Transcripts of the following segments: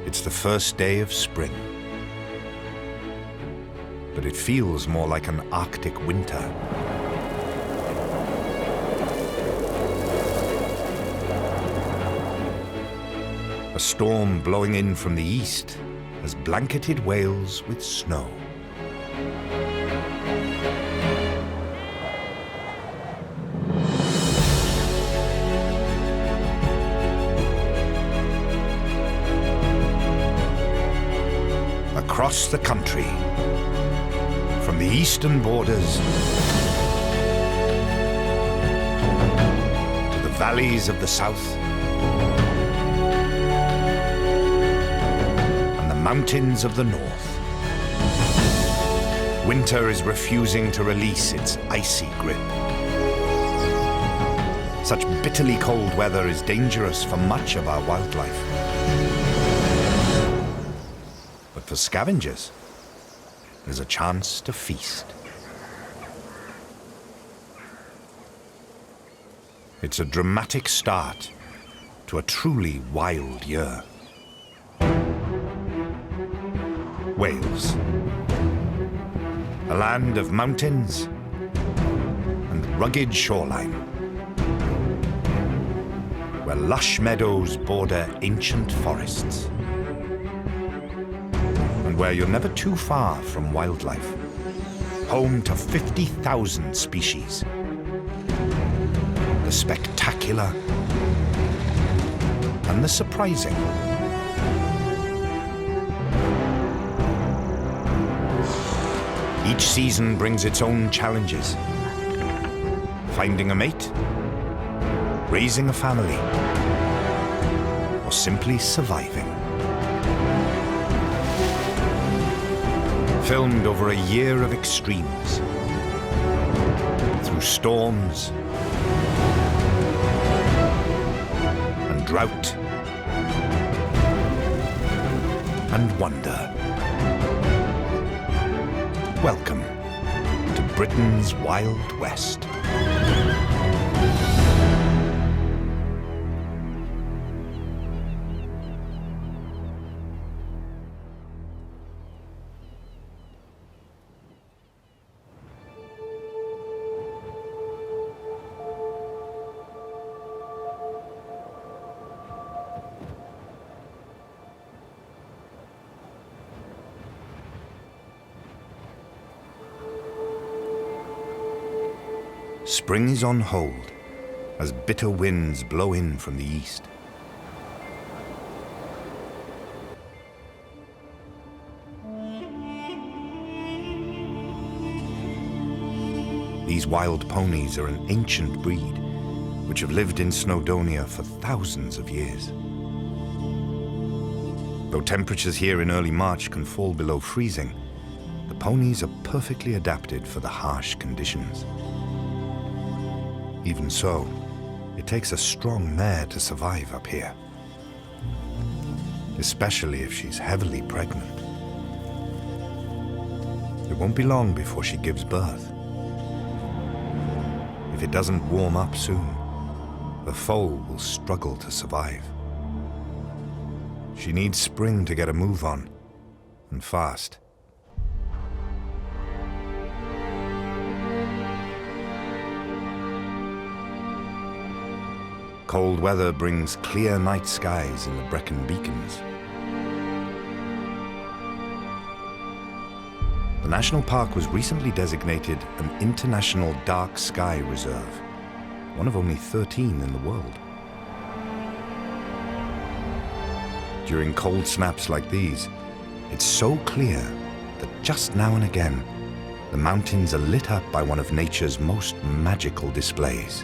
It's the first day of spring, but it feels more like an Arctic winter. A storm blowing in from the east has blanketed Wales with snow. Across the country, from the eastern borders to the valleys of the south and the mountains of the north, winter is refusing to release its icy grip. Such bitterly cold weather is dangerous for much of our wildlife. For scavengers, there's a chance to feast. It's a dramatic start to a truly wild year. Wales, a land of mountains and rugged shoreline, where lush meadows border ancient forests, where you're never too far from wildlife, home to 50,000 species. The spectacular and the surprising. Each season brings its own challenges. Finding a mate, raising a family, or simply surviving. Filmed over a year of extremes, through storms and drought and wonder. Welcome to Britain's Wild West. Spring is on hold as bitter winds blow in from the east. These wild ponies are an ancient breed which have lived in Snowdonia for thousands of years. Though temperatures here in early March can fall below freezing, the ponies are perfectly adapted for the harsh conditions. Even so, it takes a strong mare to survive up here, especially if she's heavily pregnant. It won't be long before she gives birth. If it doesn't warm up soon, the foal will struggle to survive. She needs spring to get a move on, and fast. Cold weather brings clear night skies in the Brecon Beacons. The national park was recently designated an International Dark Sky Reserve, one of only 13 in the world. During cold snaps like these, it's so clear that just now and again, the mountains are lit up by one of nature's most magical displays.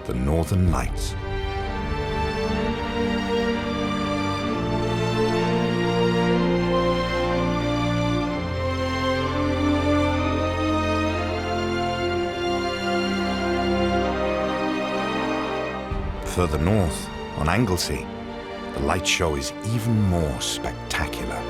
The Northern Lights. Further north, on Anglesey, the light show is even more spectacular.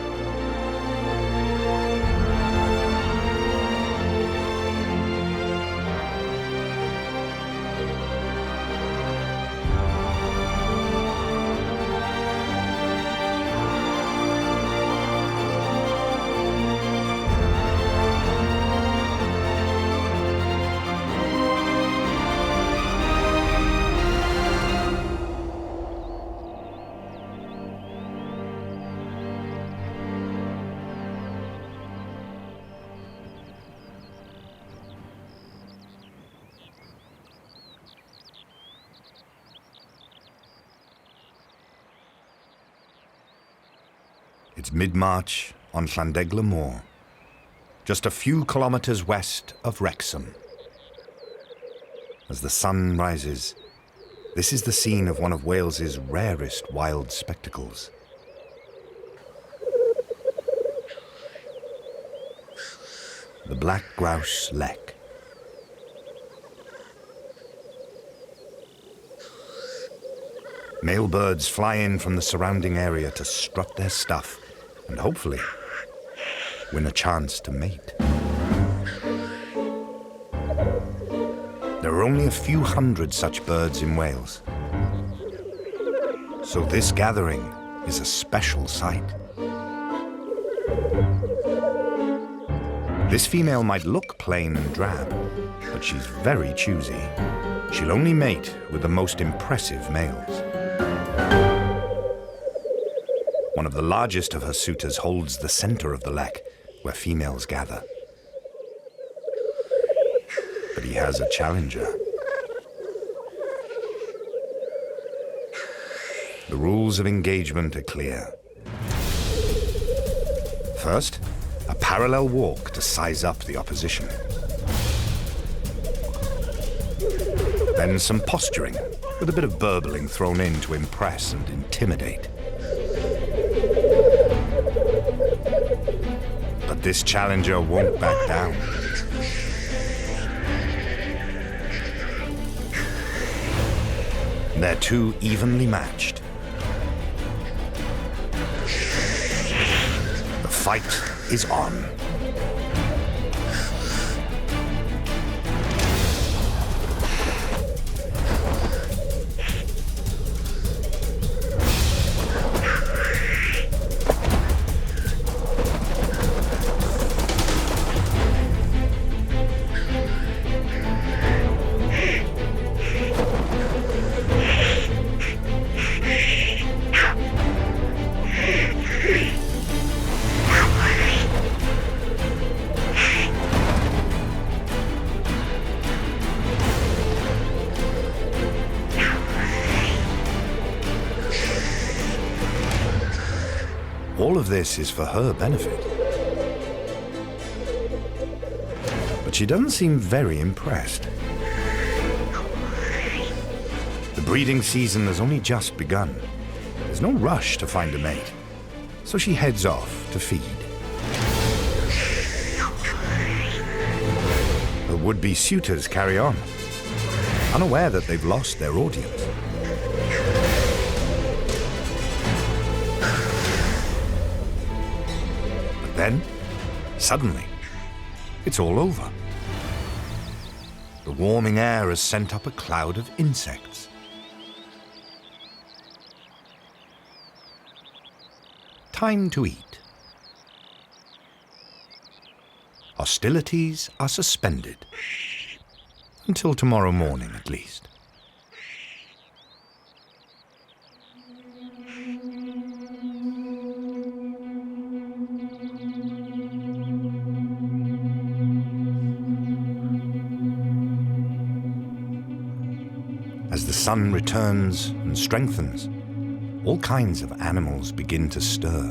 It's mid-March on Llandegla Moor, just a few kilometers west of Wrexham. As the sun rises, this is the scene of one of Wales's rarest wild spectacles. The black grouse lek. Male birds fly in from the surrounding area to strut their stuff and hopefully win a chance to mate. There are only a few hundred such birds in Wales, so this gathering is a special sight. This female might look plain and drab, but she's very choosy. She'll only mate with the most impressive males. One of the largest of her suitors holds the center of the lek, where females gather. But he has a challenger. The rules of engagement are clear. First, a parallel walk to size up the opposition. Then some posturing, with a bit of burbling thrown in to impress and intimidate. But this challenger won't back down. They're too evenly matched. The fight is on. All of this is for her benefit. But she doesn't seem very impressed. The breeding season has only just begun. There's no rush to find a mate, so she heads off to feed. Her would-be suitors carry on, unaware that they've lost their audience. Then, suddenly, it's all over. The warming air has sent up a cloud of insects. Time to eat. Hostilities are suspended. Until tomorrow morning, at least. As the sun returns and strengthens, all kinds of animals begin to stir.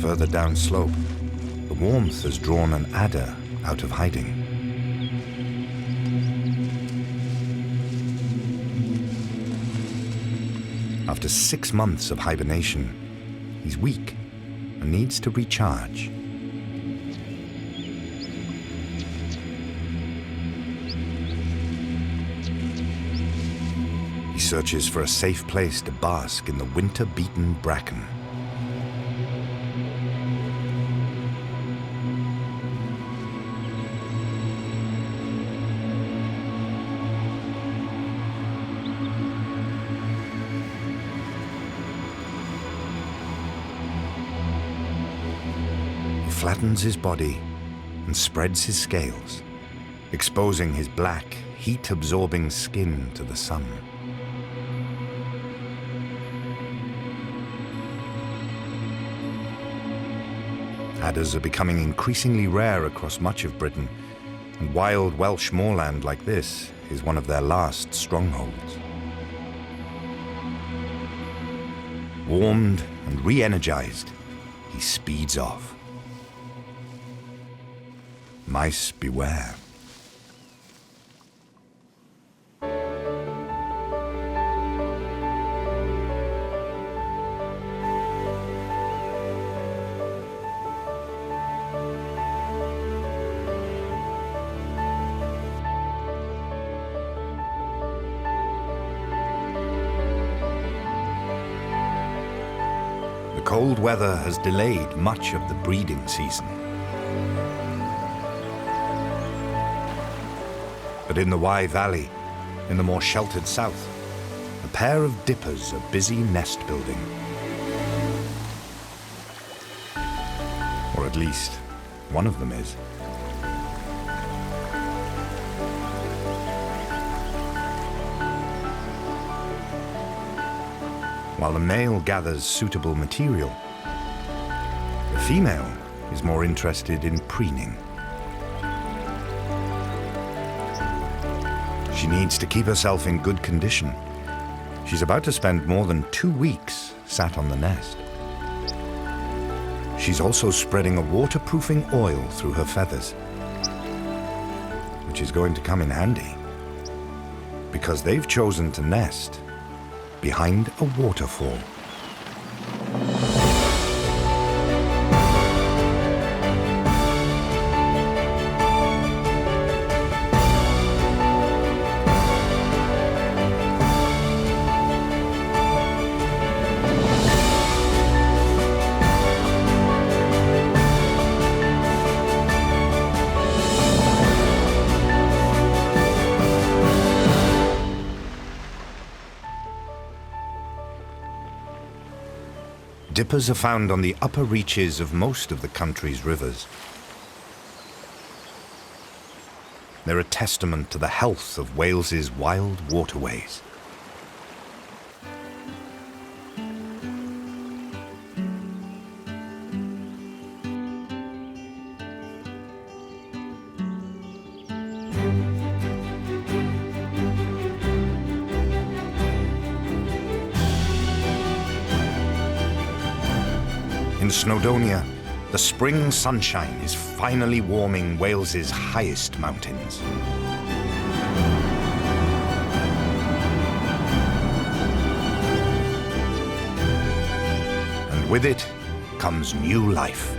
Further downslope, the warmth has drawn an adder out of hiding. After 6 months of hibernation, he's weak and needs to recharge. He searches for a safe place to bask in the winter-beaten bracken. He flattens his body and spreads his scales, exposing his black, heat-absorbing skin to the sun. Adders are becoming increasingly rare across much of Britain, and wild Welsh moorland like this is one of their last strongholds. Warmed and re-energized, he speeds off. Mice beware. The cold weather has delayed much of the breeding season. But in the Wye Valley, in the more sheltered south, a pair of dippers are busy nest building. Or at least, one of them is. While the male gathers suitable material, the female is more interested in preening. She needs to keep herself in good condition. She's about to spend more than 2 weeks sat on the nest. She's also spreading a waterproofing oil through her feathers, which is going to come in handy, because they've chosen to nest behind a waterfall. Dippers are found on the upper reaches of most of the country's rivers. They're a testament to the health of Wales's wild waterways. In Snowdonia, the spring sunshine is finally warming Wales's highest mountains. And with it comes new life.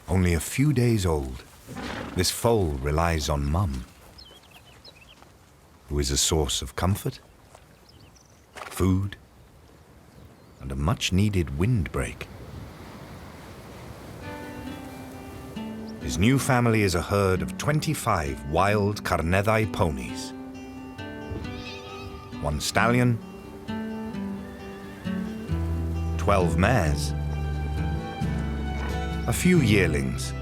Only a few days old, this foal relies on Mum, who is a source of comfort, food, and a much-needed windbreak. His new family is a herd of 25 wild Carnivorous ponies. 1 stallion, 12 mares, a few yearlings,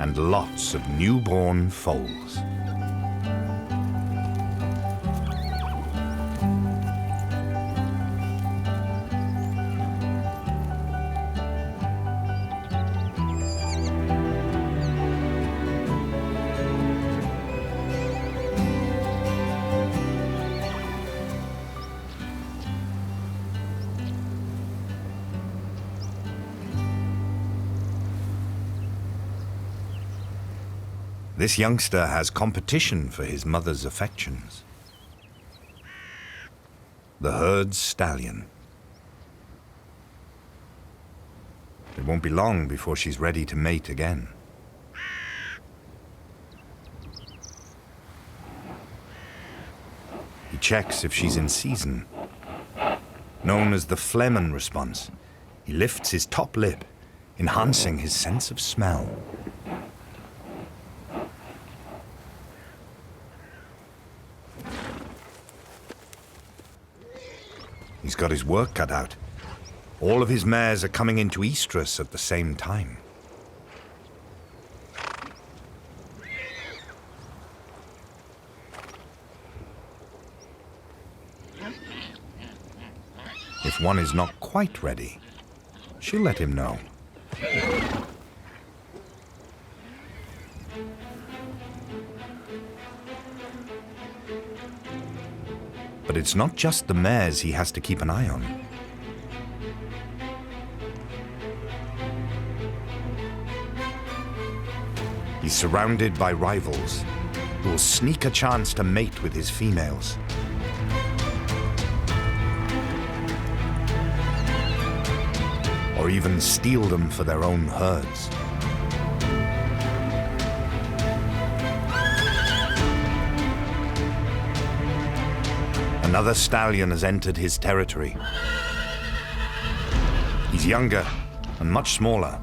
and lots of newborn foals. This youngster has competition for his mother's affections. The herd's stallion. It won't be long before she's ready to mate again. He checks if she's in season. Known as the phlegmon response, he lifts his top lip, enhancing his sense of smell. He's got his work cut out. All of his mares are coming into estrus at the same time. If one is not quite ready, she'll let him know. But it's not just the mares he has to keep an eye on. He's surrounded by rivals who will sneak a chance to mate with his females. Or even steal them for their own herds. Another stallion has entered his territory. He's younger and much smaller,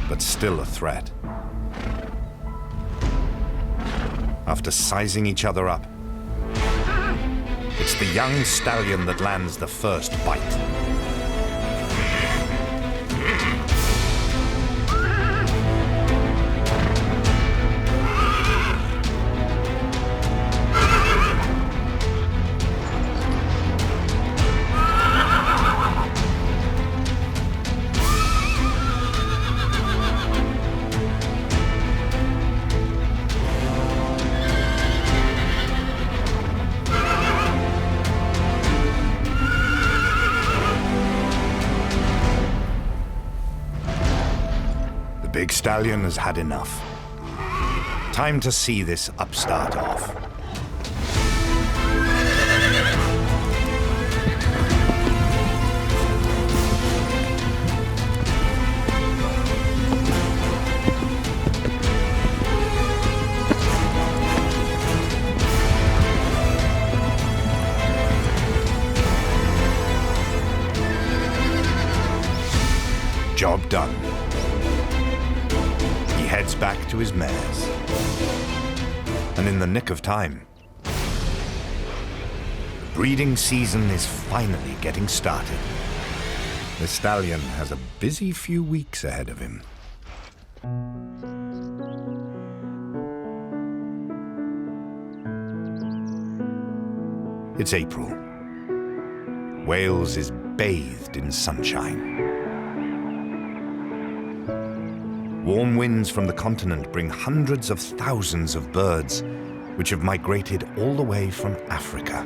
but still a threat. After sizing each other up, it's the young stallion that lands the first bite. Big Stallion has had enough. Time to see this upstart off. Job done. Heads back to his mares. And in the nick of time, the breeding season is finally getting started. The stallion has a busy few weeks ahead of him. It's April. Wales is bathed in sunshine. Warm winds from the continent bring hundreds of thousands of birds, which have migrated all the way from Africa.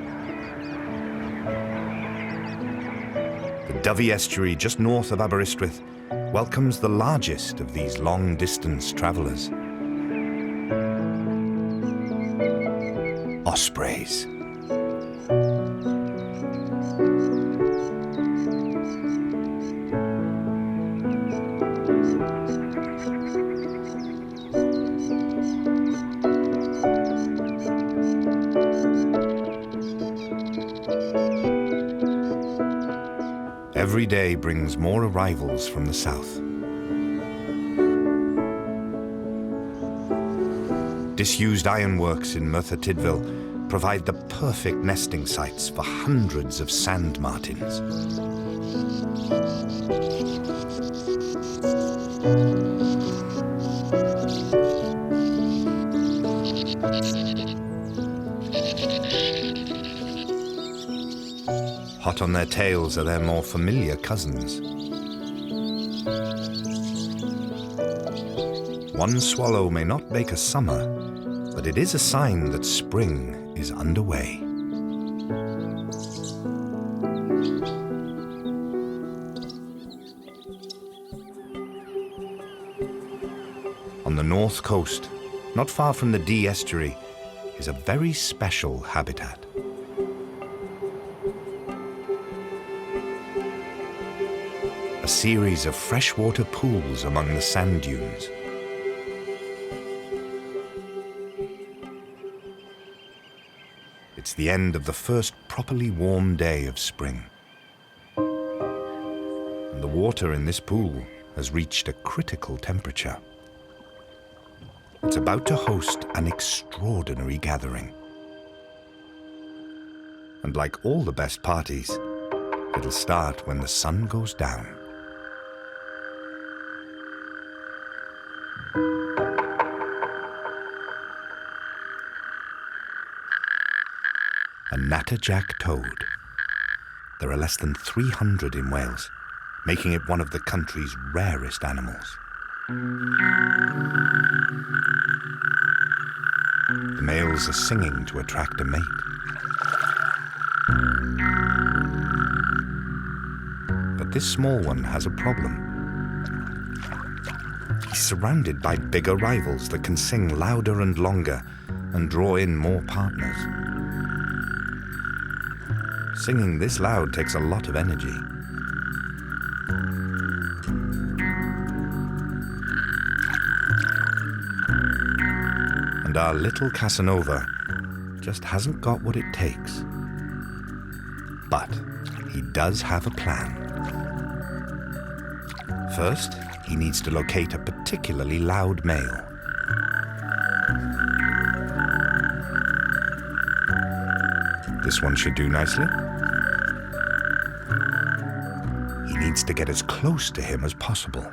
The Dyfi estuary just north of Aberystwyth welcomes the largest of these long-distance travelers. Ospreys. Every day brings more arrivals from the south. Disused ironworks in Merthyr Tydfil provide the perfect nesting sites for hundreds of sand martins. Hot on their tails are their more familiar cousins. One swallow may not make a summer, but it is a sign that spring is underway. On the north coast, not far from the Dee estuary, is a very special habitat. A series of freshwater pools among the sand dunes. It's the end of the first properly warm day of spring. And the water in this pool has reached a critical temperature. It's about to host an extraordinary gathering. And like all the best parties, it'll start when the sun goes down. A natterjack toad. there are less than 300 in Wales, making it one of the country's rarest animals. The males are singing to attract a mate. But this small one has a problem. He's surrounded by bigger rivals that can sing louder and longer and draw in more partners. Singing this loud takes a lot of energy. And our little Casanova just hasn't got what it takes. But he does have a plan. First, he needs to locate a particularly loud male. This one should do nicely. He needs to get as close to him as possible.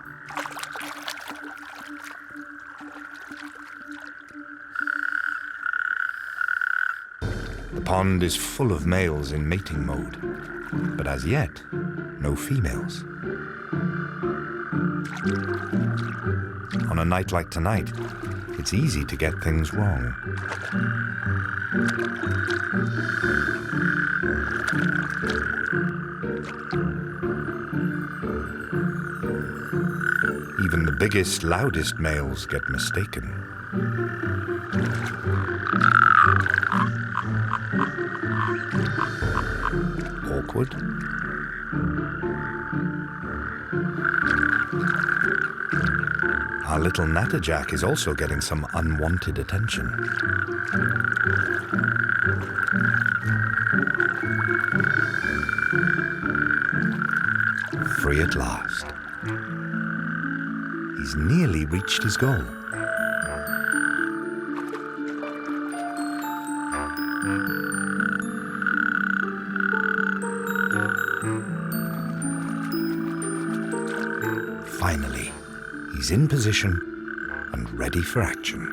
The pond is full of males in mating mode, but as yet, no females. On a night like tonight, it's easy to get things wrong. Even the biggest, loudest males get mistaken. Awkward. Our little natterjack is also getting some unwanted attention. Free at last. He's nearly reached his goal. Finally, he's in position and ready for action.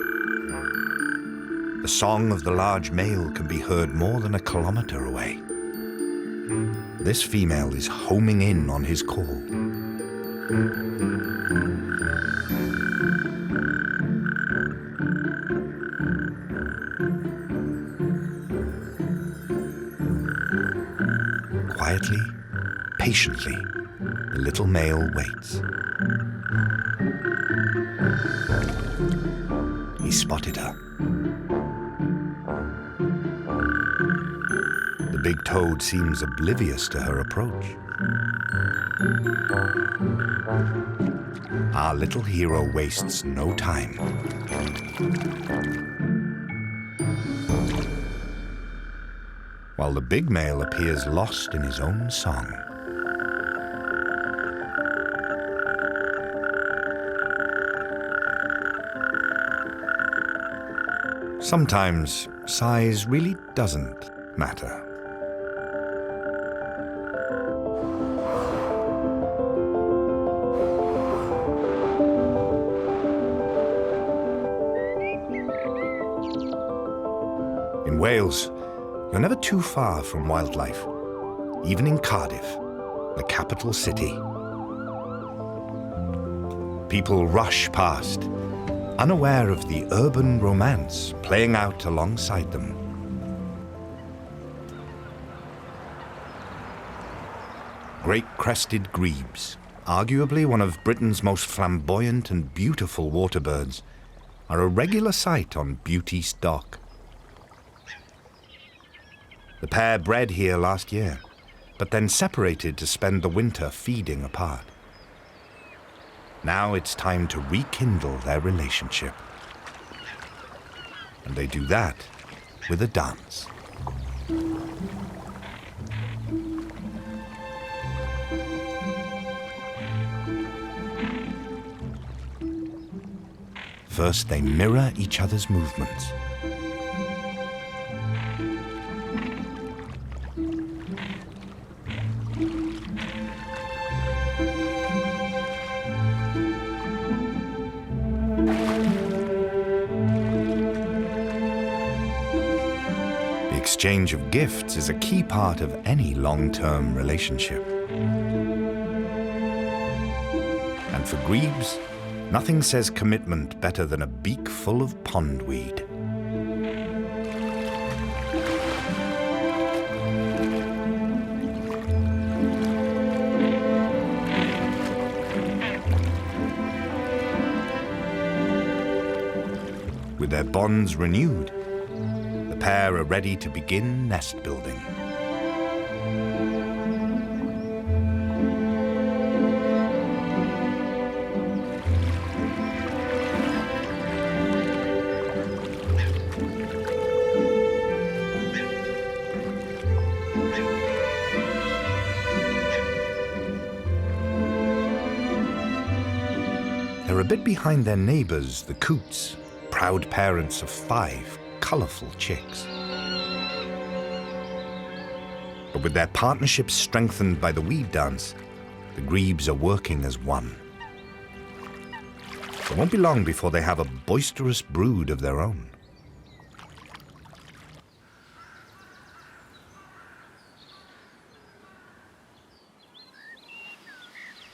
The song of the large male can be heard more than a kilometre away. This female is homing in on his call. Quietly, patiently, the little male waits. He spotted her. The big toad seems oblivious to her approach. Our little hero wastes no time. While the big male appears lost in his own song. Sometimes size really doesn't matter. In Wales, you're never too far from wildlife, even in Cardiff, the capital city. People rush past, unaware of the urban romance playing out alongside them. Great-crested grebes, arguably one of Britain's most flamboyant and beautiful waterbirds, are a regular sight on Beauty's Dock. The pair bred here last year, but then separated to spend the winter feeding apart. Now it's time to rekindle their relationship. And they do that with a dance. First, they mirror each other's movements. The exchange of gifts is a key part of any long-term relationship. And for grebes, nothing says commitment better than a beak full of pondweed. With their bonds renewed, the pair are ready to begin nest building. They're a bit behind their neighbors, the coots, proud parents of 5 colorful chicks. But with their partnership strengthened by the weed dance, the grebes are working as one. It won't be long before they have a boisterous brood of their own.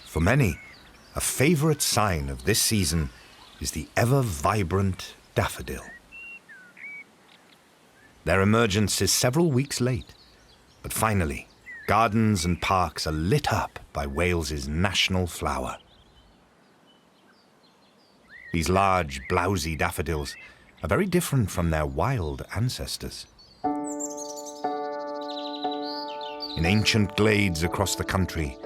For many, a favorite sign of this season is the ever-vibrant daffodil. Their emergence is several weeks late, but finally, gardens and parks are lit up by Wales's national flower. These large, blousy daffodils are very different from their wild ancestors. In ancient glades across the country,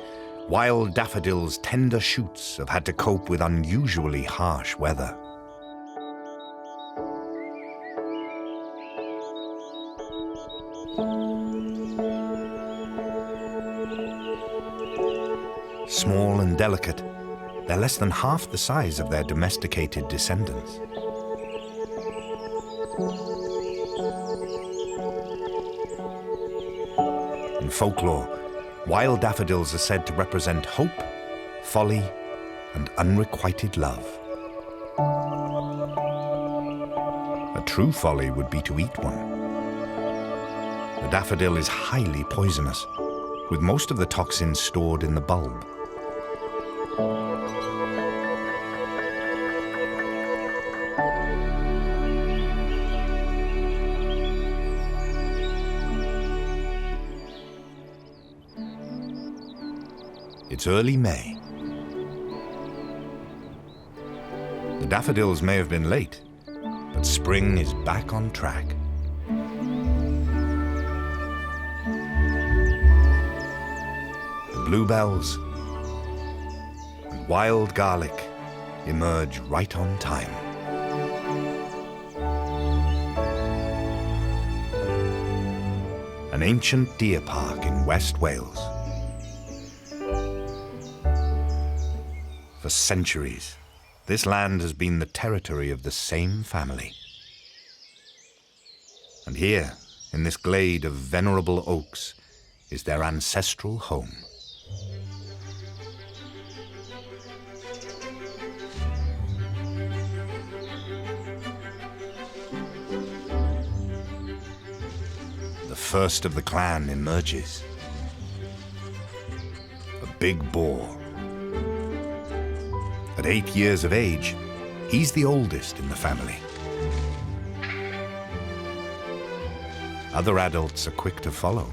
wild daffodils' tender shoots have had to cope with unusually harsh weather. Small and delicate, they're less than half the size of their domesticated descendants. In folklore, wild daffodils are said to represent hope, folly, and unrequited love. A true folly would be to eat one. The daffodil is highly poisonous, with most of the toxins stored in the bulb. It's early May. The daffodils may have been late, but spring is back on track. The bluebells and wild garlic emerge right on time. An ancient deer park in West Wales. For centuries, this land has been the territory of the same family. And here, in this glade of venerable oaks, is their ancestral home. The first of the clan emerges. A big boar. At 8 years of age, he's the oldest in the family. Other adults are quick to follow.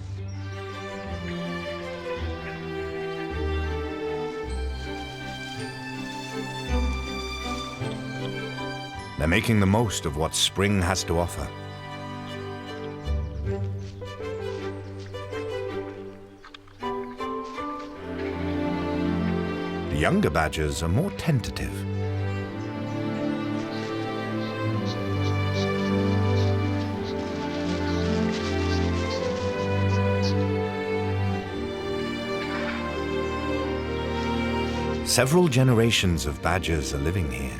They're making the most of what spring has to offer. The younger badgers are more tentative. Several generations of badgers are living here.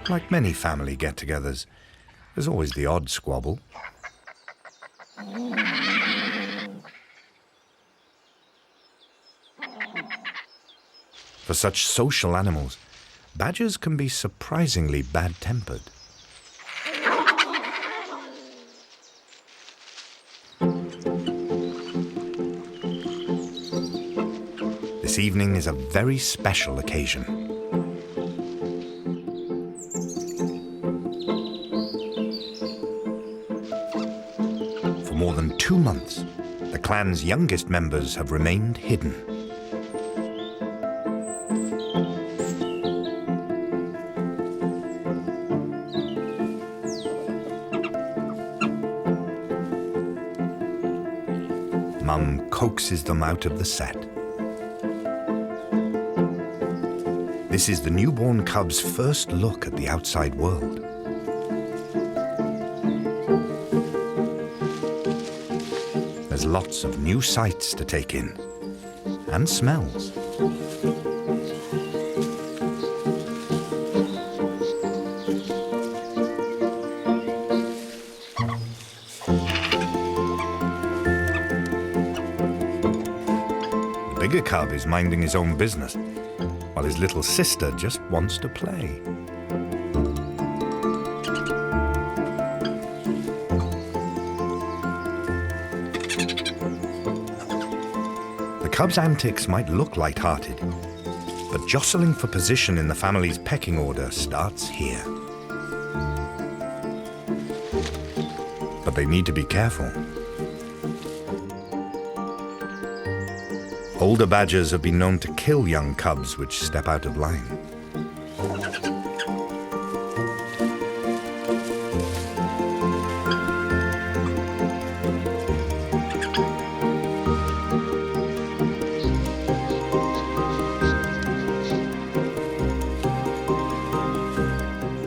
Like many family get-togethers, there's always the odd squabble. For such social animals, badgers can be surprisingly bad-tempered. This evening is a very special occasion. For more than 2 months, the clan's youngest members have remained hidden. Mum coaxes them out of the set. This is the newborn cub's first look at the outside world. There's lots of new sights to take in, and smells. The bigger cub is minding his own business, while his little sister just wants to play. The cub's antics might look light-hearted, but jostling for position in the family's pecking order starts here. But they need to be careful. Older badgers have been known to kill young cubs which step out of line.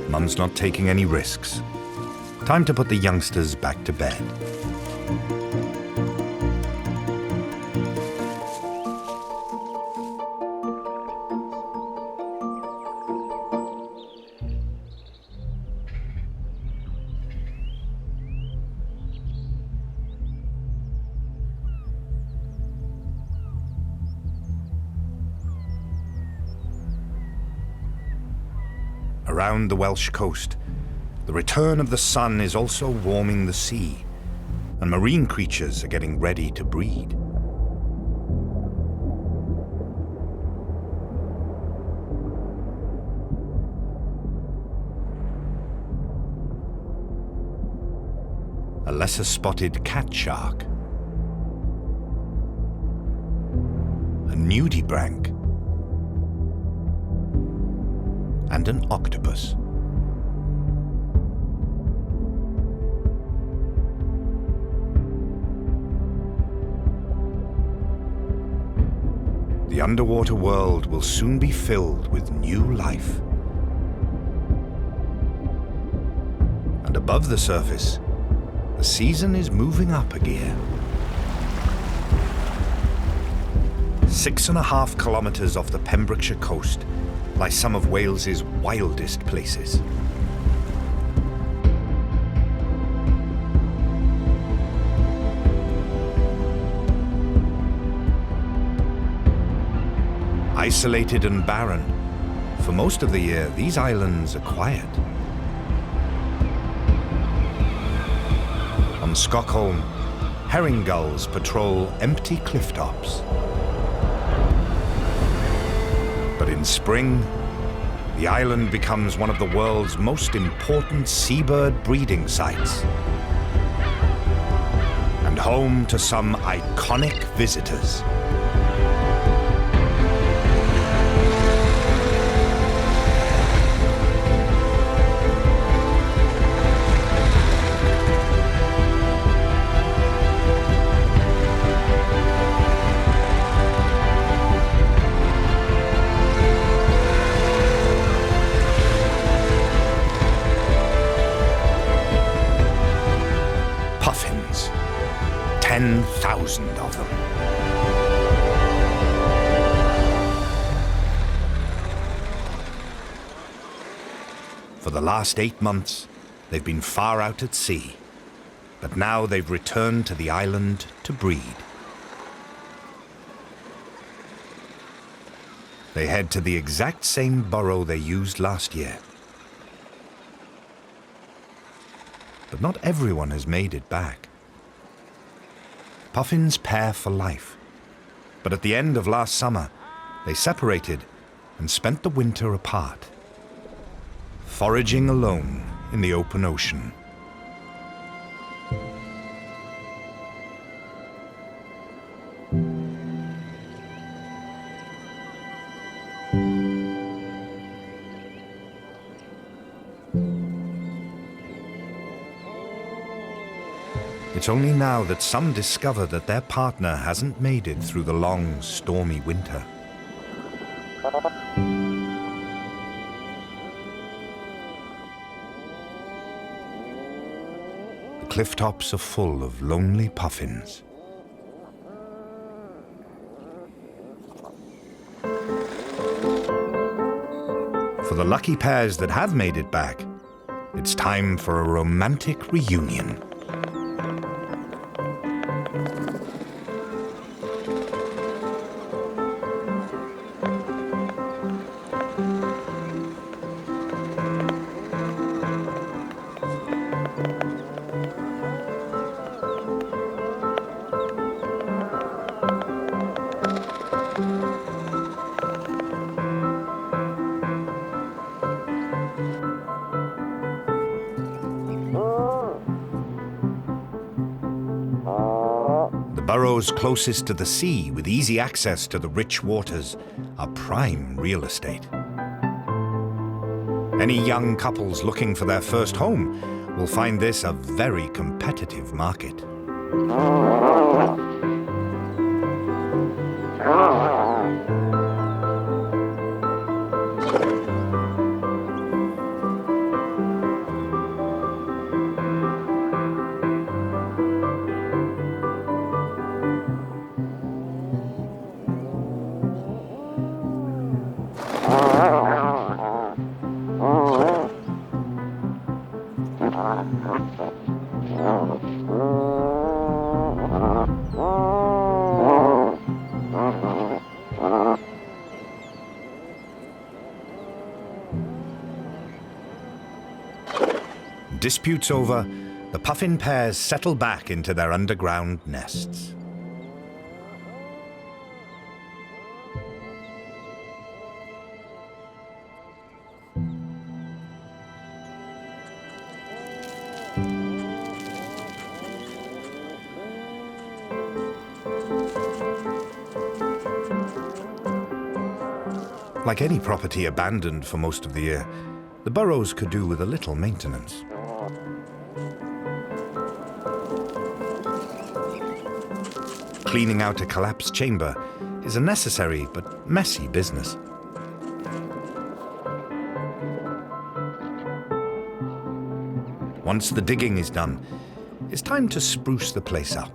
Mum's not taking any risks. Time to put the youngsters back to bed. Around the Welsh coast, the return of the sun is also warming the sea, and marine creatures are getting ready to breed. A lesser-spotted cat shark, a nudibranch, and an octopus. The underwater world will soon be filled with new life. And above the surface, the season is moving up a gear. 6.5 kilometers off the Pembrokeshire coast lie some of Wales's wildest places. Isolated and barren, for most of the year these islands are quiet. On Stockholm, herring gulls patrol empty cliff tops. But in spring, the island becomes one of the world's most important seabird breeding sites and home to some iconic visitors. Puffins, 10,000 of them. For the last 8 months, they've been far out at sea, but now they've returned to the island to breed. They head to the exact same burrow they used last year. But not everyone has made it back. Puffins pair for life, but at the end of last summer, they separated and spent the winter apart, foraging alone in the open ocean. It's only now that some discover that their partner hasn't made it through the long, stormy winter. The cliff tops are full of lonely puffins. For the lucky pairs that have made it back, it's time for a romantic reunion. Burrows closest to the sea, with easy access to the rich waters, are prime real estate. Any young couples looking for their first home will find this a very competitive market. Disputes over, the puffin pairs settle back into their underground nests. Like any property abandoned for most of the year, the burrows could do with a little maintenance. Cleaning out a collapsed chamber is a necessary but messy business. Once the digging is done, it's time to spruce the place up.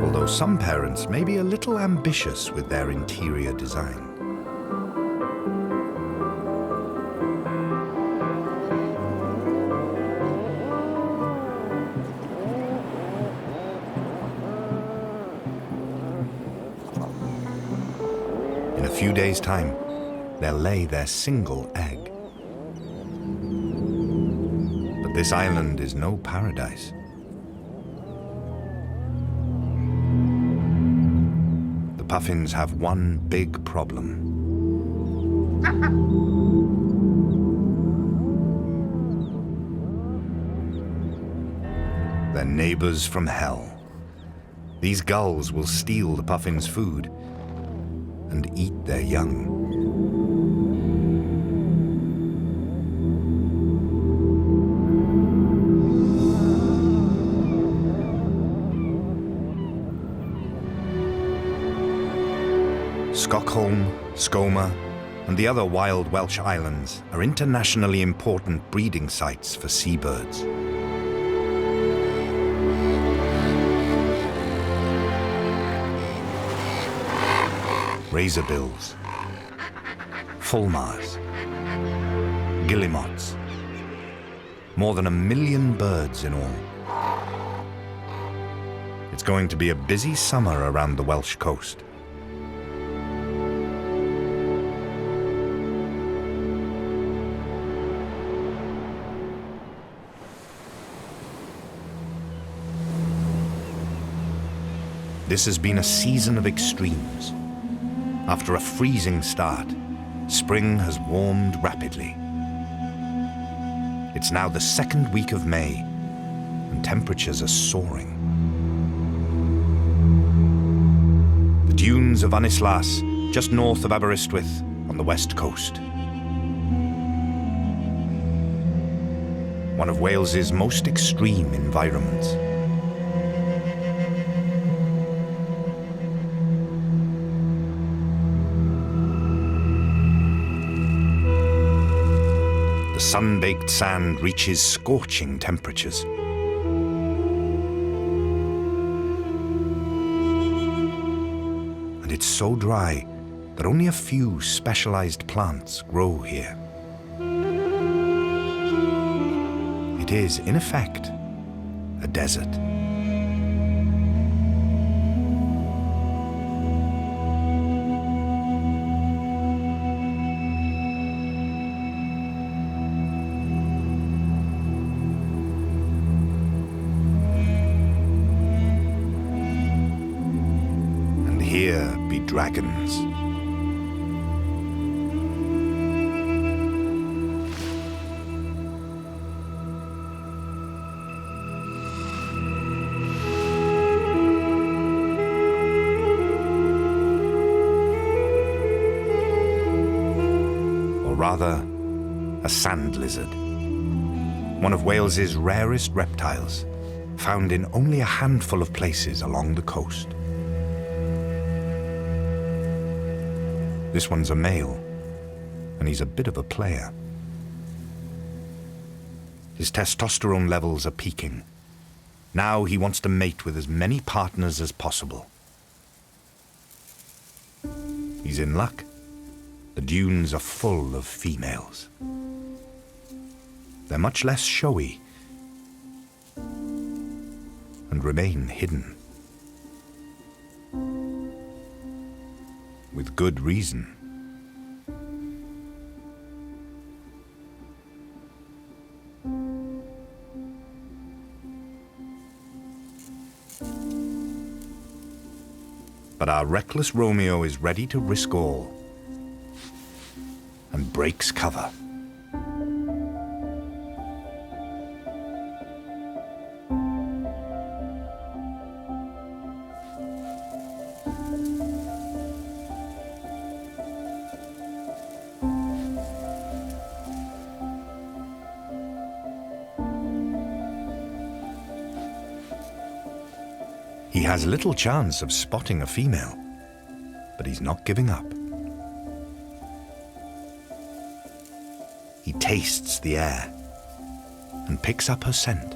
Although some parents may be a little ambitious with their interior design. In a few days' time, they'll lay their single egg. But this island is no paradise. Puffins have one big problem. They're neighbors from hell. These gulls will steal the puffins' food and eat their young. Stockholm, Skoma, and the other wild Welsh islands are internationally important breeding sites for seabirds. Razorbills, fulmars, guillemots. More than 1 million birds in all. It's going to be a busy summer around the Welsh coast. This has been a season of extremes. After a freezing start, spring has warmed rapidly. It's now the 2nd week of May, and temperatures are soaring. The dunes of Anislas, just north of Aberystwyth, on the west coast. One of Wales's most extreme environments. The sun-baked sand reaches scorching temperatures. And it's so dry that only a few specialized plants grow here. It is, in effect, a desert. Here be dragons. Or rather, a sand lizard. One of Wales's rarest reptiles, found in only a handful of places along the coast. This one's a male, and he's a bit of a player. His testosterone levels are peaking. Now he wants to mate with as many partners as possible. He's in luck. The dunes are full of females. They're much less showy and remain hidden. With good reason. But our reckless Romeo is ready to risk all and breaks cover. He has little chance of spotting a female, but he's not giving up. He tastes the air and picks up her scent.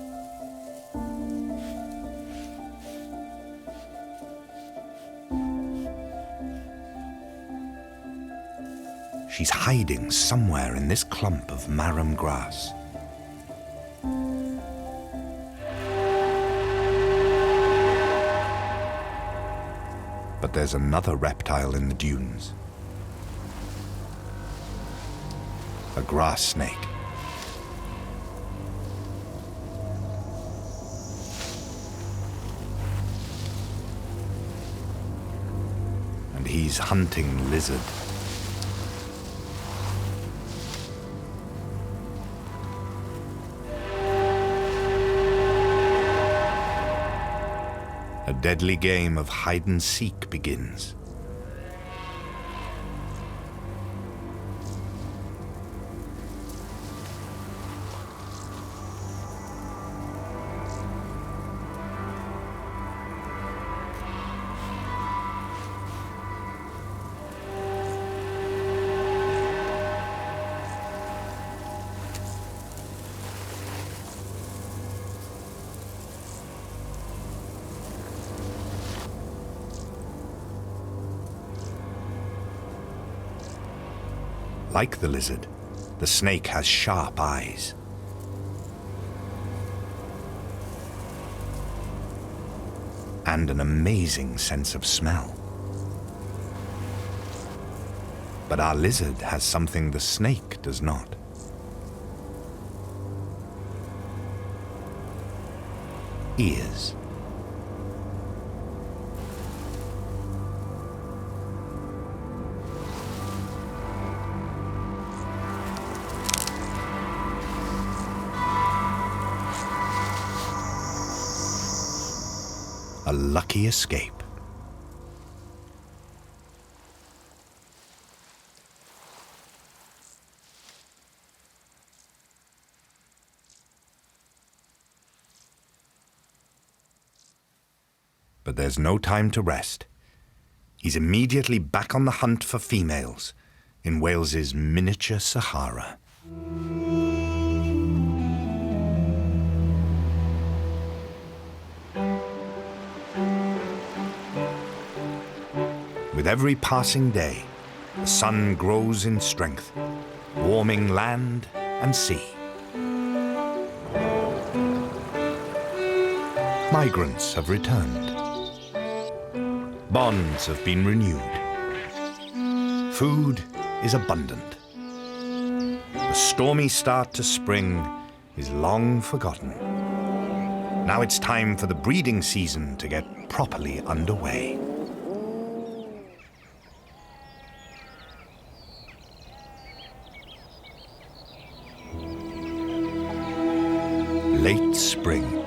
She's hiding somewhere in this clump of marram grass. But there's another reptile in the dunes. A grass snake. And he's hunting lizard. A deadly game of hide and seek begins. Like the lizard, the snake has sharp eyes. And an amazing sense of smell. But our lizard has something the snake does not. Ears. A lucky escape. But there's no time to rest. He's immediately back on the hunt for females in Wales's miniature Sahara. With every passing day, the sun grows in strength, warming land and sea. Migrants have returned. Bonds have been renewed. Food is abundant. The stormy start to spring is long forgotten. Now it's time for the breeding season to get properly underway. Late spring.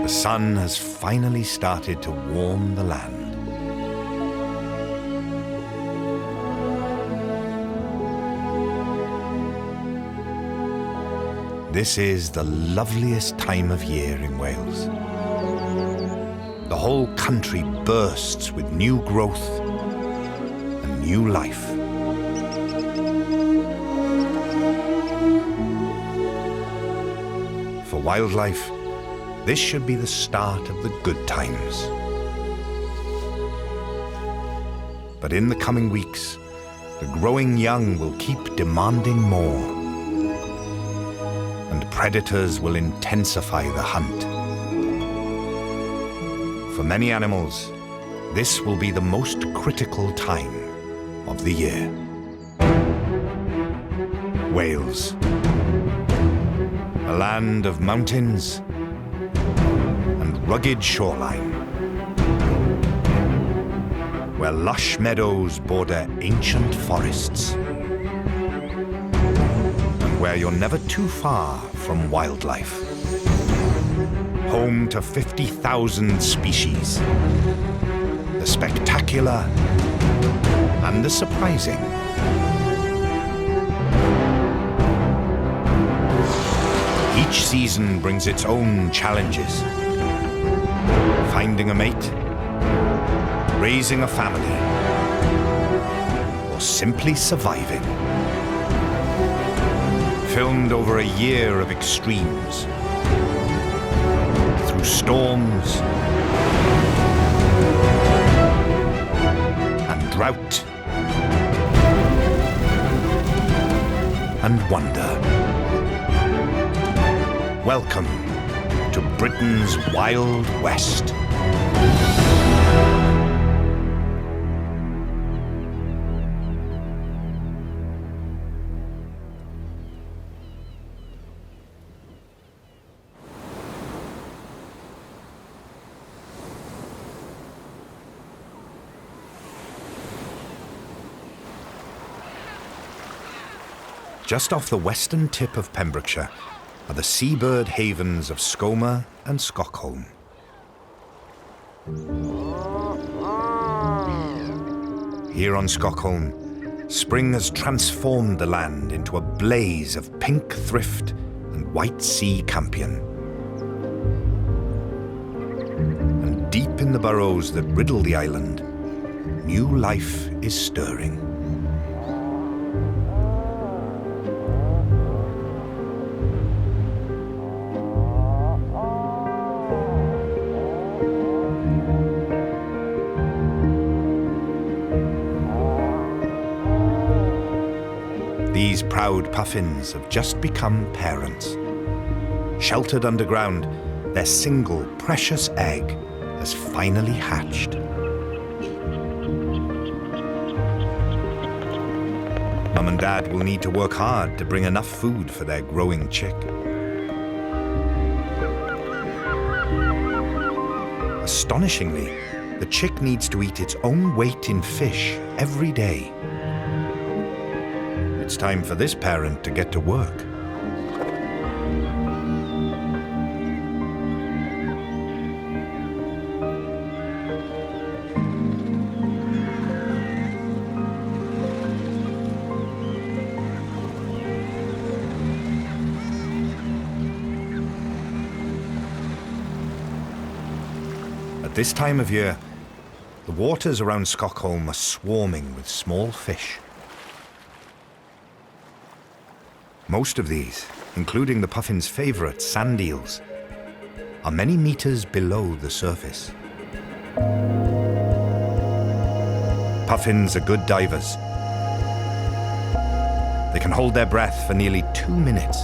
The sun has finally started to warm the land. This is the loveliest time of year in Wales. The whole country bursts with new growth and new life. For wildlife, this should be the start of the good times. But in the coming weeks, the growing young will keep demanding more, and predators will intensify the hunt. For many animals, this will be the most critical time of the year. Wales, a land of mountains and rugged shoreline, where lush meadows border ancient forests, and where you're never too far from wildlife. Home to 50,000 species, the spectacular and the surprising. Each season brings its own challenges. Finding a mate, raising a family, or simply surviving. Filmed over a year of extremes, through storms and drought and wonder. Welcome to Britain's Wild West. Just off the western tip of Pembrokeshire are the seabird havens of Skomer and Stockholm. Here on Stockholm, spring has transformed the land into a blaze of pink thrift and white sea campion. And deep in the burrows that riddle the island, new life is stirring. proud puffins have just become parents. Sheltered underground, their single precious egg has finally hatched. Mum and Dad will need to work hard to bring enough food for their growing chick. Astonishingly, the chick needs to eat its own weight in fish every day. It's time for this parent to get to work. At this time of year, the waters around Stockholm are swarming with small fish. Most of these, including the puffin's favourite sand eels, are many meters below the surface. Puffins are good divers. They can hold their breath for nearly 2 minutes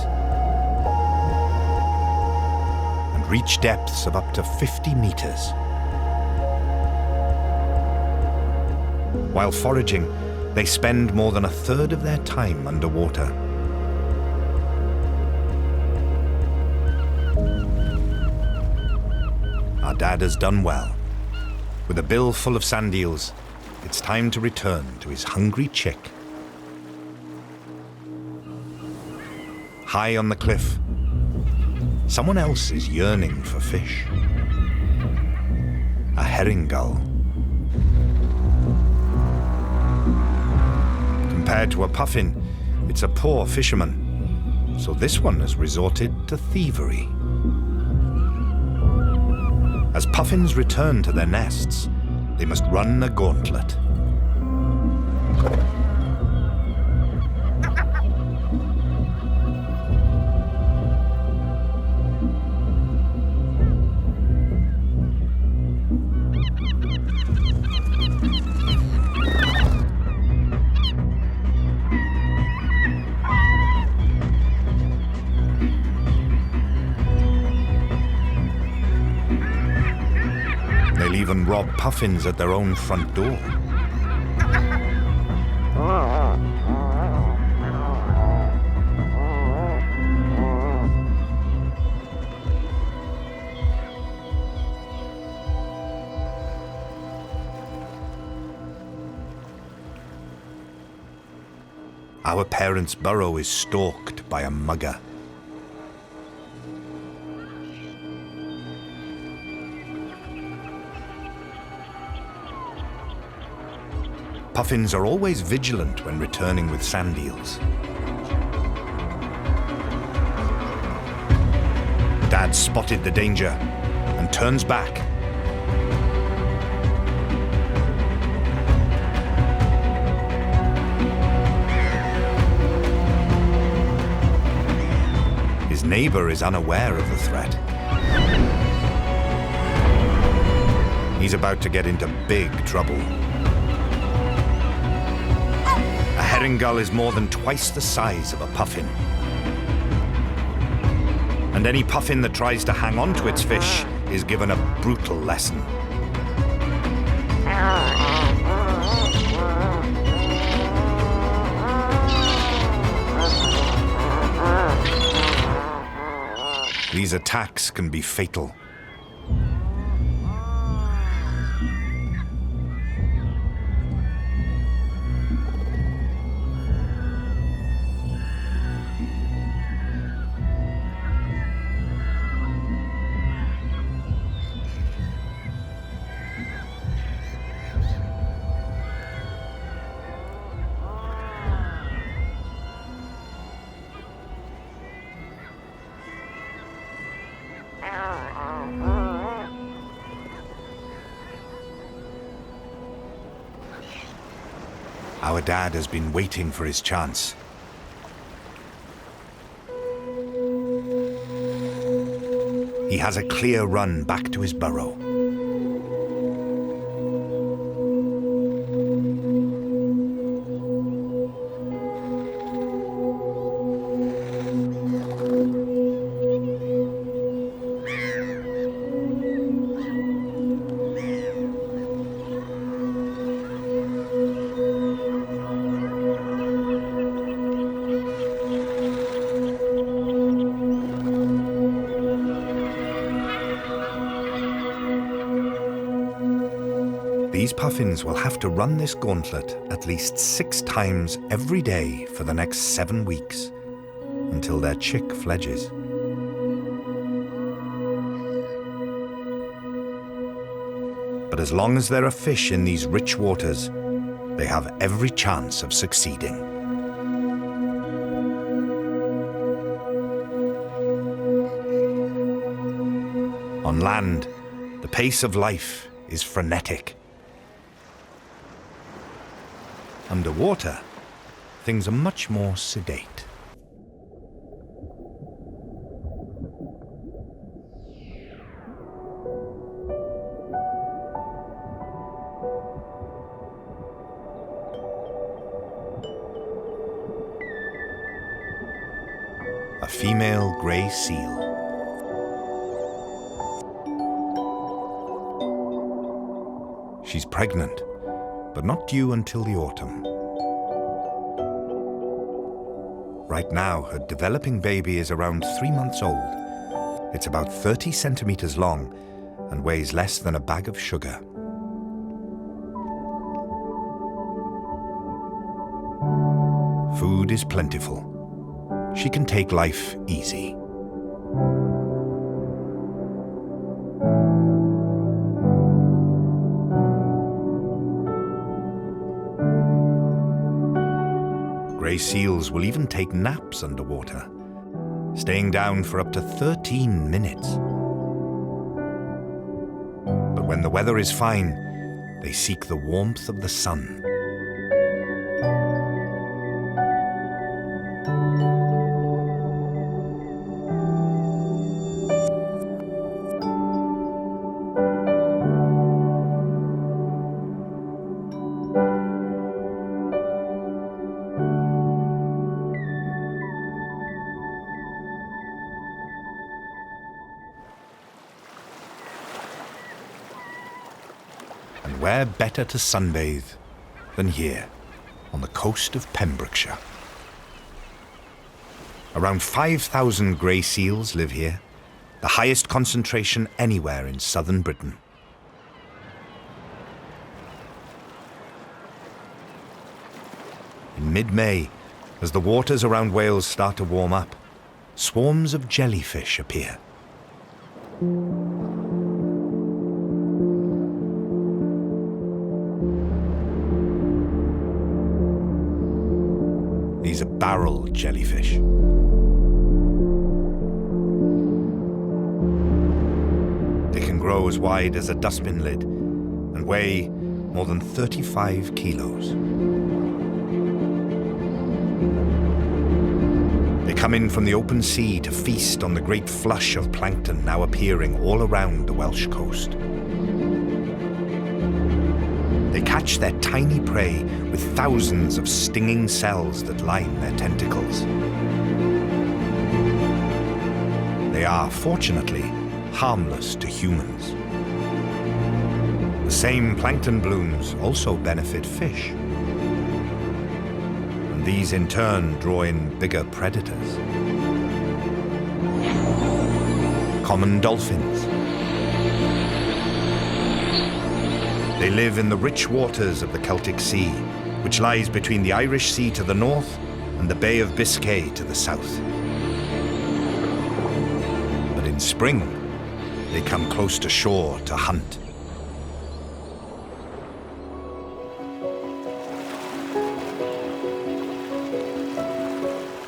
and reach depths of up to 50 meters. While foraging, they spend more than a third of their time underwater. Our dad has done well. With a bill full of sand eels, it's time to return to his hungry chick. High on the cliff, someone else is yearning for fish. A herring gull. Compared to a puffin, it's a poor fisherman, so this one has resorted to thievery. As puffins return to their nests, they must run a gauntlet. Even rob puffins at their own front door. Our parents' burrow is stalked by a mugger. Puffins are always vigilant when returning with sand eels. Dad spotted the danger and turns back. His neighbor is unaware of the threat. He's about to get into big trouble. A herring gull is more than twice the size of a puffin. And any puffin that tries to hang on to its fish is given a brutal lesson. These attacks can be fatal. Our dad has been waiting for his chance. He has a clear run back to his burrow. These puffins will have to run this gauntlet at least 6 times every day for the next 7 weeks, until their chick fledges. But as long as there are fish in these rich waters, they have every chance of succeeding. On land, the pace of life is frenetic. Underwater, things are much more sedate. A female grey seal. She's pregnant, but not due until the autumn. Right now, her developing baby is around 3 months old. It's about 30 centimeters long and weighs less than a bag of sugar. Food is plentiful. She can take life easy. Grey seals will even take naps underwater, staying down for up to 13 minutes. But when the weather is fine, they seek the warmth of the sun. And where better to sunbathe than here, on the coast of Pembrokeshire? Around 5,000 grey seals live here, the highest concentration anywhere in southern Britain. In mid-May, as the waters around Wales start to warm up, swarms of jellyfish appear. These are barrel jellyfish. They can grow as wide as a dustbin lid and weigh more than 35 kilos. They come in from the open sea to feast on the great flush of plankton now appearing all around the Welsh coast. They catch their tiny prey with thousands of stinging cells that line their tentacles. They are, fortunately, harmless to humans. The same plankton blooms also benefit fish. And these in turn draw in bigger predators. Common dolphins. They live in the rich waters of the Celtic Sea, which lies between the Irish Sea to the north and the Bay of Biscay to the south. But in spring, they come close to shore to hunt.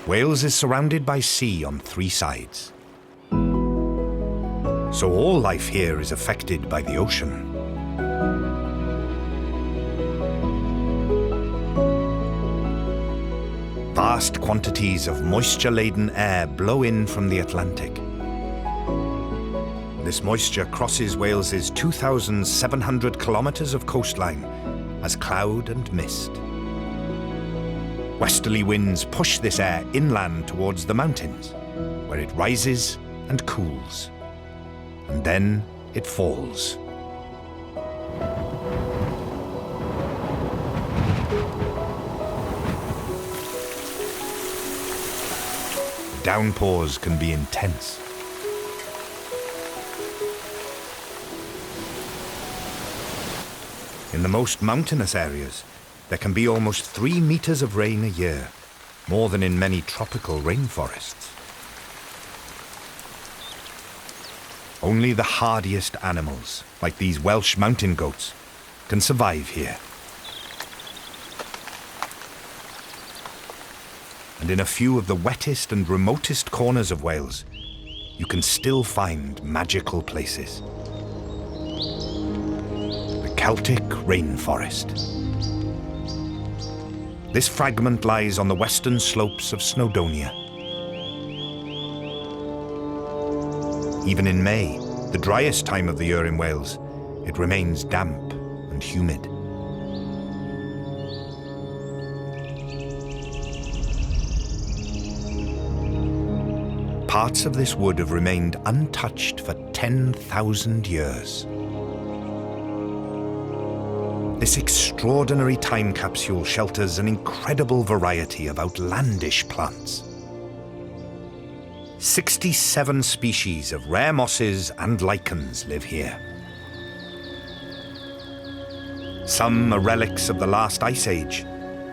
Wales is surrounded by sea on 3 sides. So all life here is affected by the ocean. Vast quantities of moisture-laden air blow in from the Atlantic. This moisture crosses Wales's 2,700 kilometers of coastline as cloud and mist. Westerly winds push this air inland towards the mountains, where it rises and cools, and then it falls. Downpours can be intense. In the most mountainous areas, there can be almost 3 meters of rain a year, more than in many tropical rainforests. Only the hardiest animals, like these Welsh mountain goats, can survive here. And in a few of the wettest and remotest corners of Wales, you can still find magical places. The Celtic rainforest. This fragment lies on the western slopes of Snowdonia. Even in May, the driest time of the year in Wales, it remains damp and humid. Parts of this wood have remained untouched for 10,000 years. This extraordinary time capsule shelters an incredible variety of outlandish plants. 67 species of rare mosses and lichens live here. Some are relics of the last ice age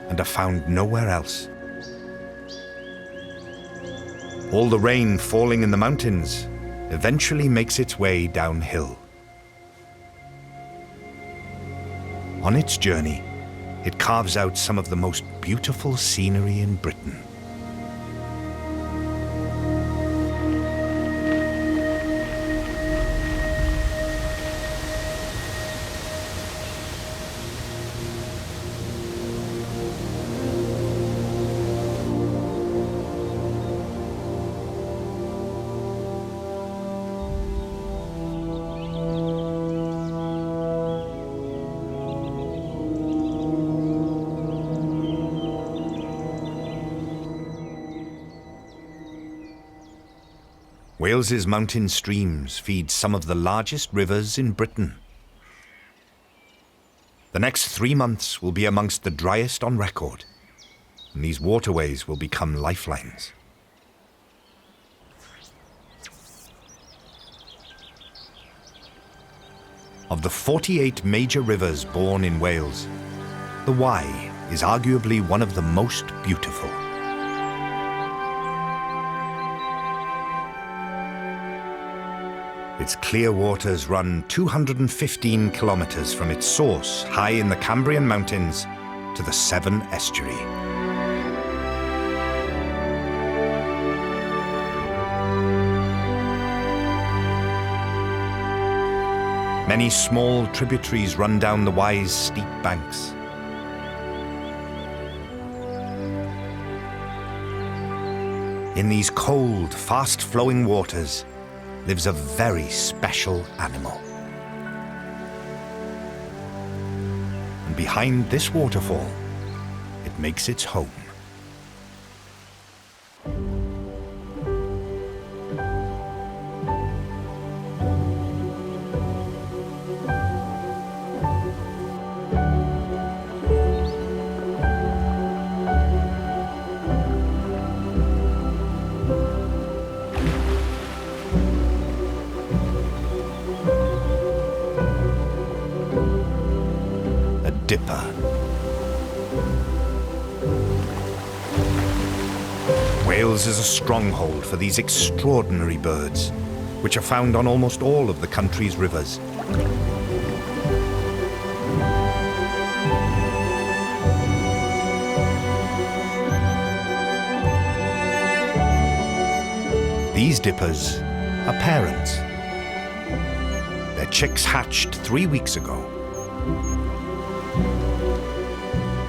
and are found nowhere else. All the rain falling in the mountains eventually makes its way downhill. On its journey, it carves out some of the most beautiful scenery in Britain. Wales's mountain streams feed some of the largest rivers in Britain. The next 3 months will be amongst the driest on record, and these waterways will become lifelines. Of the 48 major rivers born in Wales, the Wye is arguably one of the most beautiful. Its clear waters run 215 kilometers from its source high in the Cambrian Mountains to the Severn Estuary. Many small tributaries run down the Wye's steep banks. In these cold, fast-flowing waters lives a very special animal. And behind this waterfall, it makes its home. Dipper. Wales is a stronghold for these extraordinary birds, which are found on almost all of the country's rivers. These dippers are parents. Their chicks hatched 3 weeks ago.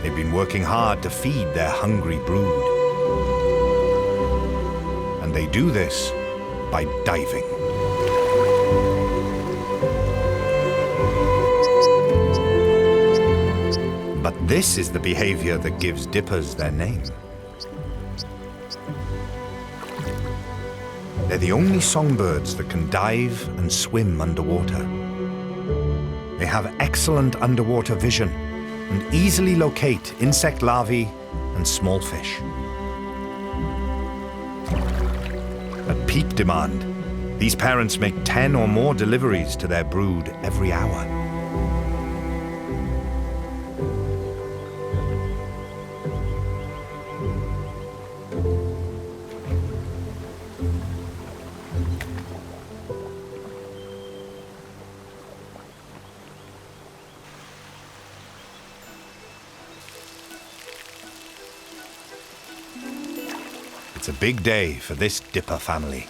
They've been working hard to feed their hungry brood. And they do this by diving. But this is the behavior that gives dippers their name. They're the only songbirds that can dive and swim underwater. They have excellent underwater vision and easily locate insect larvae and small fish. At peak demand, these parents make 10 or more deliveries to their brood every hour. It's a big day for this dipper family.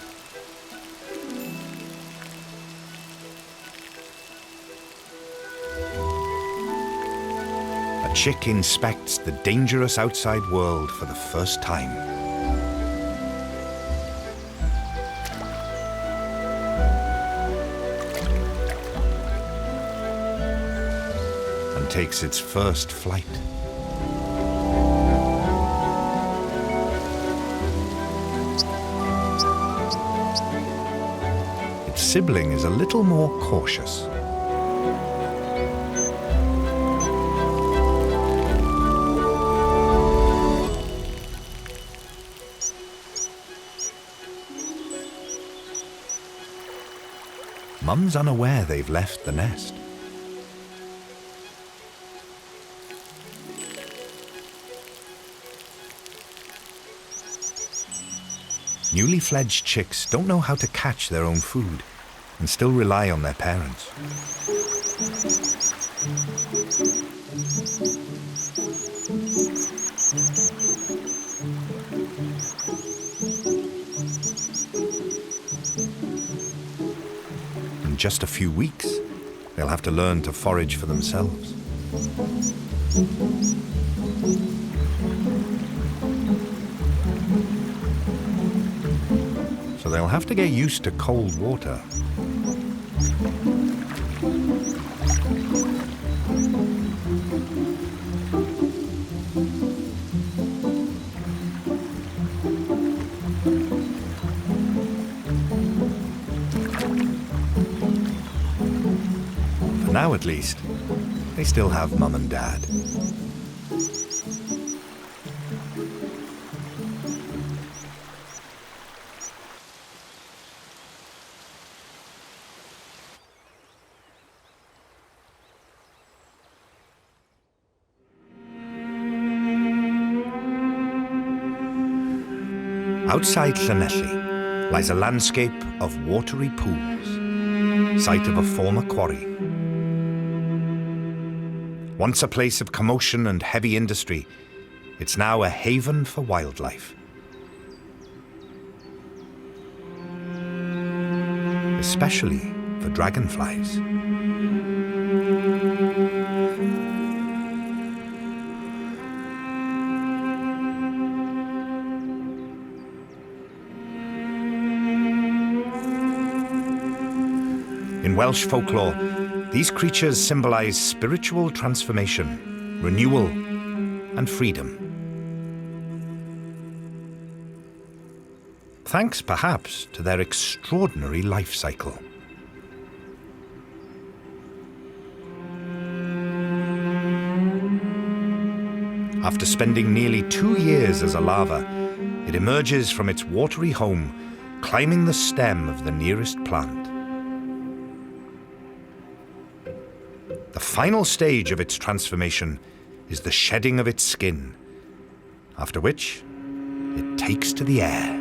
A chick inspects the dangerous outside world for the first time. And takes its first flight. Its sibling is a little more cautious. Mum's unaware they've left the nest. Newly fledged chicks don't know how to catch their own food and still rely on their parents. In just a few weeks, they'll have to learn to forage for themselves. So they'll have to get used to cold water. For now, at least, they still have Mum and Dad. Outside Llanelli lies a landscape of watery pools, site of a former quarry. Once a place of commotion and heavy industry, it's now a haven for wildlife. Especially for dragonflies. In Welsh folklore, these creatures symbolize spiritual transformation, renewal, and freedom. Thanks, perhaps, to their extraordinary life cycle. After spending nearly 2 years as a larva, it emerges from its watery home, climbing the stem of the nearest plant. The final stage of its transformation is the shedding of its skin, after which it takes to the air.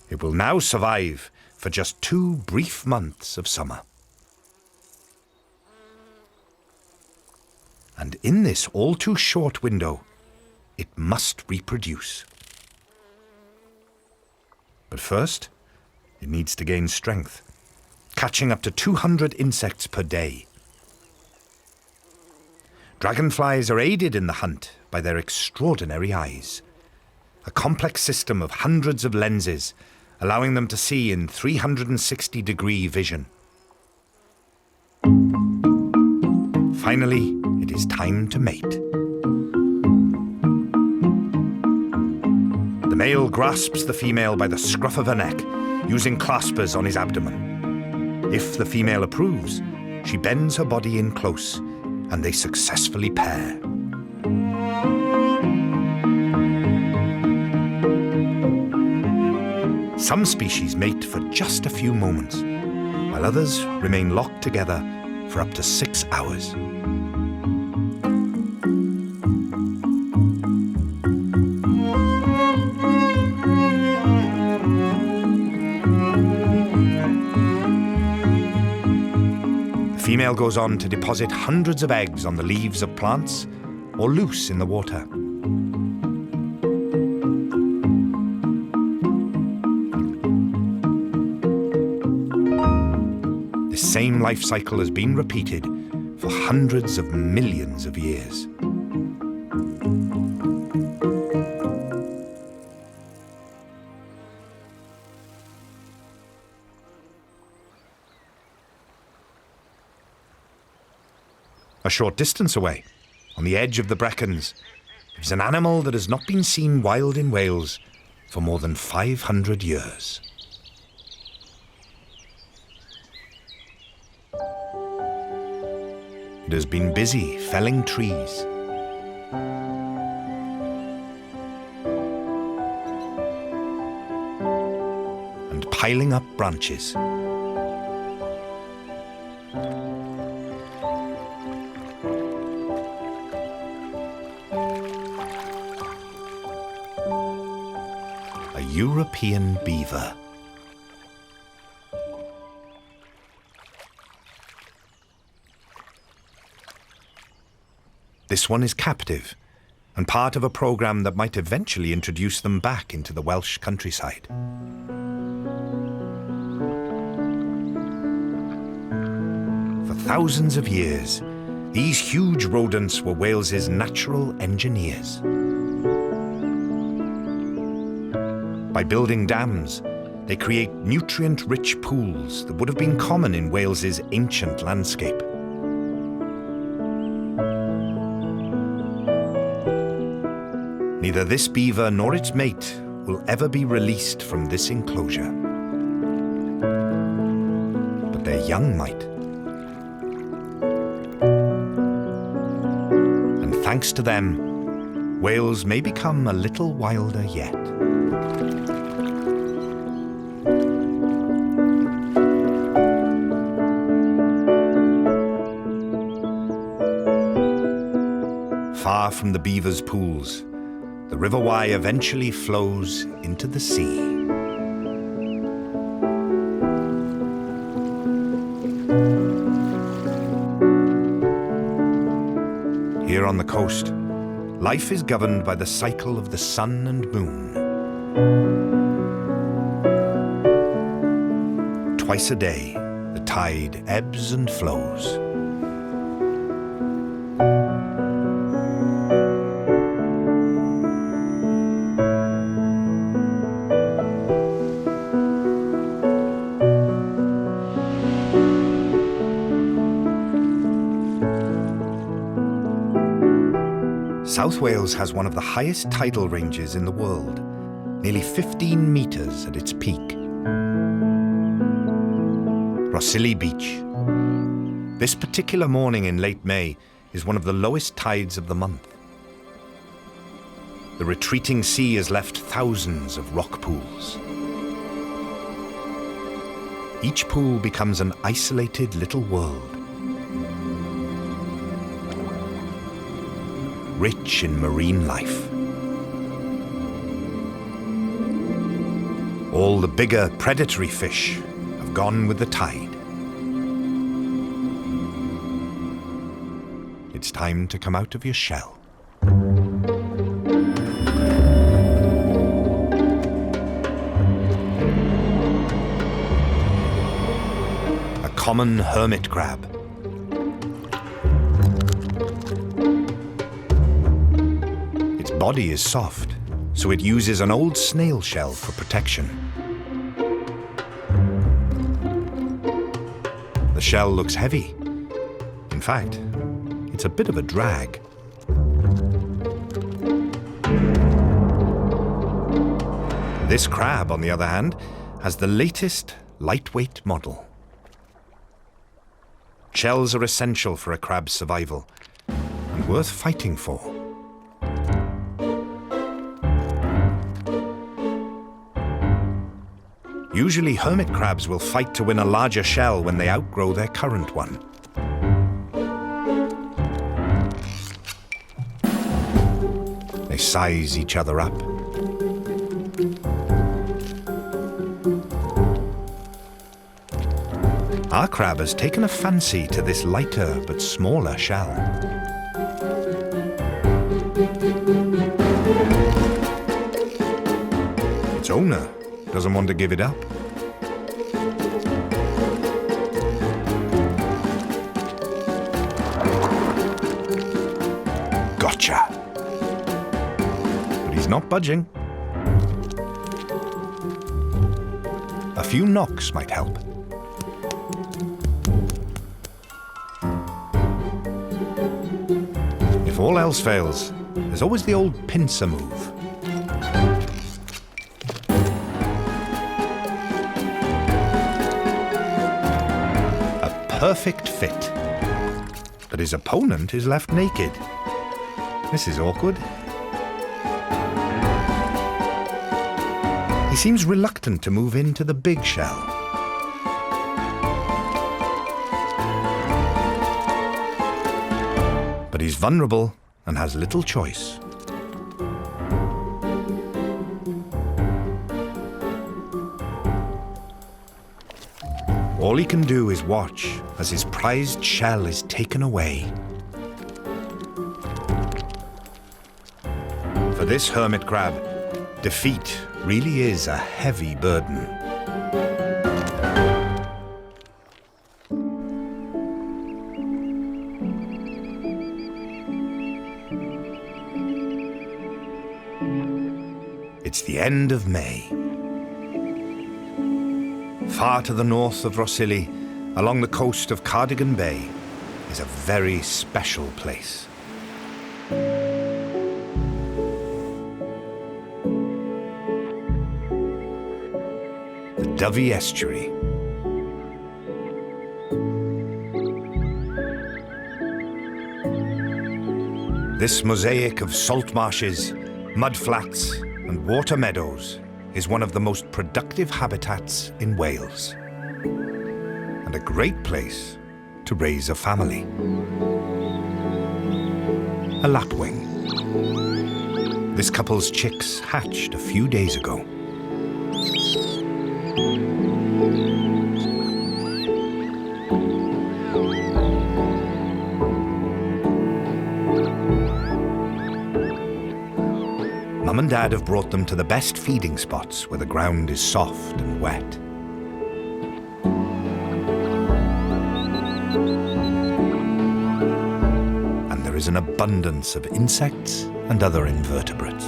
It will now survive for just 2 brief months of summer. And in this all too short window, it must reproduce. But first, it needs to gain strength, catching up to 200 insects per day. Dragonflies are aided in the hunt by their extraordinary eyes, a complex system of hundreds of lenses, allowing them to see in 360-degree vision. Finally, it is time to mate. The male grasps the female by the scruff of her neck, using claspers on his abdomen. If the female approves, she bends her body in close, and they successfully pair. Some species mate for just a few moments, while others remain locked together for up to 6 hours. The female goes on to deposit hundreds of eggs on the leaves of plants or loose in the water. The same life cycle has been repeated for hundreds of millions of years. A short distance away, on the edge of the Brecons, is an animal that has not been seen wild in Wales for more than 500 years. It has been busy felling trees, and piling up branches. A European beaver. This one is captive and part of a program that might eventually introduce them back into the Welsh countryside. For thousands of years, these huge rodents were Wales's natural engineers. By building dams, they create nutrient-rich pools that would have been common in Wales's ancient landscape. Neither this beaver nor its mate will ever be released from this enclosure. But their young might. And thanks to them, Wales may become a little wilder yet. Far from the beaver's pools, the River Wye eventually flows into the sea. Here on the coast, life is governed by the cycle of the sun and moon. Twice a day, the tide ebbs and flows. South Wales has one of the highest tidal ranges in the world, nearly 15 metres at its peak. Welsterly Beach. This particular morning in late May is one of the lowest tides of the month. The retreating sea has left thousands of rock pools. Each pool becomes an isolated little world, rich in marine life. All the bigger predatory fish have gone with the tide. It's time to come out of your shell. A common hermit crab. Its body is soft, so it uses an old snail shell for protection. The shell looks heavy. In fact, it's a bit of a drag. This crab, on the other hand, has the latest lightweight model. Shells are essential for a crab's survival and worth fighting for. Usually, hermit crabs will fight to win a larger shell when they outgrow their current one. They size each other up. Our crab has taken a fancy to this lighter but smaller shell. Its owner doesn't want to give it up. Gotcha! But he's not budging. A few knocks might help. If all else fails, there's always the old pincer move. A perfect fit. But his opponent is left naked. This is awkward. He seems reluctant to move into the big shell. But he's vulnerable and has little choice. All he can do is watch as his prized shell is taken away. For this hermit crab, defeat really is a heavy burden. It's the end of May. Far to the north of Welsterly, along the coast of Cardigan Bay, is a very special place. Dovey Estuary. This mosaic of salt marshes, mud flats, and water meadows is one of the most productive habitats in Wales, and a great place to raise a family. A lapwing. This couple's chicks hatched a few days ago. Mum and Dad have brought them to the best feeding spots where the ground is soft and wet. And there is an abundance of insects and other invertebrates.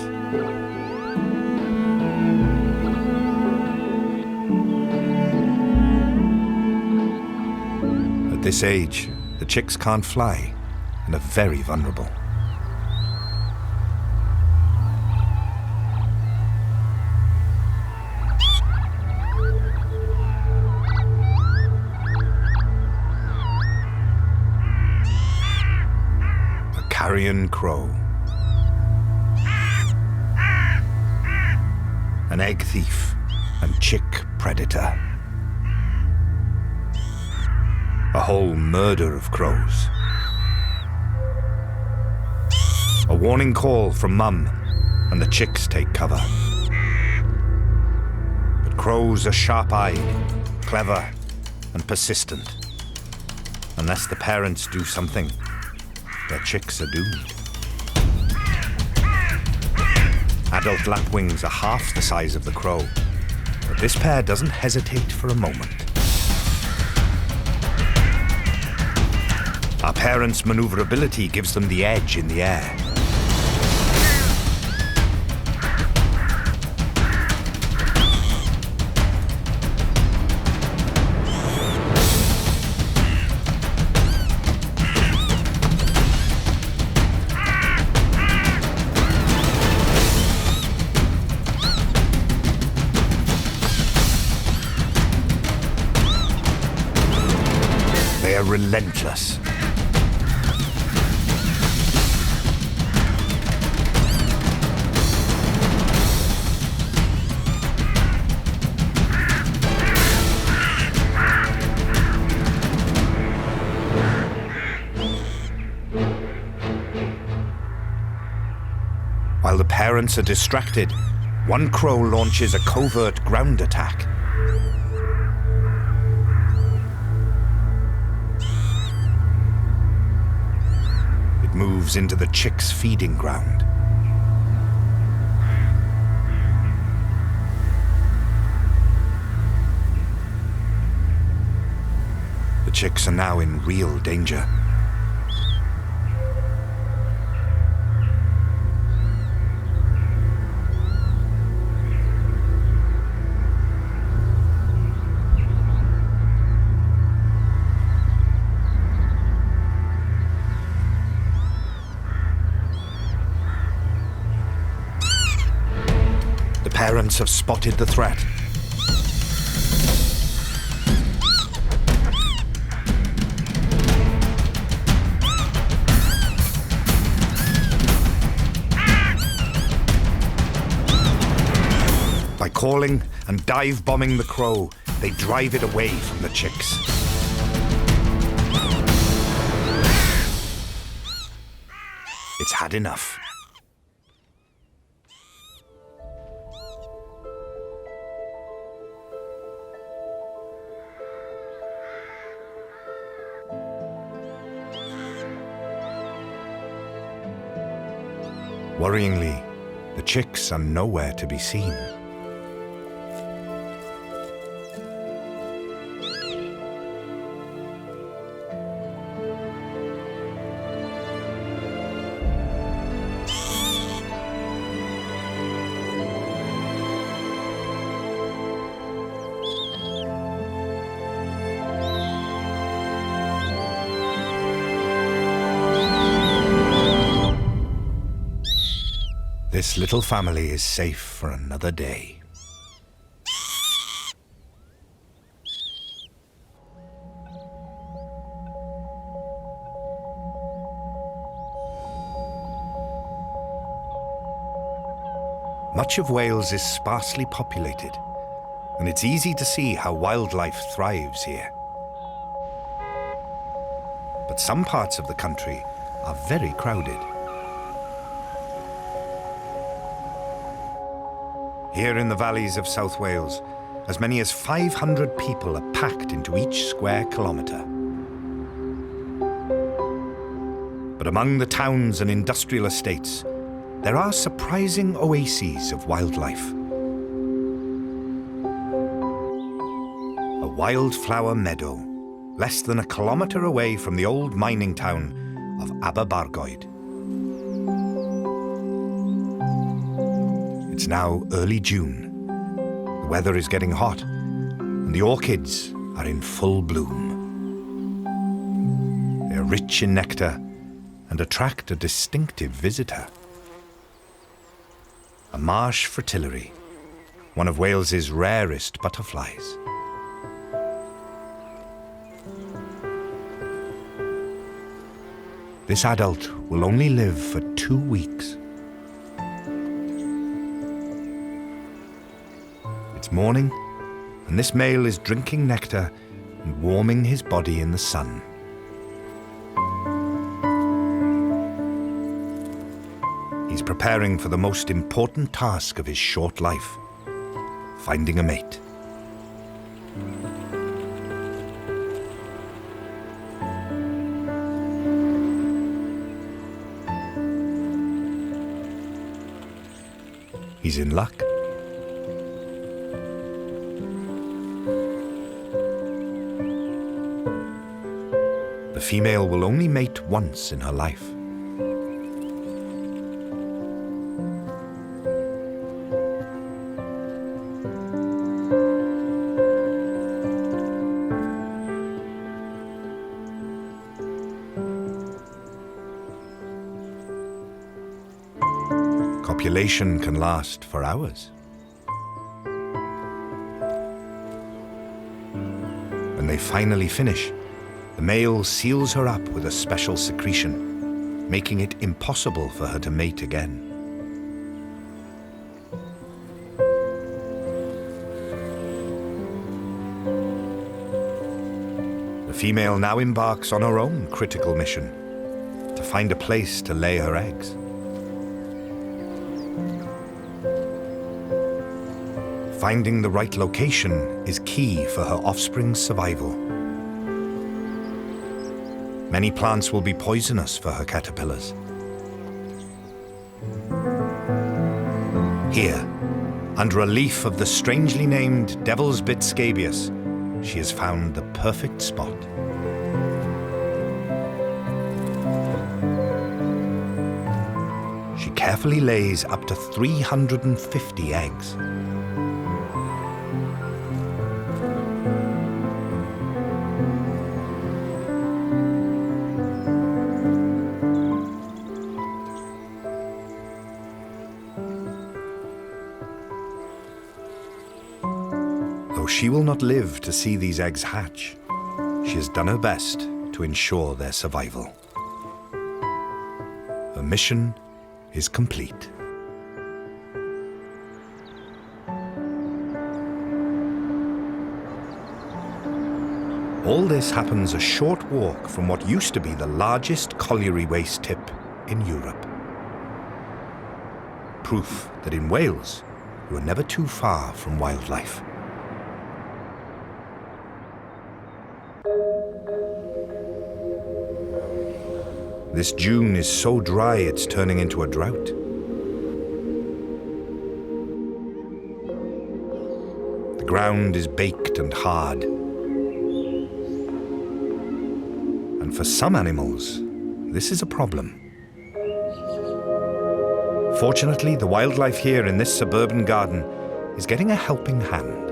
At this age, the chicks can't fly and are very vulnerable. Carrion crow. An egg thief and chick predator. A whole murder of crows. A warning call from Mum, and the chicks take cover. But crows are sharp-eyed, clever, and persistent. Unless the parents do something, their chicks are doomed. Adult lapwings are half the size of the crow, but this pair doesn't hesitate for a moment. Our parents' maneuverability gives them the edge in the air. They are relentless. While the parents are distracted, one crow launches a covert ground attack. moves into the chicks' feeding ground. The chicks are now in real danger. Parents have spotted the threat. By calling and dive bombing the crow, they drive it away from the chicks. It's had enough. Worryingly, the chicks are nowhere to be seen. This little family is safe for another day. Much of Wales is sparsely populated, and it's easy to see how wildlife thrives here. But some parts of the country are very crowded. Here in the valleys of South Wales, as many as 500 people are packed into each square kilometre. But among the towns and industrial estates, there are surprising oases of wildlife. A wildflower meadow, less than a kilometre away from the old mining town of Aberbargoed. It's now early June. The weather is getting hot, and the orchids are in full bloom. They are rich in nectar and attract a distinctive visitor. A marsh fritillary, one of Wales's rarest butterflies. This adult will only live for 2 weeks. It's morning, and this male is drinking nectar and warming his body in the sun. He's preparing for the most important task of his short life, finding a mate. He's in luck. The female will only mate once in her life. Copulation can last for hours. When they finally finish, the male seals her up with a special secretion, making it impossible for her to mate again. The female now embarks on her own critical mission, to find a place to lay her eggs. Finding the right location is key for her offspring's survival. Many plants will be poisonous for her caterpillars. Here, under a leaf of the strangely named devil's bit scabious, she has found the perfect spot. She carefully lays up to 350 eggs. Though she will not live to see these eggs hatch, she has done her best to ensure their survival. Her mission is complete. All this happens a short walk from what used to be the largest colliery waste tip in Europe. Proof that in Wales, you are never too far from wildlife. This June is so dry it's turning into a drought. The ground is baked and hard. And for some animals, this is a problem. Fortunately, the wildlife here in this suburban garden is getting a helping hand.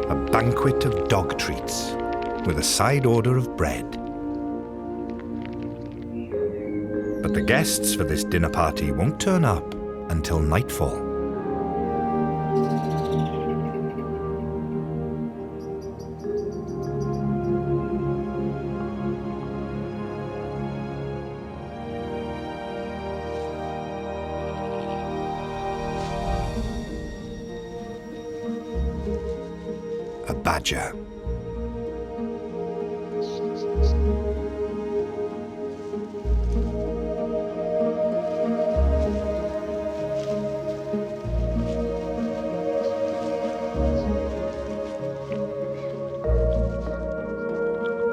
A banquet of dog treats with a side order of bread. But the guests for this dinner party won't turn up until nightfall. A badger.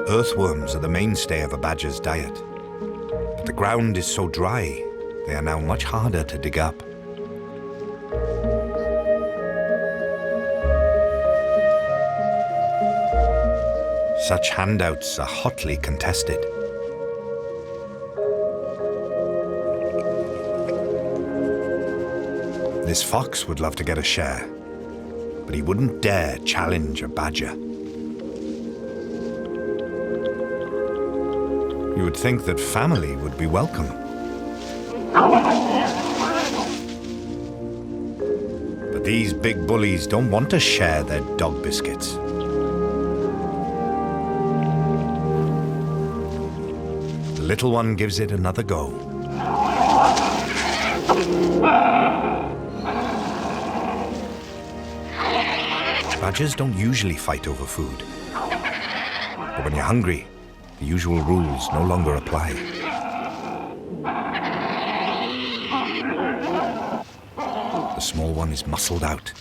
Earthworms are the mainstay of a badger's diet, but the ground is so dry, they are now much harder to dig up. Such handouts are hotly contested. This fox would love to get a share, but he wouldn't dare challenge a badger. You would think that family would be welcome. But these big bullies don't want to share their dog biscuits. The little one gives it another go. Badgers don't usually fight over food. But when you're hungry, the usual rules no longer apply. The small one is muscled out.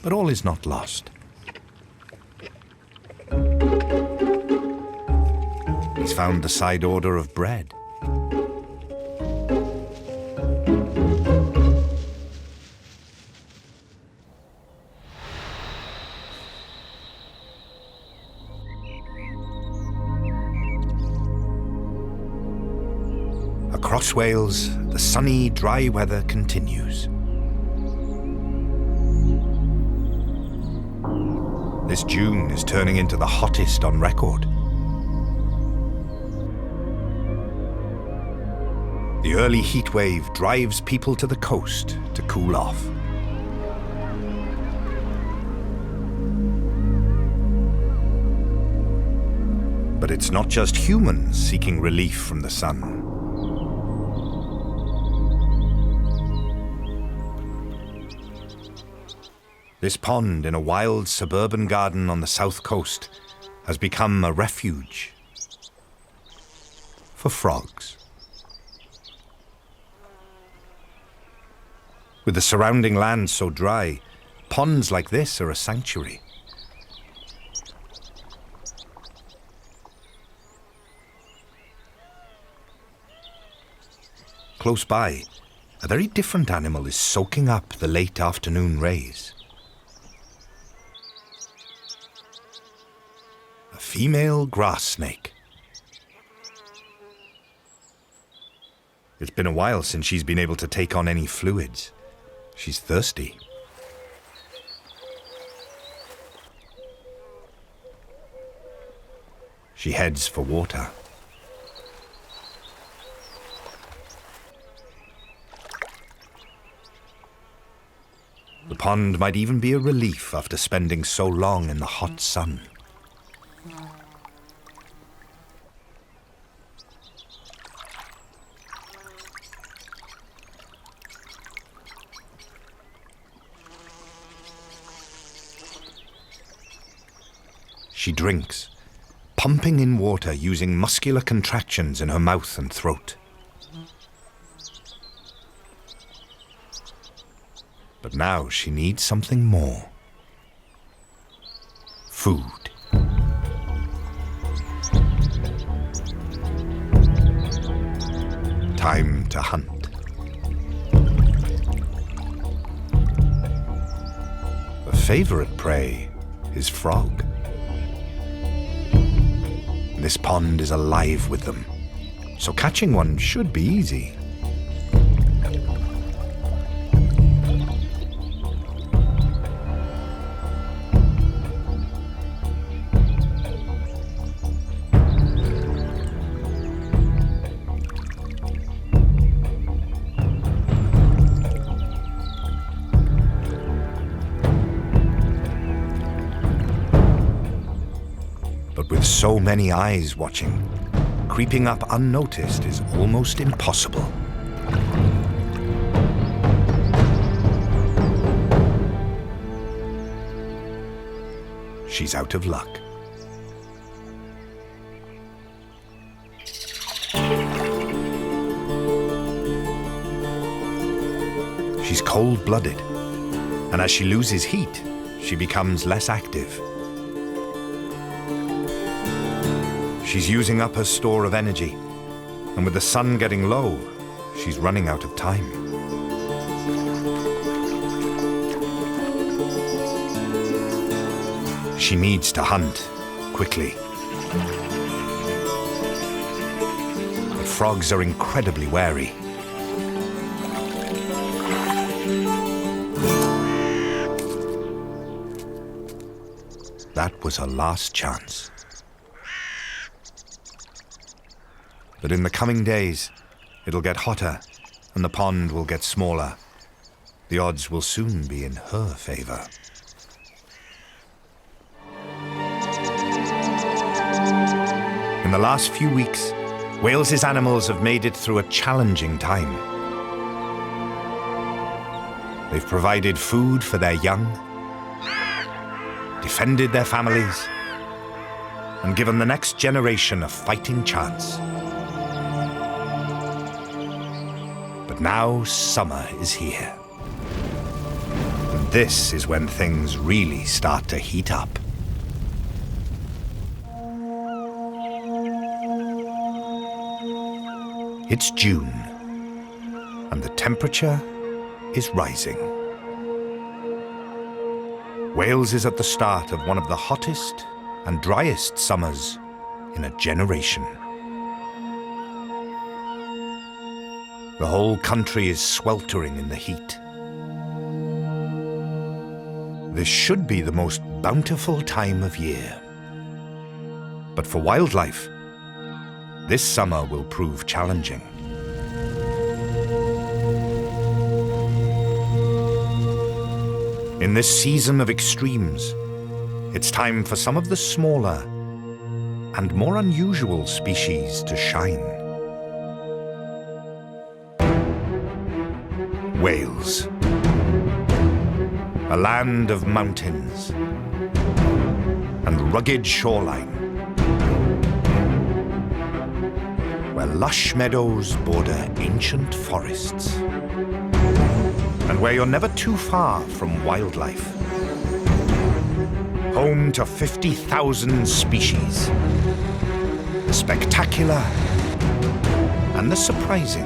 But all is not lost. He's found the side order of bread. Across Wales, the sunny, dry weather continues. This June is turning into the hottest on record. The early heat wave drives people to the coast to cool off. But it's not just humans seeking relief from the sun. This pond in a wild suburban garden on the south coast has become a refuge for frogs. With the surrounding land so dry, ponds like this are a sanctuary. Close by, a very different animal is soaking up the late afternoon rays. A female grass snake. It's been a while since she's been able to take on any fluids. She's thirsty. She heads for water. The pond might even be a relief after spending so long in the hot sun. She drinks, pumping in water using muscular contractions in her mouth and throat. But now she needs something more. Food. Time to hunt. Her favorite prey is frog. This pond is alive with them, so catching one should be easy. So many eyes watching, creeping up unnoticed is almost impossible. She's out of luck. She's cold-blooded, and as she loses heat, she becomes less active. She's using up her store of energy, and with the sun getting low, she's running out of time. She needs to hunt quickly. The frogs are incredibly wary. That was her last chance. But in the coming days, it'll get hotter and the pond will get smaller. The odds will soon be in her favor. In the last few weeks, Wales's animals have made it through a challenging time. They've provided food for their young, defended their families, and given the next generation a fighting chance. But now summer is here. And this is when things really start to heat up. It's June, and the temperature is rising. Wales is at the start of one of the hottest and driest summers in a generation. The whole country is sweltering in the heat. This should be the most bountiful time of year. But for wildlife, this summer will prove challenging. In this season of extremes, it's time for some of the smaller and more unusual species to shine. Wales, a land of mountains and rugged shoreline, where lush meadows border ancient forests. and where you're never too far from wildlife. Home to 50,000 species. The spectacular and the surprising.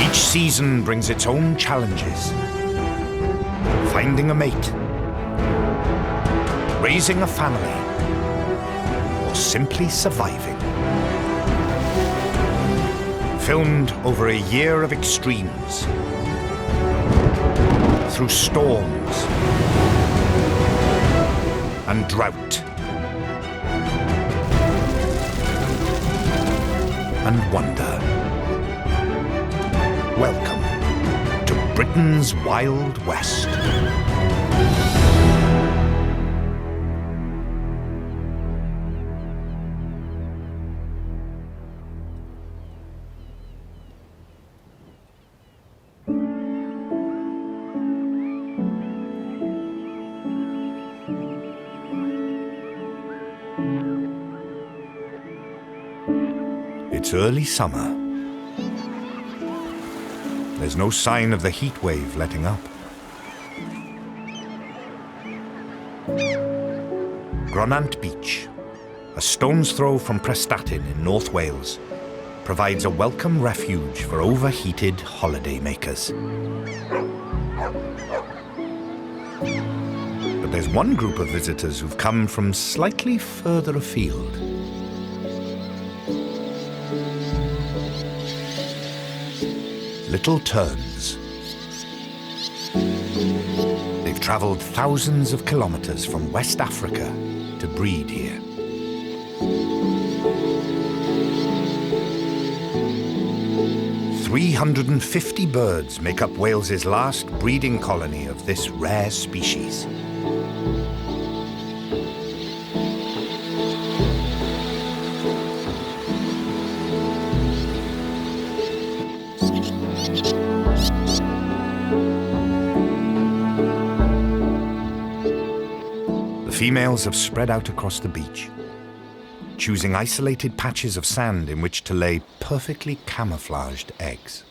Each season brings its own challenges. Finding a mate, raising a family, or simply surviving. Filmed over a year of extremes, through storms and drought and wonder. Welcome to Britain's Wild West. It's early summer. There's no sign of the heat wave letting up. Gronant Beach, a stone's throw from Prestatyn in North Wales, provides a welcome refuge for overheated holidaymakers. But there's one group of visitors who've come from slightly further afield. Little terns. They've travelled thousands of kilometres from West Africa to breed here. "350 birds make up Wales's last breeding colony of this rare species. Females have spread out across the beach, choosing isolated patches of sand in which to lay perfectly camouflaged eggs.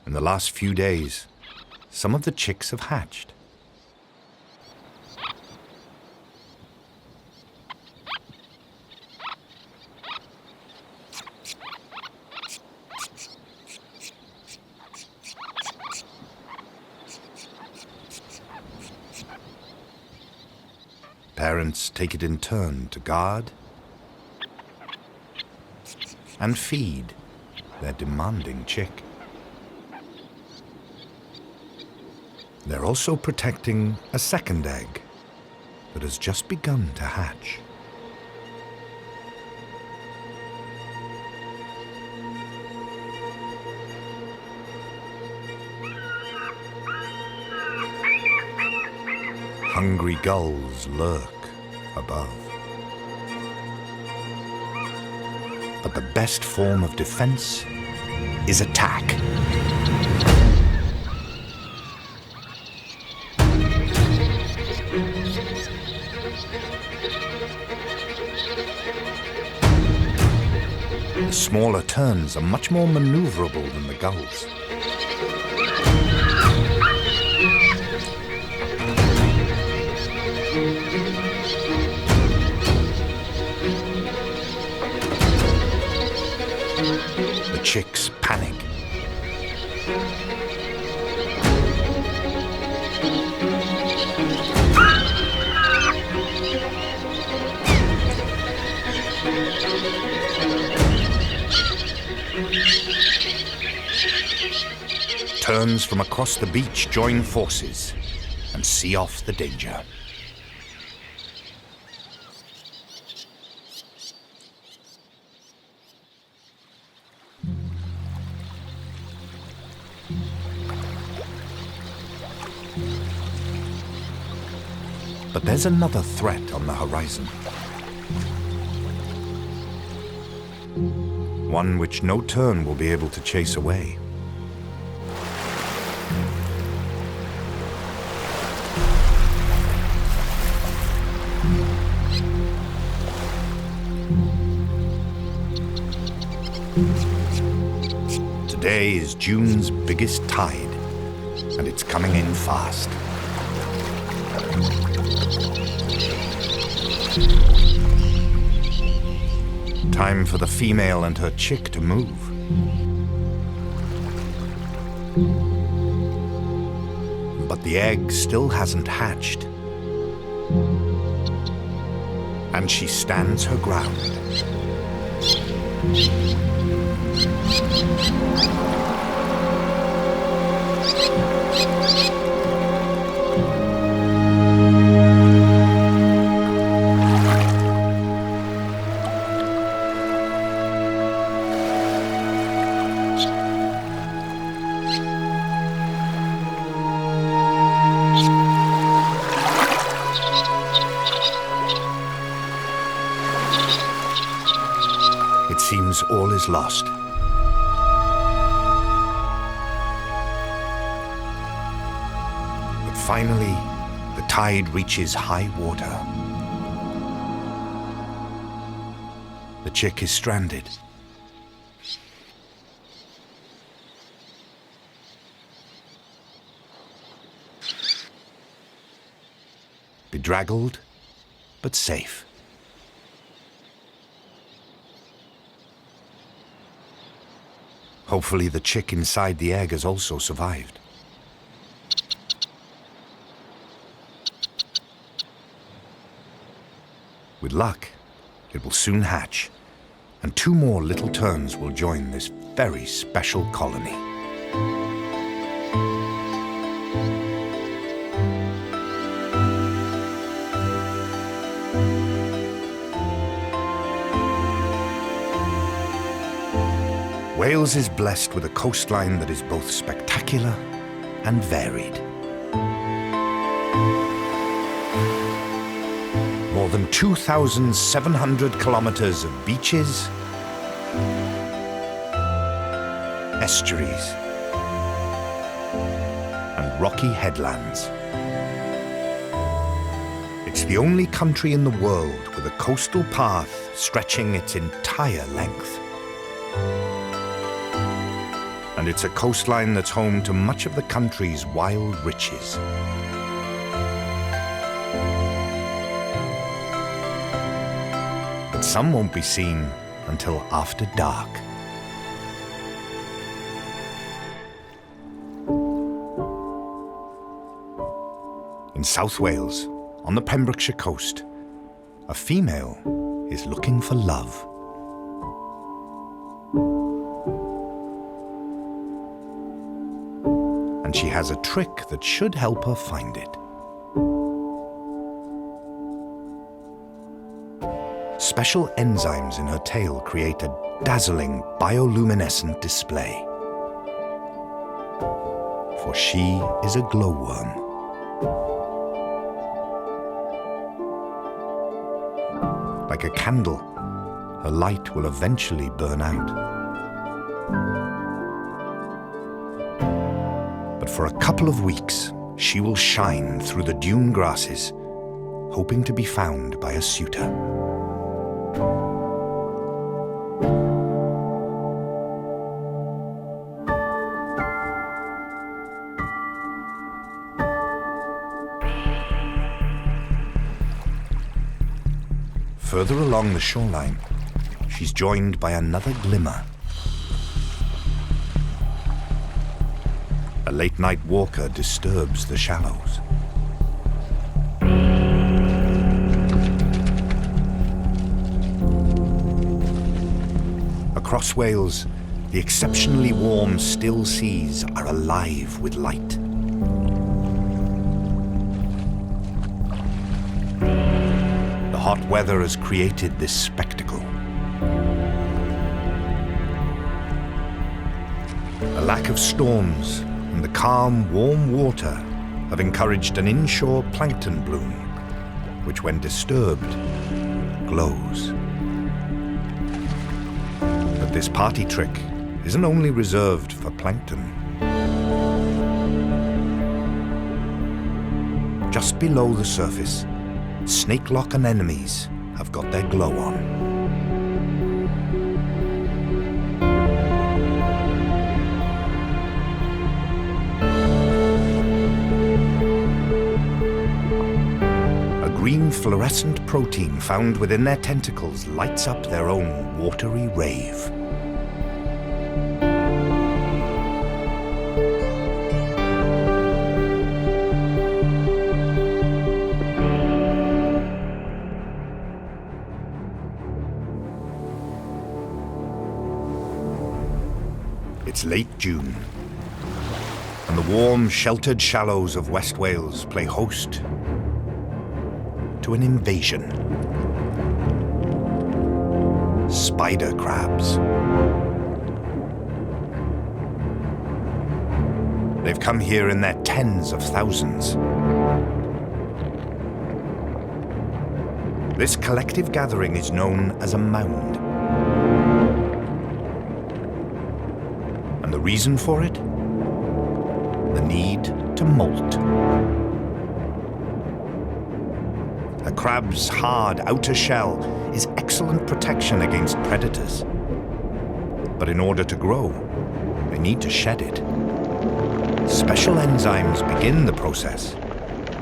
In the last few days, some of the chicks have hatched. Parents take it in turn to guard and feed their demanding chick. They're also protecting a second egg that has just begun to hatch. Hungry gulls lurk above. But the best form of defense is attack. The smaller terns are much more maneuverable than the gulls. The chicks panic. Terns from across the beach join forces and see off the danger. But there's another threat on the horizon. One which no tern will be able to chase away. Today is June's biggest tide, and it's coming in fast. Time for the female and her chick to move. But the egg still hasn't hatched. And she stands her ground. Seems all is lost. But finally, the tide reaches high water. The chick is stranded. Bedraggled, but safe. Hopefully the chick inside the egg has also survived. With luck, it will soon hatch, and 2 more little terns will join this very special colony. Wales is blessed with a coastline that is both spectacular and varied. More than 2,700 kilometers of beaches, estuaries, and rocky headlands. It's the only country in the world with a coastal path stretching its entire length. And it's a coastline that's home to much of the country's wild riches. But some won't be seen until after dark. In South Wales, on the Pembrokeshire coast, a female is looking for love. And she has a trick that should help her find it. Special enzymes in her tail create a dazzling bioluminescent display. For she is a glowworm. Like a candle, her light will eventually burn out. For a couple of weeks, she will shine through the dune grasses, hoping to be found by a suitor. Further along the shoreline, she's joined by another glimmer. A late-night walker disturbs the shallows. Across Wales, the exceptionally warm, still seas are alive with light. The hot weather has created this spectacle. A lack of storms and the calm, warm water have encouraged an inshore plankton bloom, which when disturbed, glows. But this party trick isn't only reserved for plankton. Just below the surface, snakelock anemones have got their glow on. fluorescent protein found within their tentacles lights up their own watery rave. It's late June, and the warm, sheltered shallows of West Wales play host to an invasion. Spider crabs. They've come here in their tens of thousands. This collective gathering is known as a mound. And the reason for it? The need to molt. A crab's hard outer shell is excellent protection against predators. But in order to grow, they need to shed it. Special enzymes begin the process.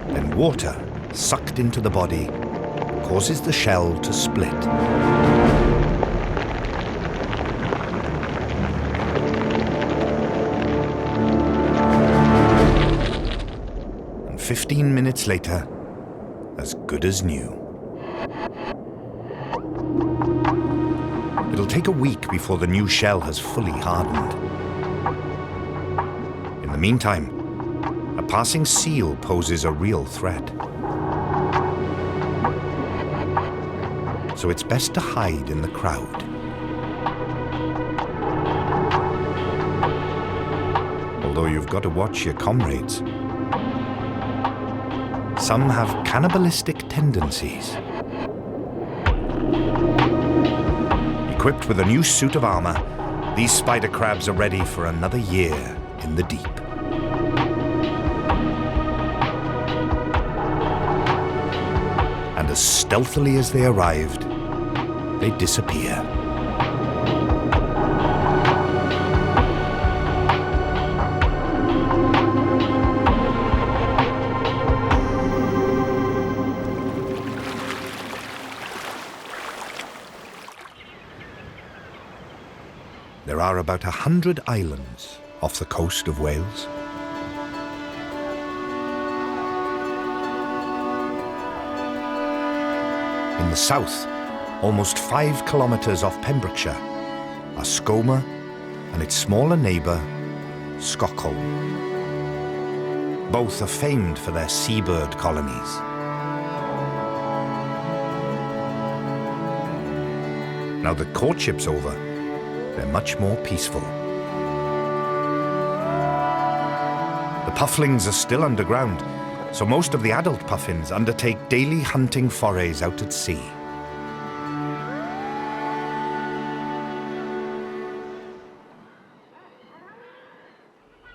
Then water, sucked into the body, causes the shell to split. And 15 minutes later, as good as new. It'll take a week before the new shell has fully hardened. In the meantime, a passing seal poses a real threat. So it's best to hide in the crowd. Although you've got to watch your comrades. Some have cannibalistic tendencies. Equipped with a new suit of armor, these spider crabs are ready for another year in the deep. And as stealthily as they arrived, they disappear. There are about 100 islands off the coast of Wales. In the south, almost 5 kilometres off Pembrokeshire, are Skoma and its smaller neighbour, Stockholm. Both are famed for their seabird colonies. Now that courtship's over, they're much more peaceful. The pufflings are still underground, so most of the adult puffins undertake daily hunting forays out at sea.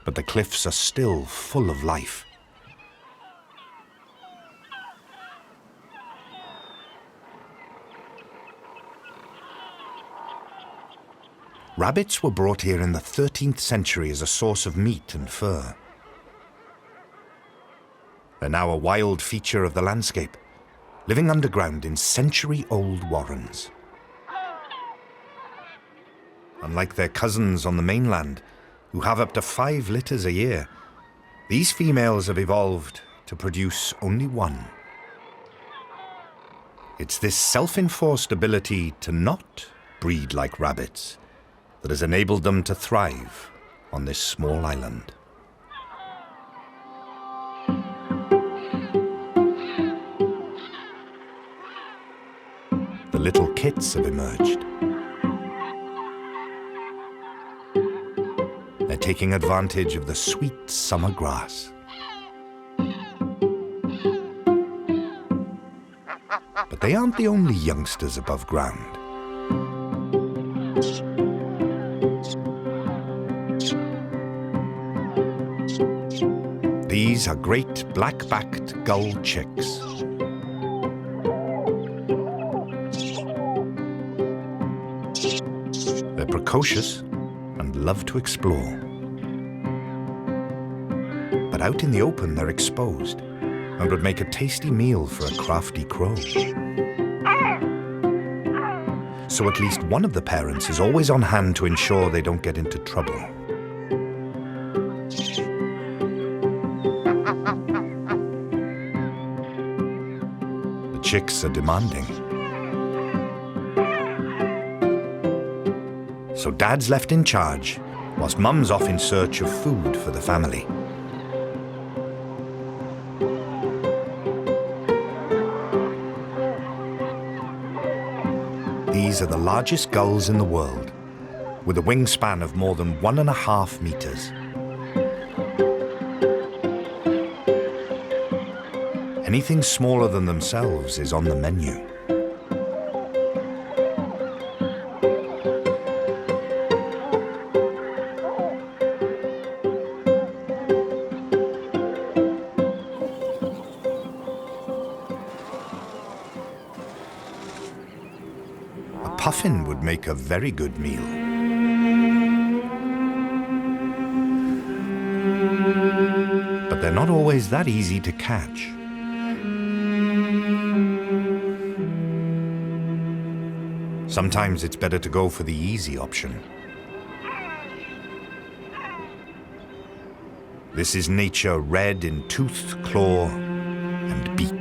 But the cliffs are still full of life. Rabbits were brought here in the 13th century as a source of meat and fur. They're now a wild feature of the landscape, living underground in century-old warrens. Unlike their cousins on the mainland, who have up to 5 litters a year, these females have evolved to produce only one. It's this self-enforced ability to not breed like rabbits that has enabled them to thrive on this small island. The little kits have emerged. They're taking advantage of the sweet summer grass. But they aren't the only youngsters above ground. These are great black-backed gull chicks. They're precocious and love to explore. But out in the open, they're exposed, and would make a tasty meal for a crafty crow. So at least one of the parents is always on hand to ensure they don't get into trouble. The chicks are demanding. So Dad's left in charge, whilst Mum's off in search of food for the family. These are the largest gulls in the world, with a wingspan of more than 1.5 meters. Anything smaller than themselves is on the menu. Puffin would make a very good meal. But they're not always that easy to catch. Sometimes it's better to go for the easy option. This is nature red in tooth, claw, and beak.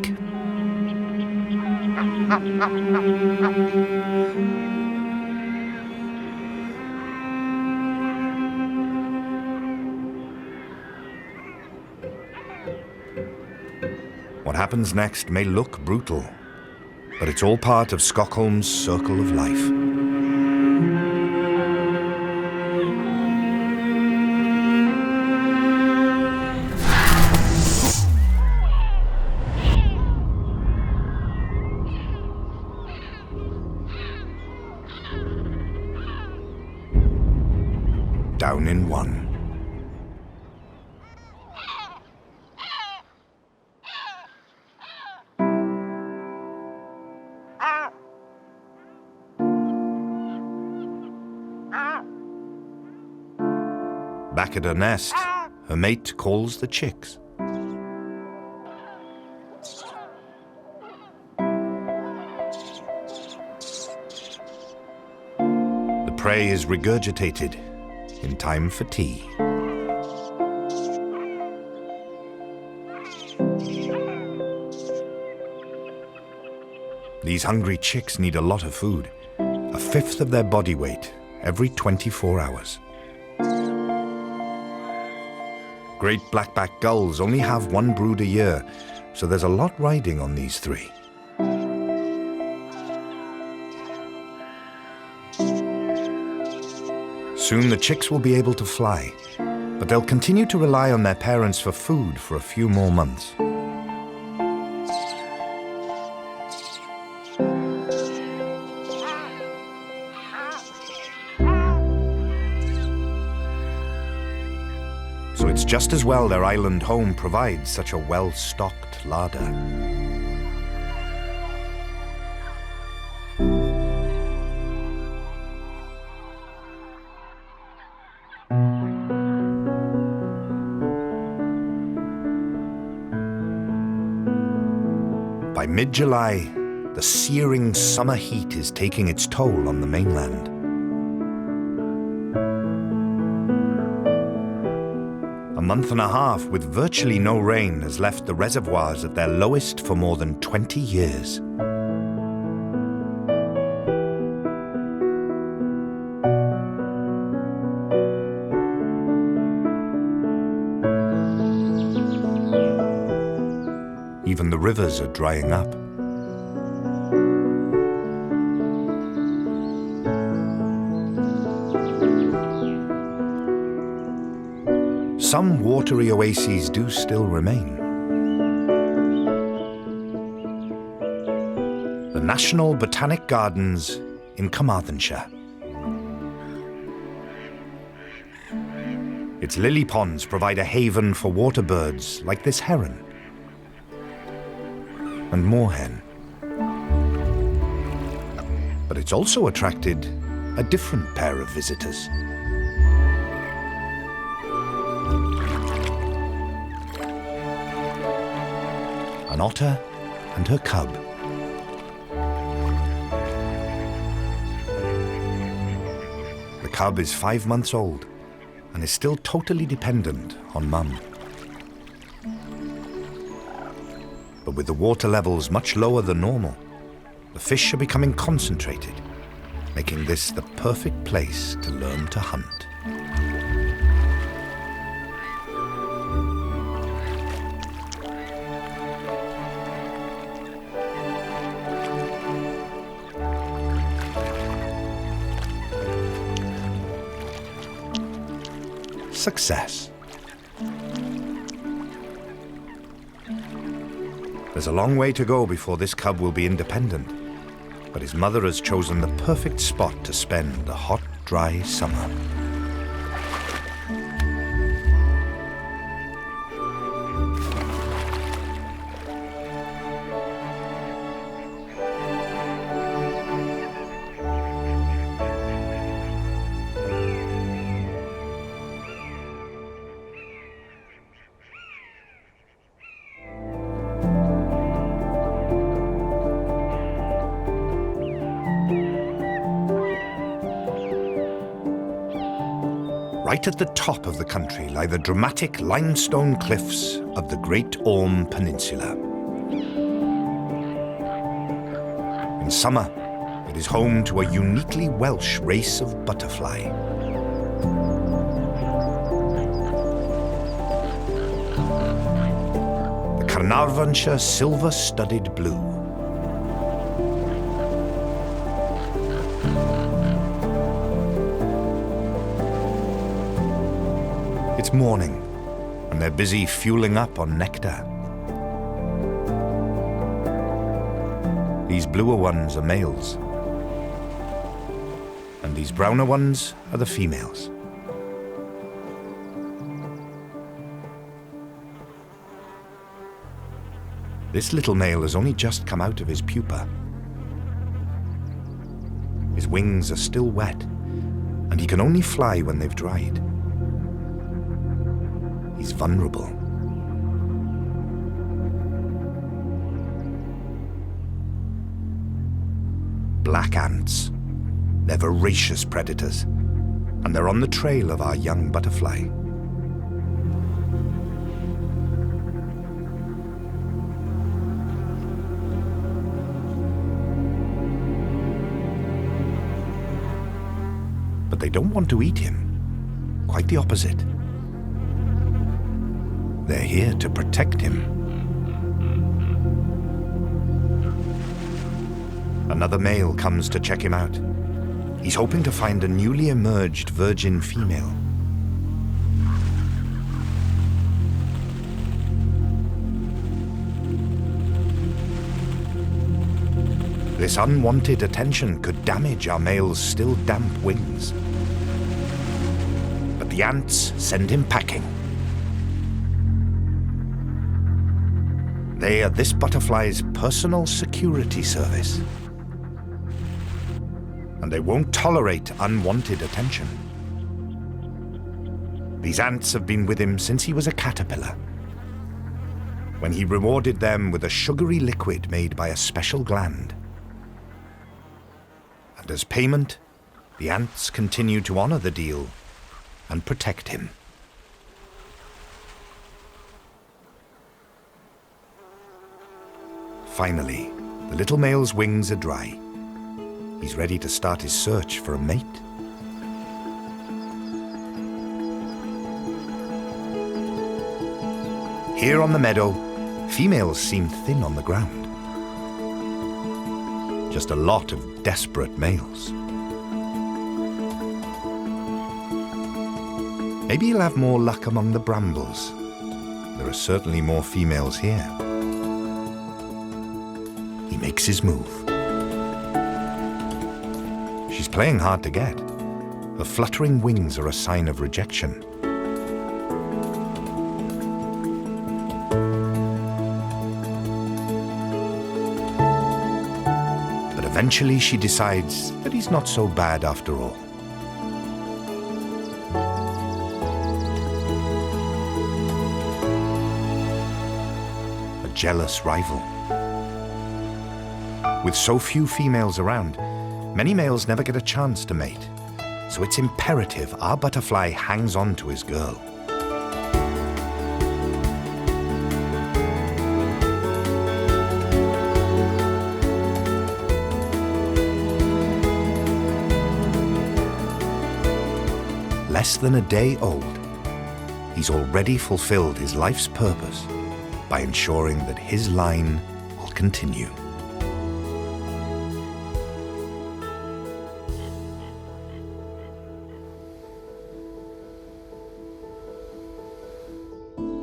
What happens next may look brutal, but it's all part of Stockholm's circle of life. Down in one. Back at her nest, her mate calls the chicks. The prey is regurgitated in time for tea. These hungry chicks need a lot of food, 1/5 of their body weight every 24 hours. Great blackback gulls only have 1 brood a year, so there's a lot riding on these 3. Soon the chicks will be able to fly, but they'll continue to rely on their parents for food for a few more months. So it's just as well their island home provides such a well-stocked larder. By mid-July, the searing summer heat is taking its toll on the mainland. A month and a half with virtually no rain has left the reservoirs at their lowest for more than 20 years. Even the rivers are drying up. Some watery oases do still remain. The National Botanic Gardens in Carmarthenshire. Its lily ponds provide a haven for water birds like this heron and moorhen. But it's also attracted a different pair of visitors. an otter and her cub. The cub is 5 months old and is still totally dependent on Mum. But with the water levels much lower than normal, the fish are becoming concentrated, making this the perfect place to learn to hunt. Success. There's a long way to go before this cub will be independent, but his mother has chosen the perfect spot to spend a hot, dry summer. Right at the top of the country lie the dramatic limestone cliffs of the Great Orme Peninsula. In summer, it is home to a uniquely Welsh race of butterfly. The Carnarvonshire silver-studded blue. It's morning, and they're busy fueling up on nectar. These bluer ones are males, and these browner ones are the females. This little male has only just come out of his pupa. His wings are still wet, and he can only fly when they've dried. He's vulnerable. Black ants. They're voracious predators, and they're on the trail of our young butterfly. But they don't want to eat him. Quite the opposite. They're here to protect him. Another male comes to check him out. He's hoping to find a newly emerged virgin female. This unwanted attention could damage our male's still damp wings. But the ants send him packing. They are this butterfly's personal security service. And they won't tolerate unwanted attention. These ants have been with him since he was a caterpillar, when he rewarded them with a sugary liquid made by a special gland. And as payment, the ants continue to honor the deal and protect him. Finally, the little male's wings are dry. He's ready to start his search for a mate. Here on the meadow, females seem thin on the ground. Just a lot of desperate males. Maybe he'll have more luck among the brambles. There are certainly more females here. He makes his move. She's playing hard to get. Her fluttering wings are a sign of rejection. But eventually she decides that he's not so bad after all. jealous rival. With so few females around, many males never get a chance to mate, so it's imperative our butterfly hangs on to his girl. Less than a day old, he's already fulfilled his life's purpose by ensuring that his line will continue.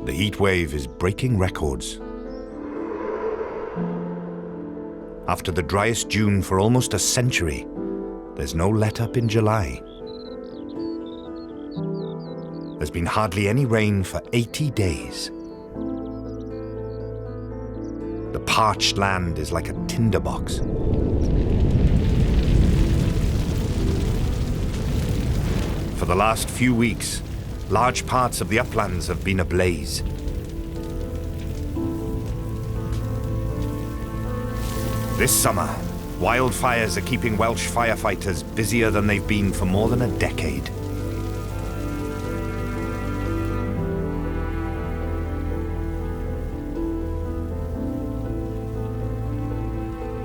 The heat wave is breaking records. After the driest June for almost a century, there's no let-up in July. There's been hardly any rain for 80 days. The parched land is like a tinderbox. For the last few weeks, large parts of the uplands have been ablaze. This summer, wildfires are keeping Welsh firefighters busier than they've been for more than a decade.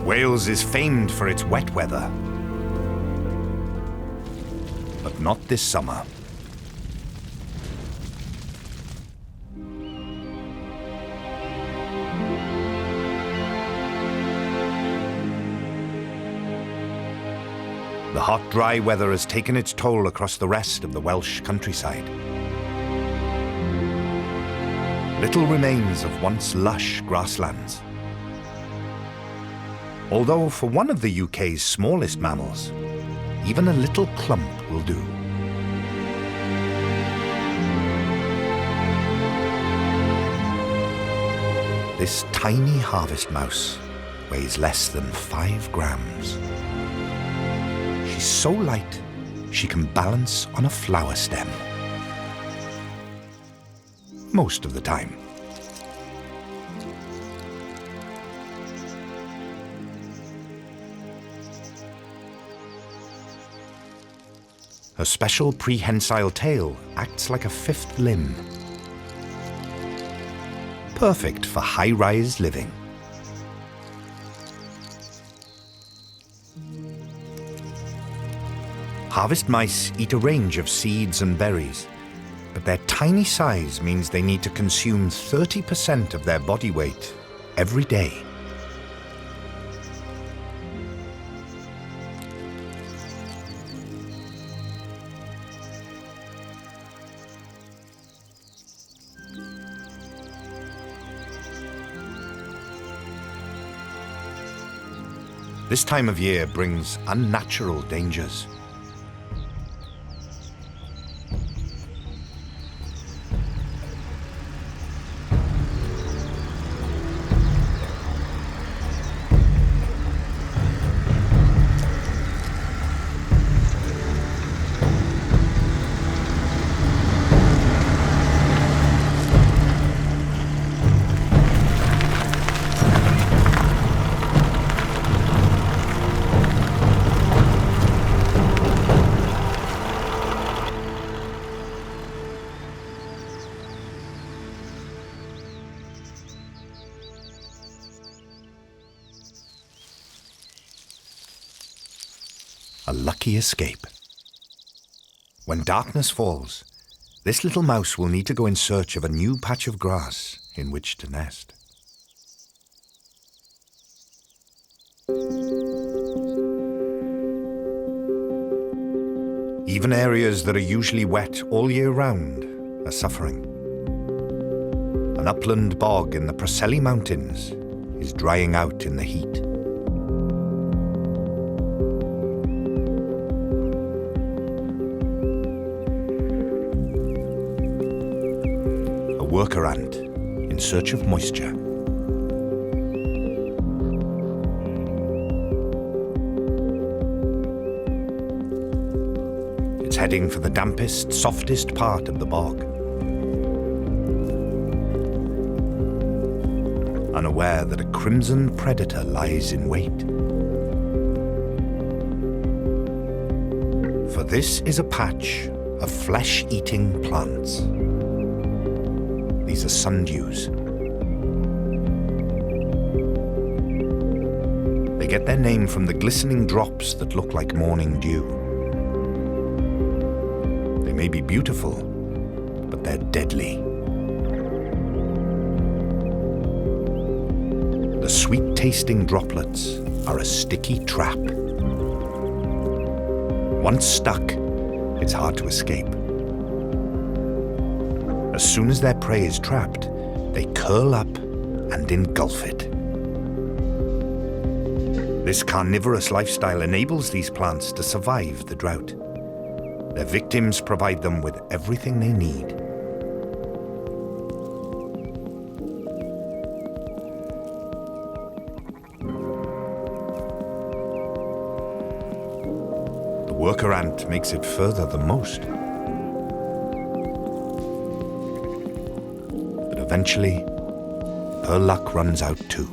Wales is famed for its wet weather, but not this summer. The hot, dry weather has taken its toll across the rest of the Welsh countryside. Little remains of once lush grasslands. Although for one of the UK's smallest mammals, even a little clump will do. This tiny harvest mouse weighs less than 5 grams. She's so light, she can balance on a flower stem. Most of the time. Her special prehensile tail acts like a 5th limb. Perfect for high-rise living. Harvest mice eat a range of seeds and berries, but their tiny size means they need to consume 30% of their body weight every day. This time of year brings unnatural dangers. A lucky escape. When darkness falls, this little mouse will need to go in search of a new patch of grass in which to nest. Even areas that are usually wet all year round are suffering. An upland bog in the Preseli Mountains is drying out in the heat. Worker ant in search of moisture. It's heading for the dampest, softest part of the bog. unaware that a crimson predator lies in wait. For this is a patch of flesh-eating plants. These are sundews. They get their name from the glistening drops that look like morning dew. They may be beautiful, but they're deadly. The sweet-tasting droplets are a sticky trap. Once stuck, it's hard to escape. As soon as their prey is trapped, they curl up and engulf it. This carnivorous lifestyle enables these plants to survive the drought. Their victims provide them with everything they need. The worker ant makes it further than most. But eventually, her luck runs out too.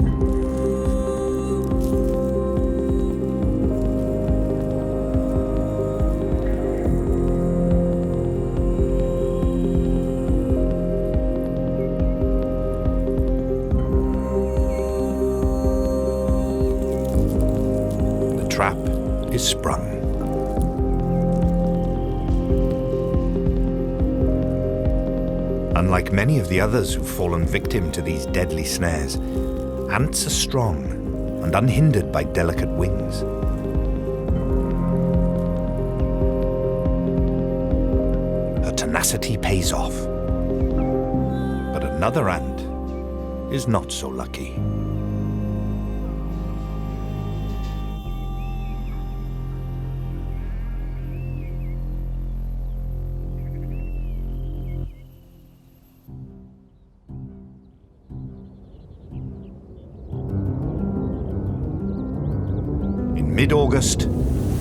Is sprung. Unlike many of the others who've fallen victim to these deadly snares, ants are strong and unhindered by delicate wings. Her tenacity pays off. But another ant is not so lucky. Mid-August,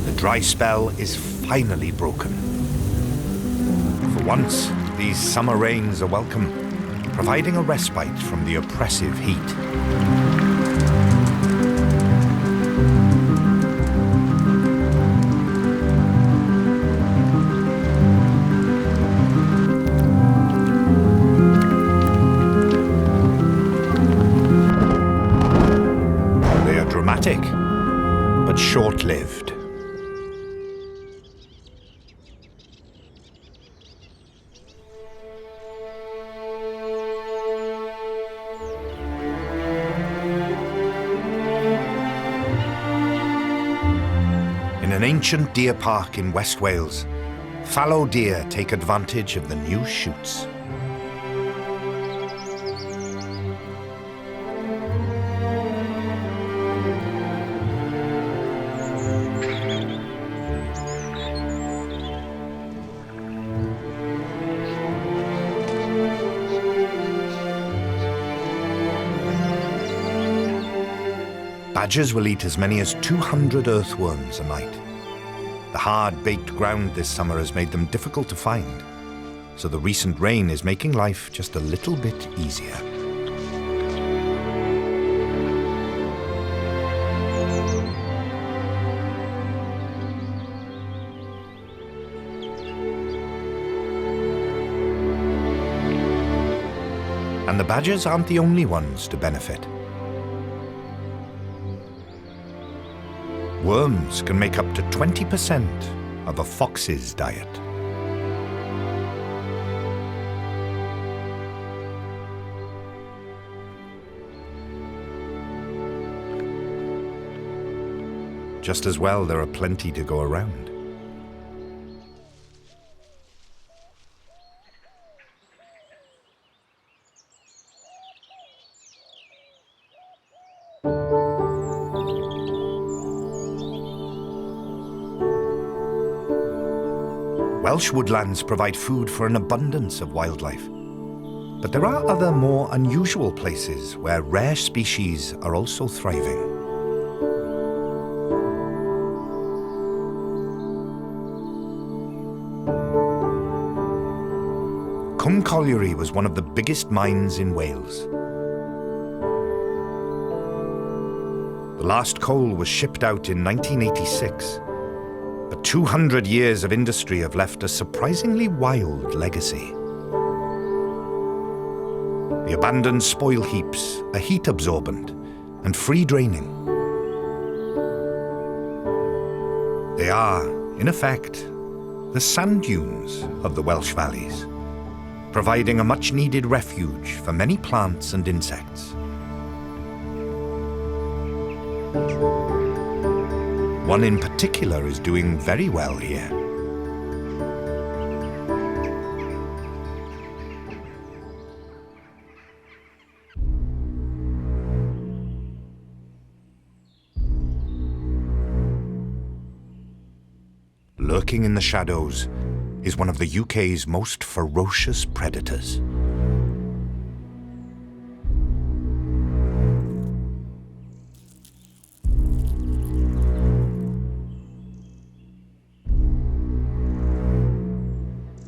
the dry spell is finally broken. For once, these summer rains are welcome, providing a respite from the oppressive heat. They are dramatic, but short-lived. In an ancient deer park in West Wales, fallow deer take advantage of the new shoots. Badgers will eat as many as 200 earthworms a night. The hard, baked ground this summer has made them difficult to find, so the recent rain is making life just a little bit easier. And the badgers aren't the only ones to benefit. Worms can make up to 20% of a fox's diet. Just as well, there are plenty to go around. Welsh woodlands provide food for an abundance of wildlife. But there are other more unusual places where rare species are also thriving. Colliery was one of the biggest mines in Wales. The last coal was shipped out in 1986. But 200 years of industry have left a surprisingly wild legacy. The abandoned spoil heaps are heat absorbent and free draining. They are, in effect, the sand dunes of the Welsh valleys, providing a much-needed refuge for many plants and insects. One in particular is doing very well here. Lurking in the shadows is one of the UK's most ferocious predators.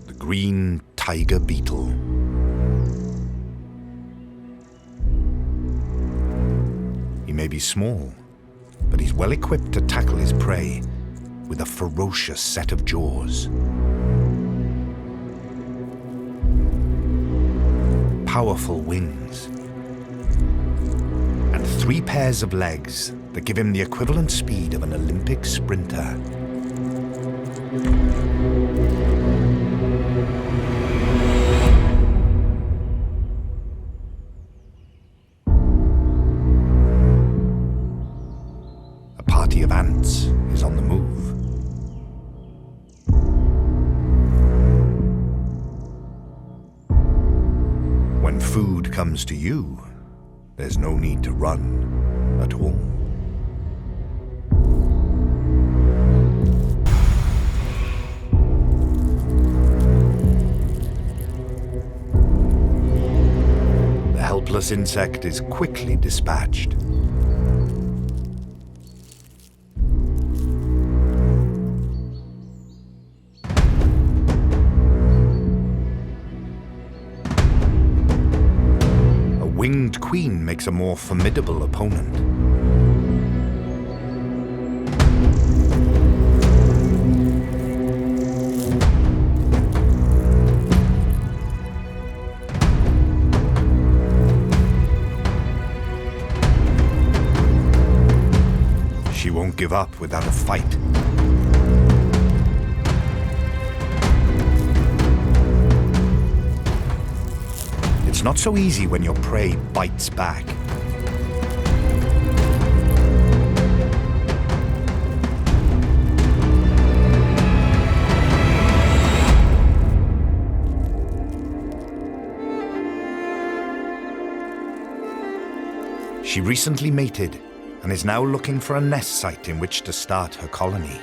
The green tiger beetle. He may be small, but he's well equipped to tackle his prey with a ferocious set of jaws. Powerful wings, and 3 pairs of legs that give him the equivalent speed of an Olympic sprinter. A party of ants is on the move. When food comes to you, there's no need to run at all. The helpless insect is quickly dispatched. Winged queen makes a more formidable opponent. She won't give up without a fight. It's not so easy when your prey bites back. She recently mated and is now looking for a nest site in which to start her colony.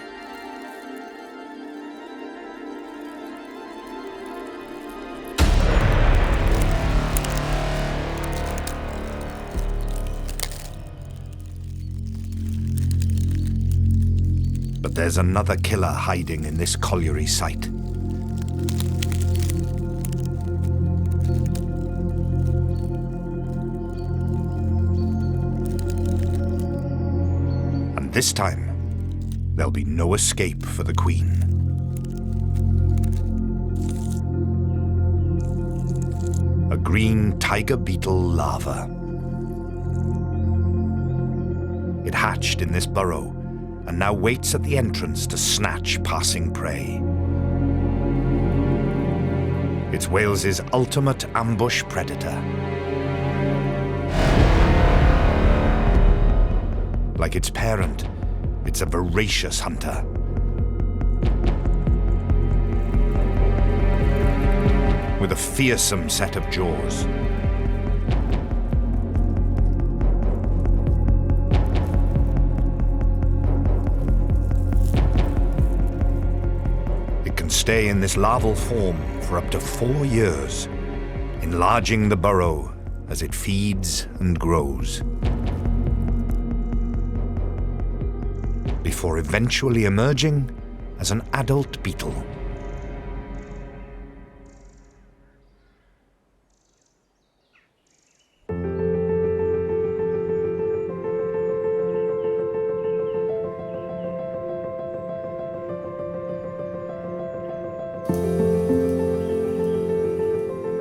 But there's another killer hiding in this colliery site. And this time, there'll be no escape for the queen. A green tiger beetle larva. It hatched in this burrow and now waits at the entrance to snatch passing prey. It's Wales's ultimate ambush predator. Like its parent, it's a voracious hunter. With a fearsome set of jaws. Stay in this larval form for up to 4 years, enlarging the burrow as it feeds and grows, before eventually emerging as an adult beetle.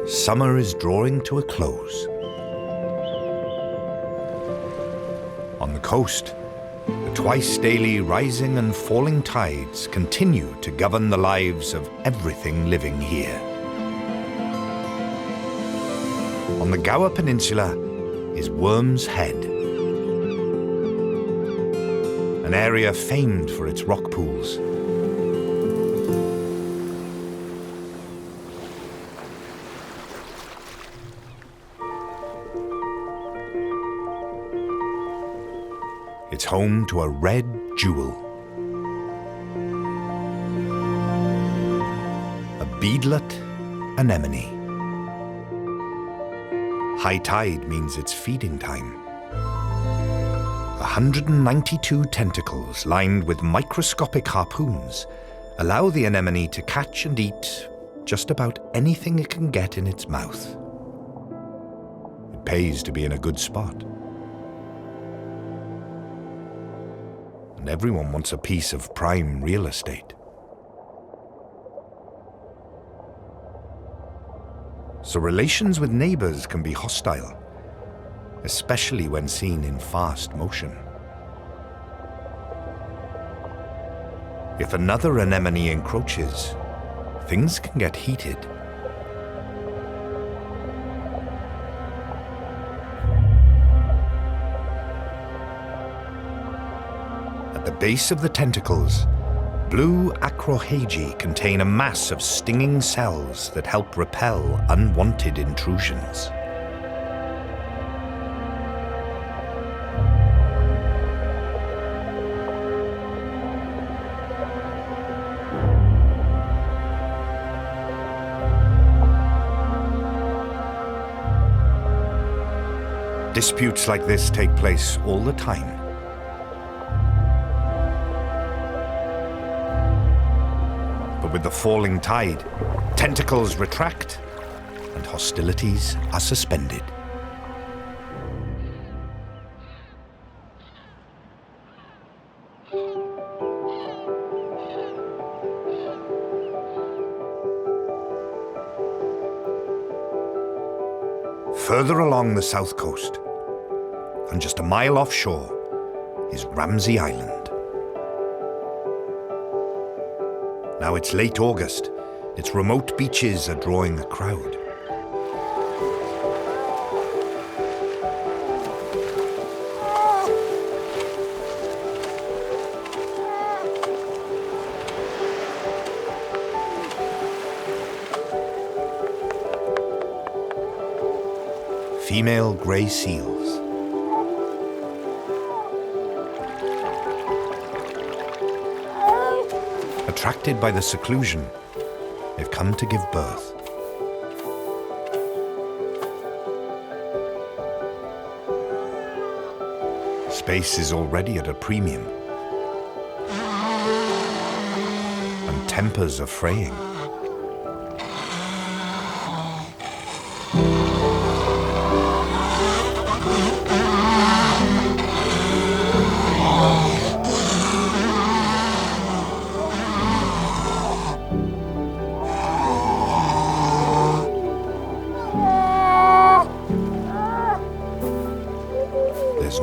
Summer is drawing to a close. On the coast, the twice daily rising and falling tides continue to govern the lives of everything living here. On the Gower Peninsula is Worm's Head, an area famed for its rock pools. It's home to a red jewel, a beadlet anemone. High tide means it's feeding time. 192 tentacles lined with microscopic harpoons allow the anemone to catch and eat just about anything it can get in its mouth. It pays to be in a good spot. And everyone wants a piece of prime real estate. So relations with neighbors can be hostile, especially when seen in fast motion. If another anemone encroaches, things can get heated. At the base of the tentacles, blue acrohagi contain a mass of stinging cells that help repel unwanted intrusions. Disputes like this take place all the time. But with the falling tide, tentacles retract and hostilities are suspended. Further along the south coast, and just a mile offshore, is Ramsey Island. Now it's late August. Its remote beaches are drawing a crowd. Female grey seals. Attracted by the seclusion, they've come to give birth. Space is already at a premium, and tempers are fraying.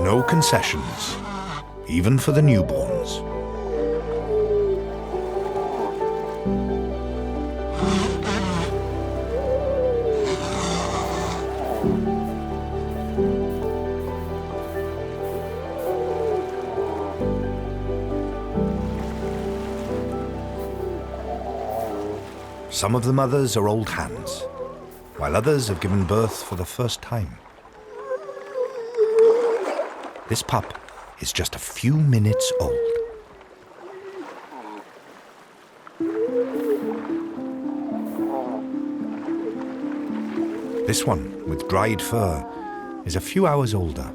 No concessions, even for the newborns. Some of the mothers are old hands, while others have given birth for the first time. This pup is just a few minutes old. This one, with dried fur, is a few hours older.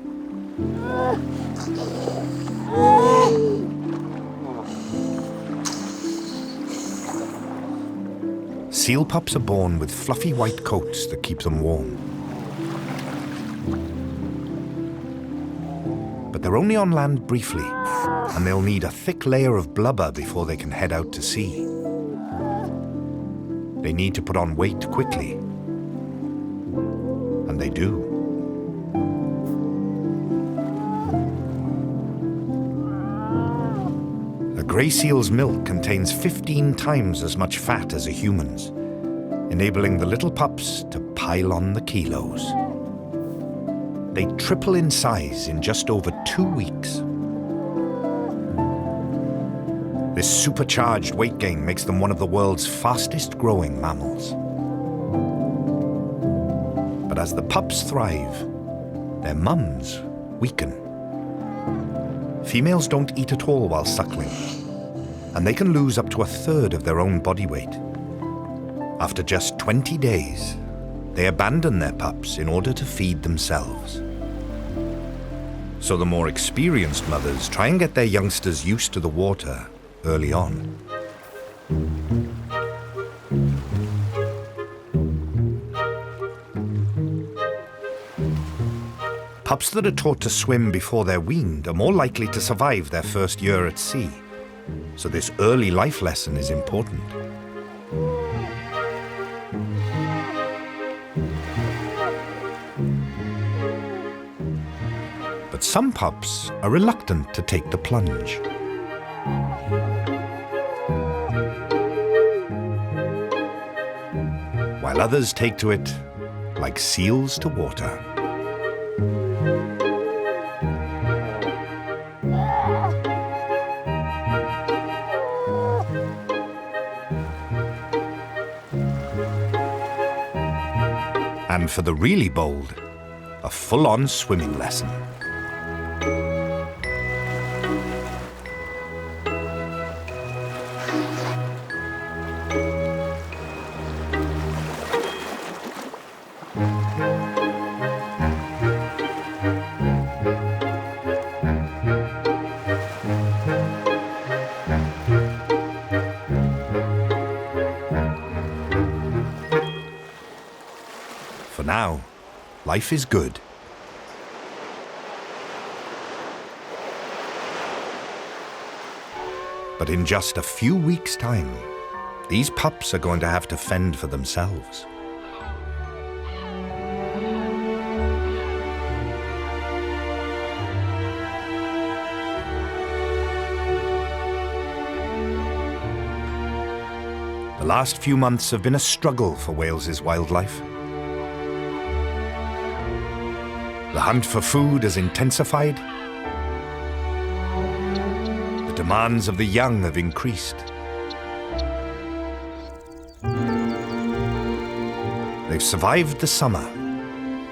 Seal pups are born with fluffy white coats that keep them warm. But they're only on land briefly, and they'll need a thick layer of blubber before they can head out to sea. They need to put on weight quickly, they do. A grey seal's milk contains 15 times as much fat as a human's, enabling the little pups to pile on the kilos. They triple in size in just over 2 weeks. This supercharged weight gain makes them one of the world's fastest growing mammals. But as the pups thrive, their mums weaken. Females don't eat at all while suckling, and they can lose up to 1/3 of their own body weight. After just 20 days, they abandon their pups in order to feed themselves. So the more experienced mothers try and get their youngsters used to the water early on. Pups that are taught to swim before they're weaned are more likely to survive their first year at sea, so this early life lesson is important. But some pups are reluctant to take the plunge. While others take to it like seals to water. And for the really bold, a full-on swimming lesson. For now, life is good. But in just a few weeks' time, these pups are going to have to fend for themselves. The last few months have been a struggle for Wales's wildlife. The hunt for food has intensified. The demands of the young have increased. They've survived the summer,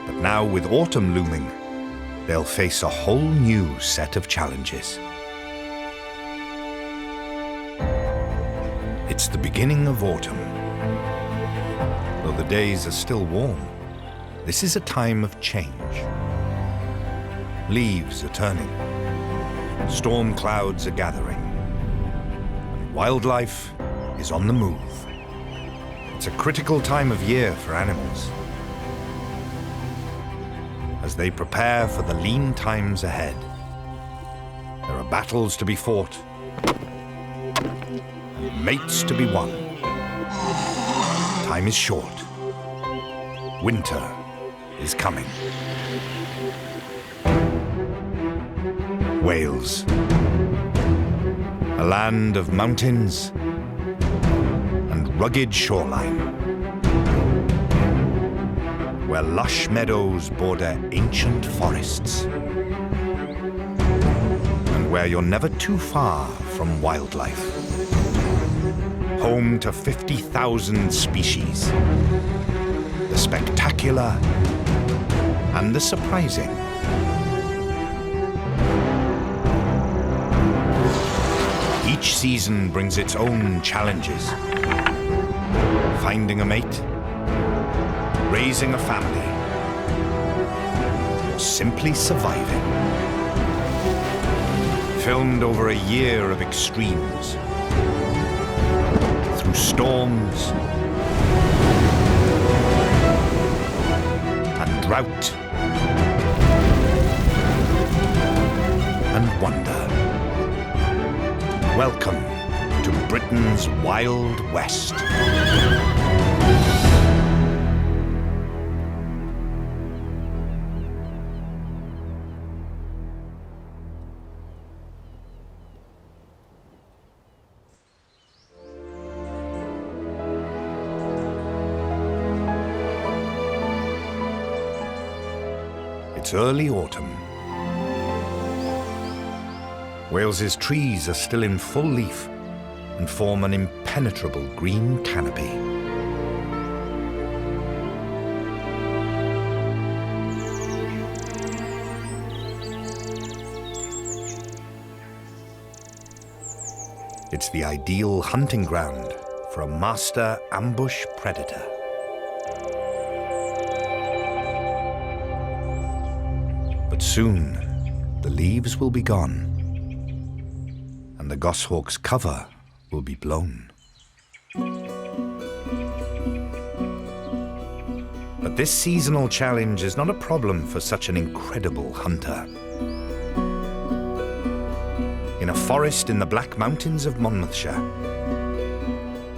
but now with autumn looming, they'll face a whole new set of challenges. It's the beginning of autumn. Though the days are still warm, this is a time of change. Leaves are turning, storm clouds are gathering, and wildlife is on the move. It's a critical time of year for animals, as they prepare for the lean times ahead. There are battles to be fought, and mates to be won. Time is short. Winter is coming. Wales, a land of mountains and rugged shoreline, where lush meadows border ancient forests, and where you're never too far from wildlife. Home to 50,000 species, the spectacular and the surprising. Each season brings its own challenges. Finding a mate, raising a family, or simply surviving. Filmed over a year of extremes, through storms and drought and wonder. Welcome to Britain's Wild West. It's early autumn. Wales's trees are still in full leaf and form an impenetrable green canopy. It's the ideal hunting ground for a master ambush predator. But soon, the leaves will be gone, and the goshawk's cover will be blown. But this seasonal challenge is not a problem for such an incredible hunter. In a forest in the Black Mountains of Monmouthshire,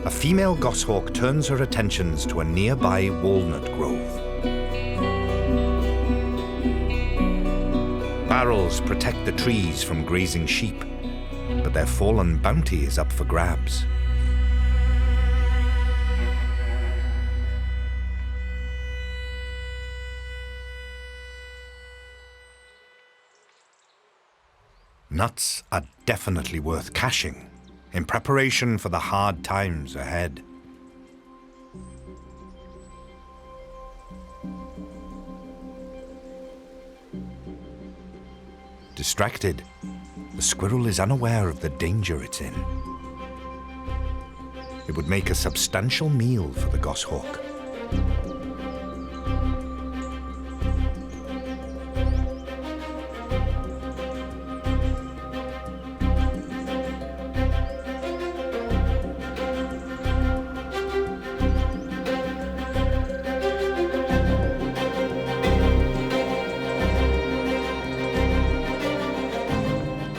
a female goshawk turns her attentions to a nearby walnut grove. Barrels protect the trees from grazing sheep, but their fallen bounty is up for grabs. Nuts are definitely worth caching in preparation for the hard times ahead. Distracted, the squirrel is unaware of the danger it's in. It would make a substantial meal for the goshawk.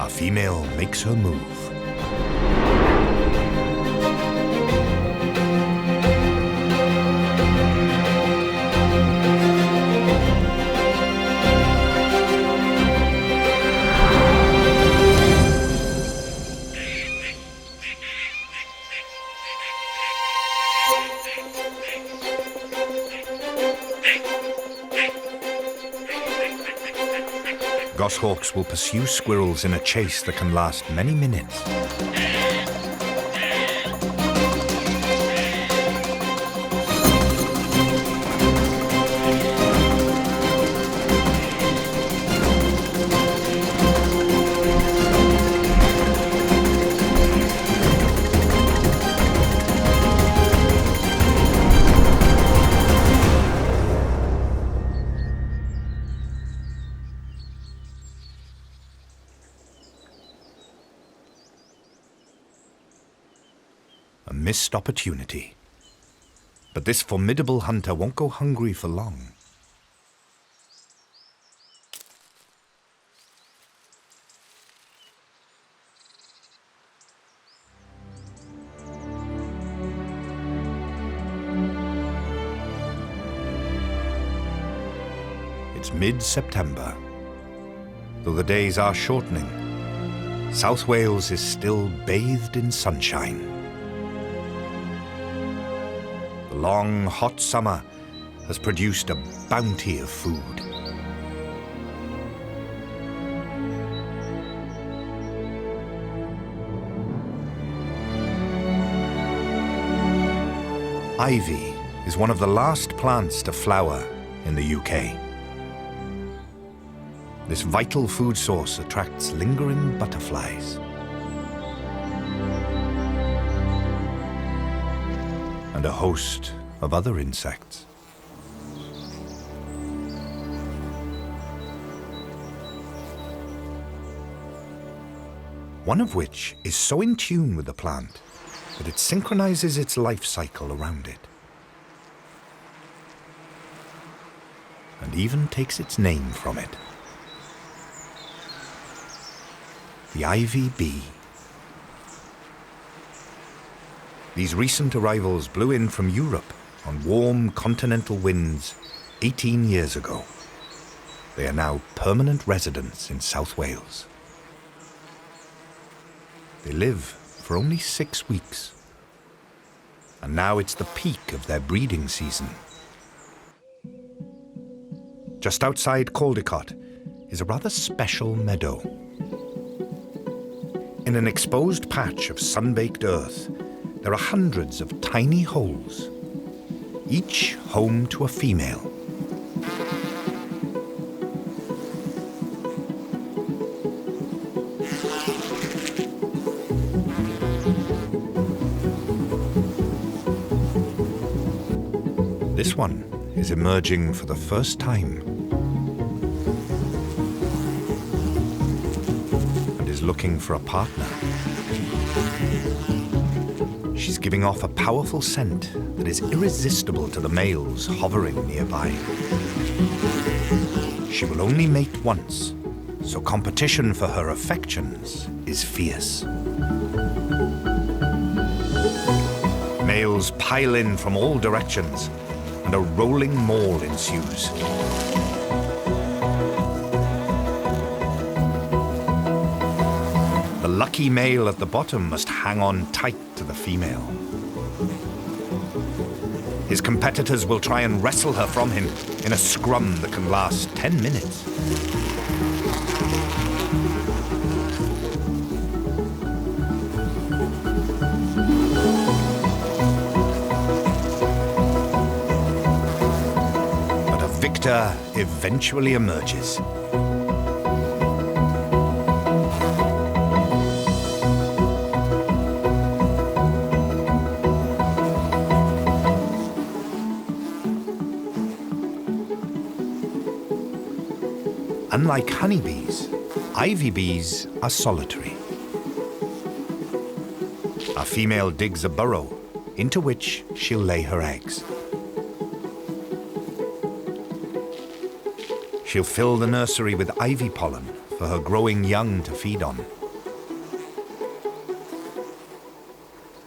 Female makes her move. Goshawks will pursue squirrels in a chase that can last many minutes. A missed opportunity. But this formidable hunter won't go hungry for long. It's mid-September. Though the days are shortening, South Wales is still bathed in sunshine. The long, hot summer has produced a bounty of food. Ivy is one of the last plants to flower in the UK. This vital food source attracts lingering butterflies. And a host of other insects. One of which is so in tune with the plant that it synchronizes its life cycle around it. And even takes its name from it. The ivy bee. These recent arrivals blew in from Europe on warm continental winds 18 years ago. They are now permanent residents in South Wales. They live for only 6 weeks. And now it's the peak of their breeding season. Just outside Caldecott is a rather special meadow. In an exposed patch of sun-baked earth, there are hundreds of tiny holes, each home to a female. This one is emerging for the first time and is looking for a partner. She's giving off a powerful scent that is irresistible to the males hovering nearby. She will only mate once, so competition for her affections is fierce. Males pile in from all directions, and a rolling maul ensues. The lucky male at the bottom must hang on tight to the female. His competitors will try and wrestle her from him in a scrum that can last 10 minutes. Victor eventually emerges. Unlike honeybees, ivy bees are solitary. Our female digs a burrow into which she'll lay her eggs. She'll fill the nursery with ivy pollen for her growing young to feed on.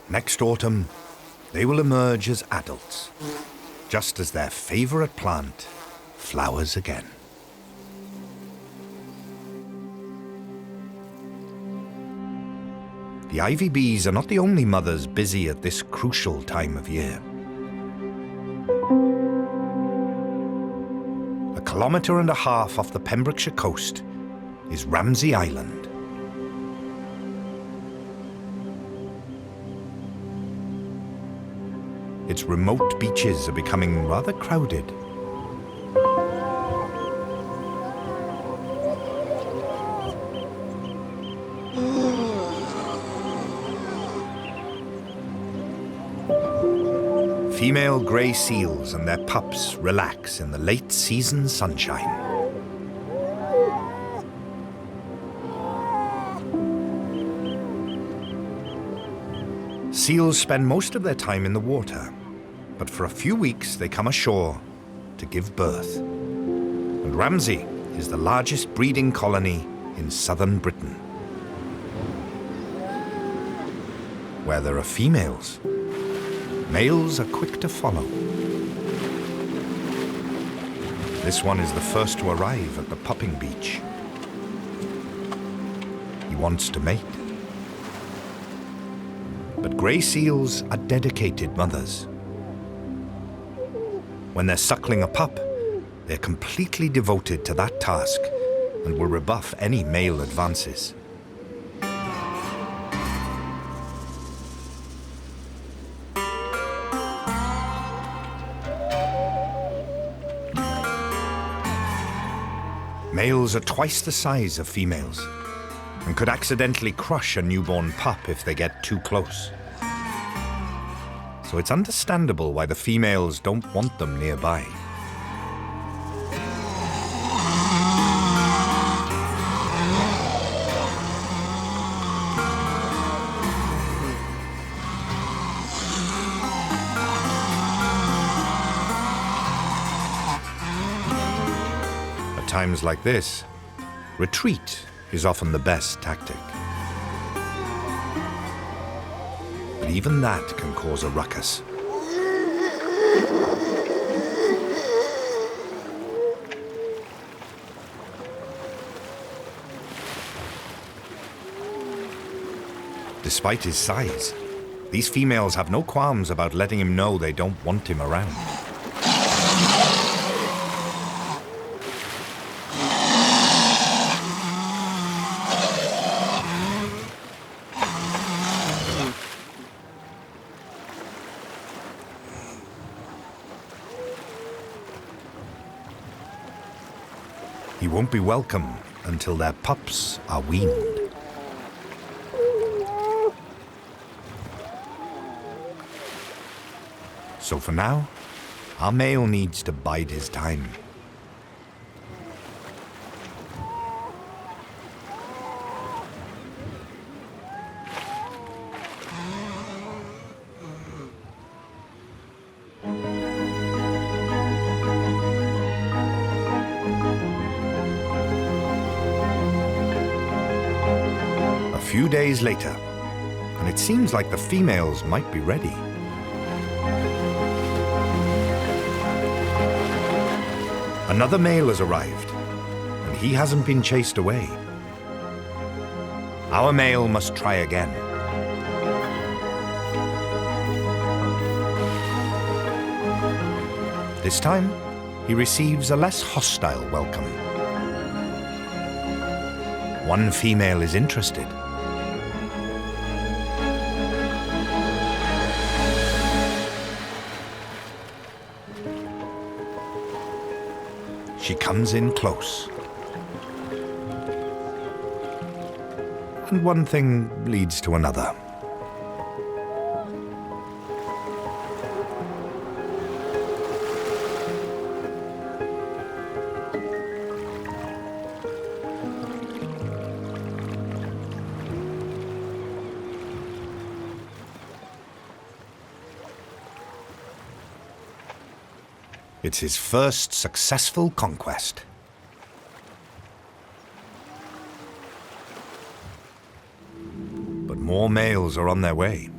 Next autumn, they will emerge as adults, just as their favorite plant flowers again. The ivy bees are not the only mothers busy at this crucial time of year. A kilometre and a half off the Pembrokeshire coast is Ramsey Island. Its remote beaches are becoming rather crowded. Female grey seals and their pups relax in the late season sunshine. Seals spend most of their time in the water, but for a few weeks they come ashore to give birth. And Ramsey is the largest breeding colony in southern Britain. Where there are females, males are quick to follow. This one is the first to arrive at the pupping beach. He wants to mate. But grey seals are dedicated mothers. When they're suckling a pup, they're completely devoted to that task and will rebuff any male advances. Males are twice the size of females and could accidentally crush a newborn pup if they get too close. So it's understandable why the females don't want them nearby. At times like this, retreat is often the best tactic. But even that can cause a ruckus. Despite his size, these females have no qualms about letting him know they don't want him around. He won't be welcome until their pups are weaned. So for now, our male needs to bide his time. A few days later, and it seems like the females might be ready. Another male has arrived, and he hasn't been chased away. Our male must try again. This time, he receives a less hostile welcome. One female is interested. She comes in close. And one thing leads to another. It's his first successful conquest. But more males are on their way.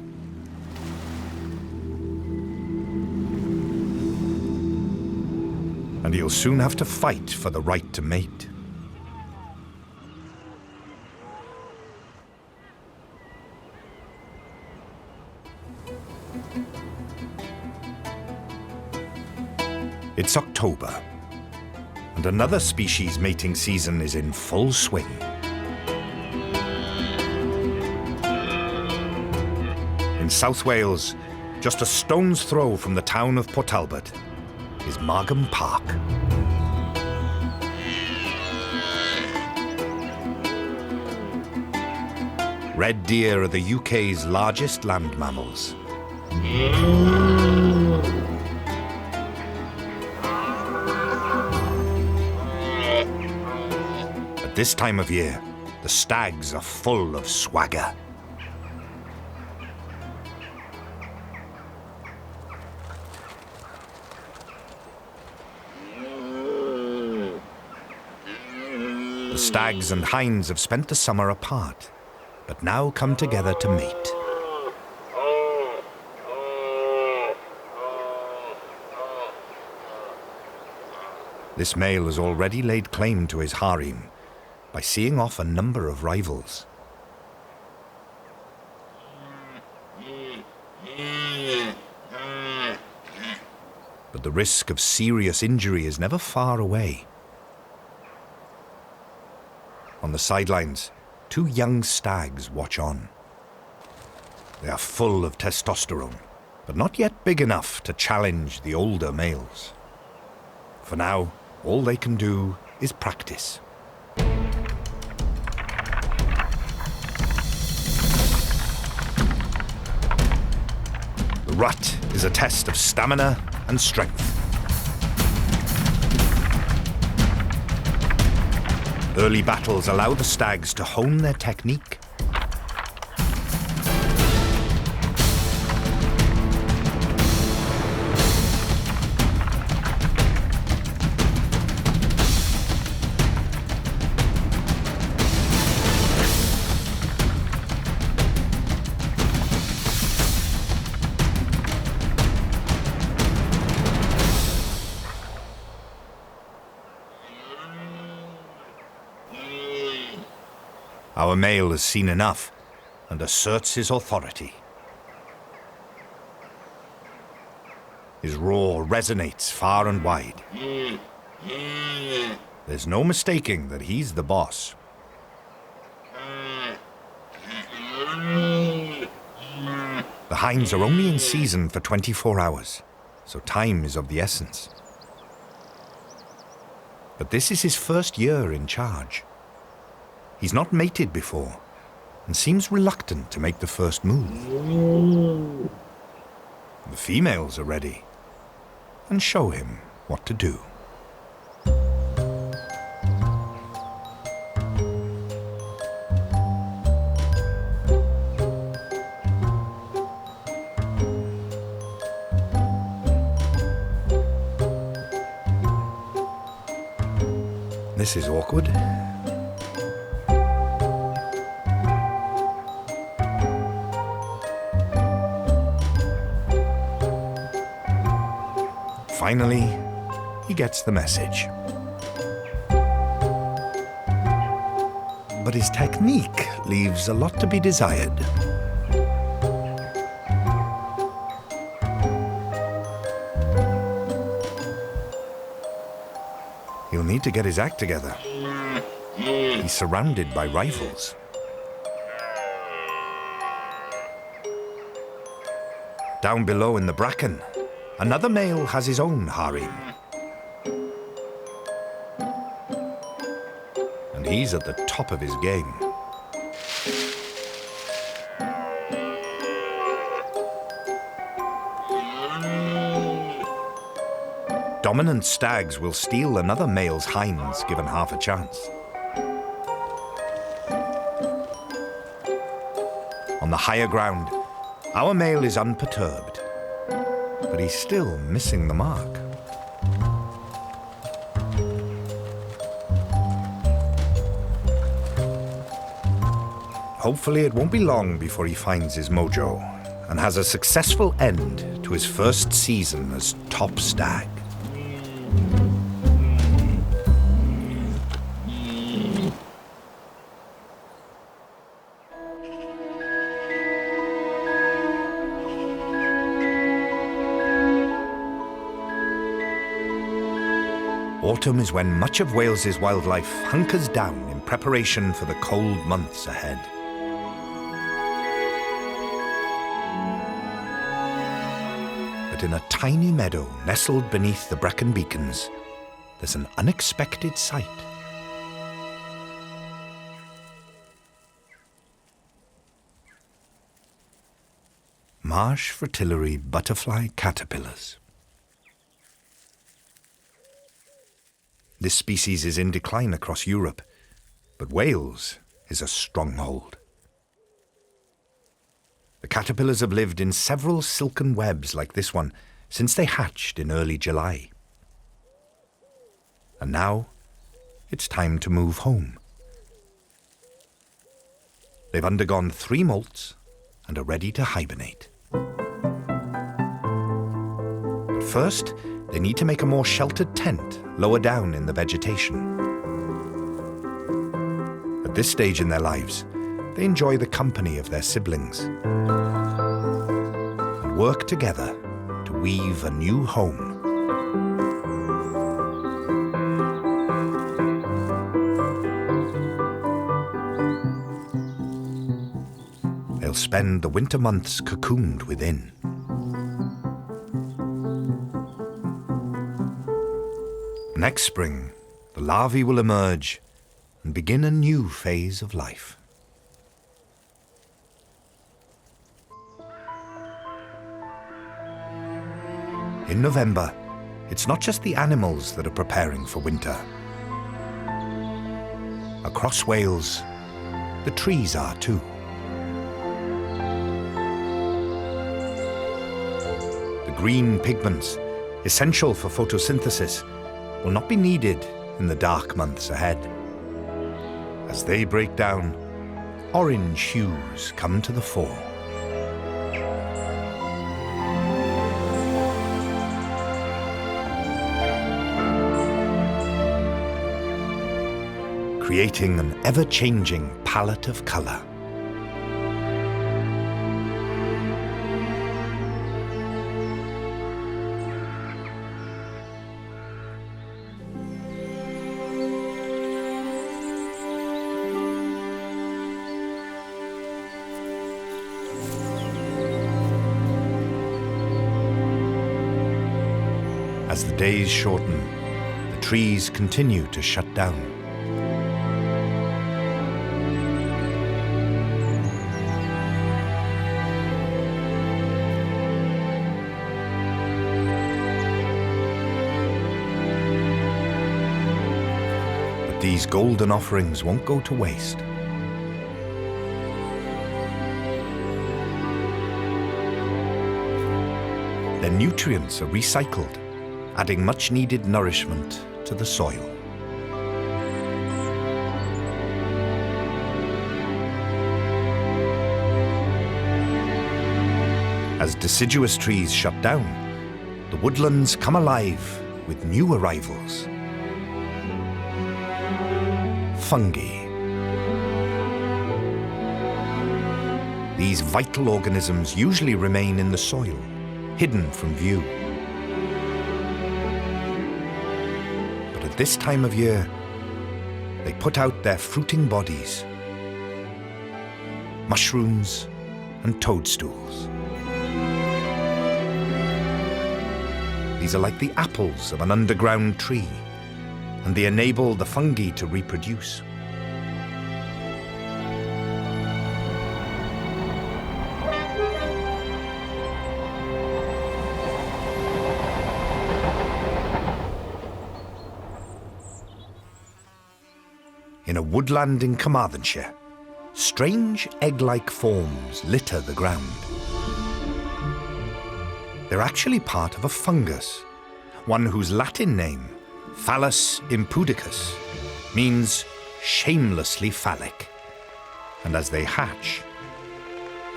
And he'll soon have to fight for the right to mate. It's October, and another species mating season is in full swing. In South Wales, just a stone's throw from the town of Port Talbot, is Margam Park. Red deer are the UK's largest land mammals. This time of year, the stags are full of swagger. The stags and hinds have spent the summer apart, but now come together to mate. This male has already laid claim to his harem by seeing off a number of rivals. But the risk of serious injury is never far away. On the sidelines, two young stags watch on. They are full of testosterone, but not yet big enough to challenge the older males. For now, all they can do is practice. The rut is a test of stamina and strength. Early battles allow the stags to hone their technique. Our male has seen enough and asserts his authority. His roar resonates far and wide. There's no mistaking that he's the boss. The hinds are only in season for 24 hours, so time is of the essence. But this is his first year in charge. He's not mated before and seems reluctant to make the first move. The females are ready and show him what to do. This is awkward. Finally, he gets the message. But his technique leaves a lot to be desired. He'll need to get his act together. He's surrounded by rivals. Down below in the bracken, another male has his own harem. And he's at the top of his game. Dominant stags will steal another male's hinds given half a chance. On the higher ground, our male is unperturbed, but he's still missing the mark. Hopefully it won't be long before he finds his mojo and has a successful end to his first season as top stag. Autumn is when much of Wales's wildlife hunkers down in preparation for the cold months ahead. But in a tiny meadow nestled beneath the bracken beacons, there's an unexpected sight. Marsh fritillary butterfly caterpillars. This species is in decline across Europe, but Wales is a stronghold. The caterpillars have lived in several silken webs like this one since they hatched in early July. And now, it's time to move home. They've undergone 3 molts and are ready to hibernate. But first, they need to make a more sheltered tent lower down in the vegetation. At this stage in their lives, they enjoy the company of their siblings and work together to weave a new home. They'll spend the winter months cocooned within. Next spring, the larvae will emerge and begin a new phase of life. In November, it's not just the animals that are preparing for winter. Across Wales, the trees are too. The green pigments, essential for photosynthesis, will not be needed in the dark months ahead. As they break down, orange hues come to the fore. Creating an ever-changing palette of color. As the days shorten, the trees continue to shut down. But these golden offerings won't go to waste. Their nutrients are recycled, adding much-needed nourishment to the soil. As deciduous trees shut down, the woodlands come alive with new arrivals. Fungi. These vital organisms usually remain in the soil, hidden from view. But at this time of year, they put out their fruiting bodies, mushrooms and toadstools. These are like the apples of an underground tree, and they enable the fungi to reproduce. In a woodland in Carmarthenshire, strange egg-like forms litter the ground. They're actually part of a fungus, one whose Latin name, Phallus impudicus, means shamelessly phallic. And as they hatch,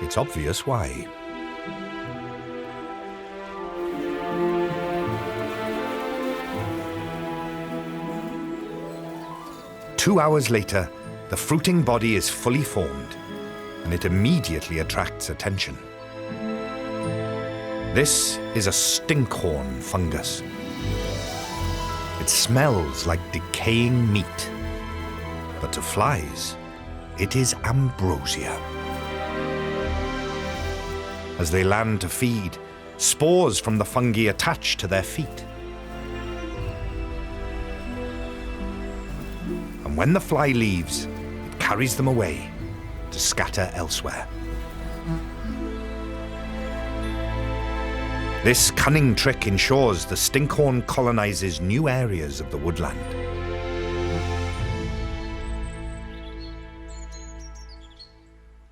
it's obvious why. Two hours later, the fruiting body is fully formed, and it immediately attracts attention. This is a stinkhorn fungus. It smells like decaying meat, but to flies, it is ambrosia. As they land to feed, spores from the fungi attach to their feet. And when the fly leaves, it carries them away to scatter elsewhere. This cunning trick ensures the stinkhorn colonizes new areas of the woodland.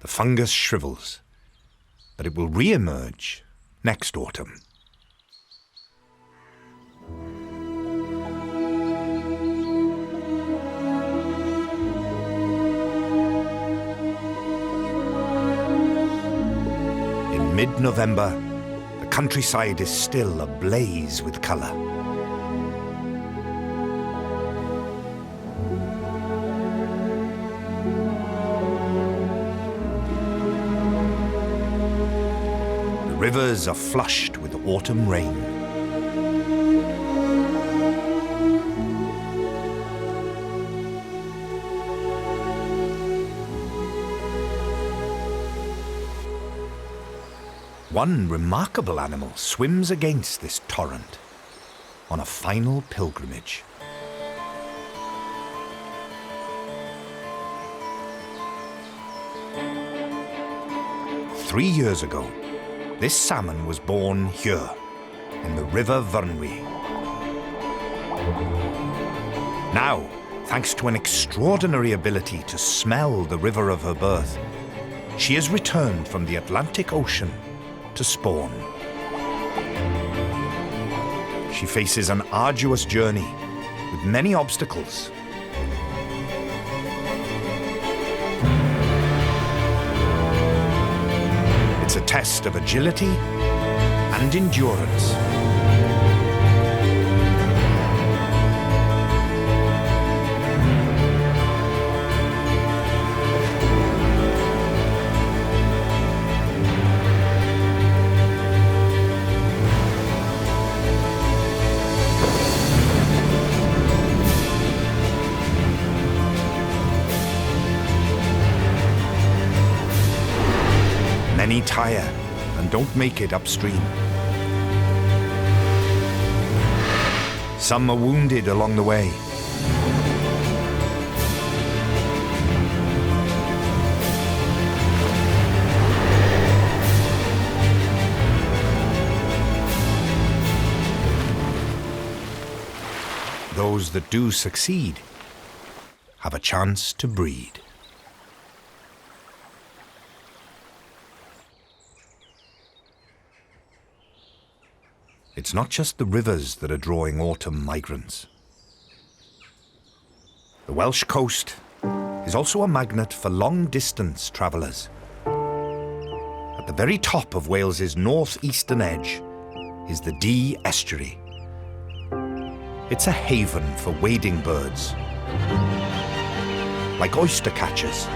The fungus shrivels, but it will re-emerge next autumn. In mid-November, the countryside is still ablaze with colour. The rivers are flushed with autumn rain. One remarkable animal swims against this torrent on a final pilgrimage. Three years ago, this salmon was born here, in the River Vyrnwy. Now, thanks to an extraordinary ability to smell the river of her birth, she has returned from the Atlantic Ocean to spawn. She faces an arduous journey with many obstacles. It's a test of agility and endurance. Many tire and don't make it upstream. Some are wounded along the way. Those that do succeed have a chance to breed. It's not just the rivers that are drawing autumn migrants. The Welsh coast is also a magnet for long-distance travellers. At the very top of Wales's north-eastern edge is the Dee estuary. It's a haven for wading birds, like oyster catchers,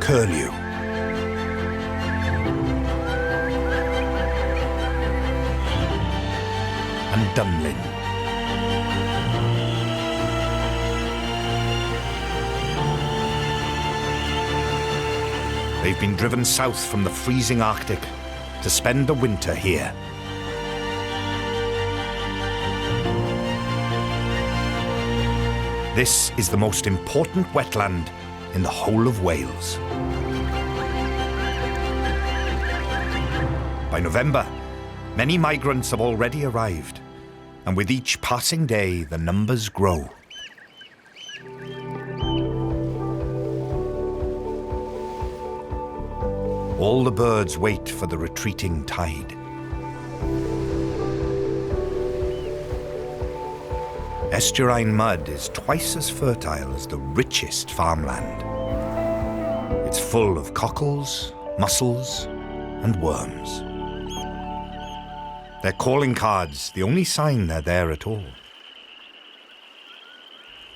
curlew, and dunlin. They've been driven south from the freezing Arctic to spend the winter here. This is the most important wetland in the whole of Wales. By November, many migrants have already arrived, and with each passing day, the numbers grow. All the birds wait for the retreating tide. Estuarine mud is twice as fertile as the richest farmland. It's full of cockles, mussels, and worms. Their calling cards, the only sign they're there at all.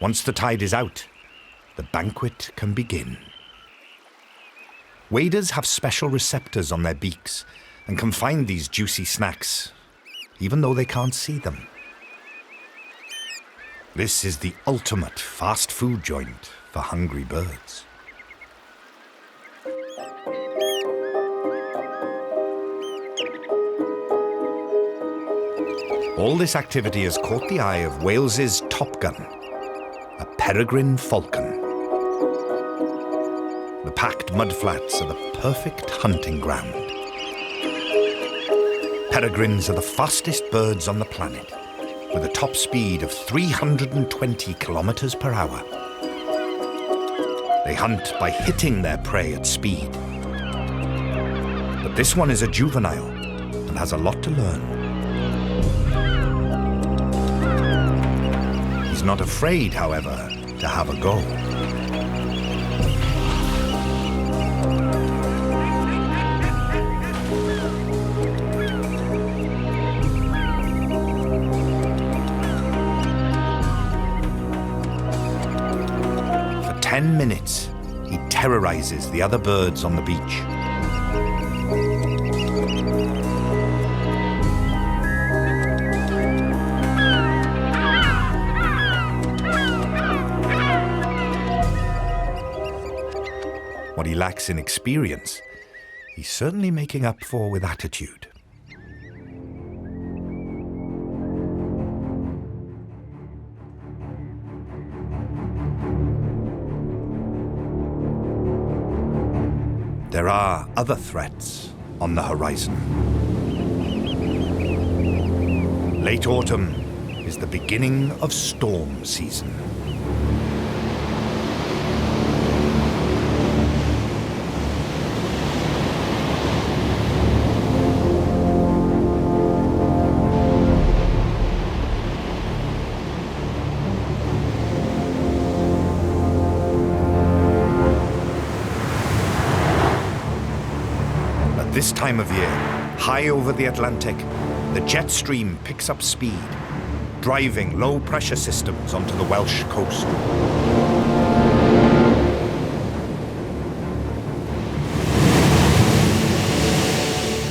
Once the tide is out, the banquet can begin. Waders have special receptors on their beaks and can find these juicy snacks, even though they can't see them. This is the ultimate fast food joint for hungry birds. All this activity has caught the eye of Wales's top gun, a peregrine falcon. The packed mudflats are the perfect hunting ground. Peregrines are the fastest birds on the planet, with a top speed of 320 kilometers per hour. They hunt by hitting their prey at speed. But this one is a juvenile and has a lot to learn. He's not afraid, however, to have a go. For 10 minutes, he terrorizes the other birds on the beach. What he lacks in experience, he's certainly making up for with attitude. There are other threats on the horizon. Late autumn is the beginning of storm season. This time of year, high over the Atlantic, the jet stream picks up speed, driving low-pressure systems onto the Welsh coast.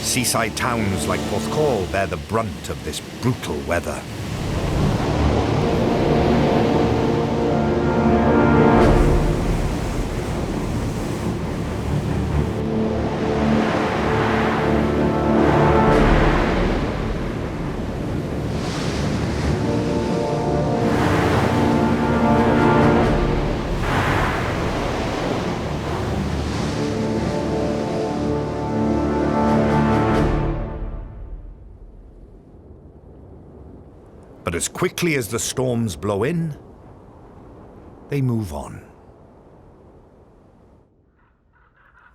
Seaside towns like Porthcawl bear the brunt of this brutal weather. as quickly as the storms blow in, they move on.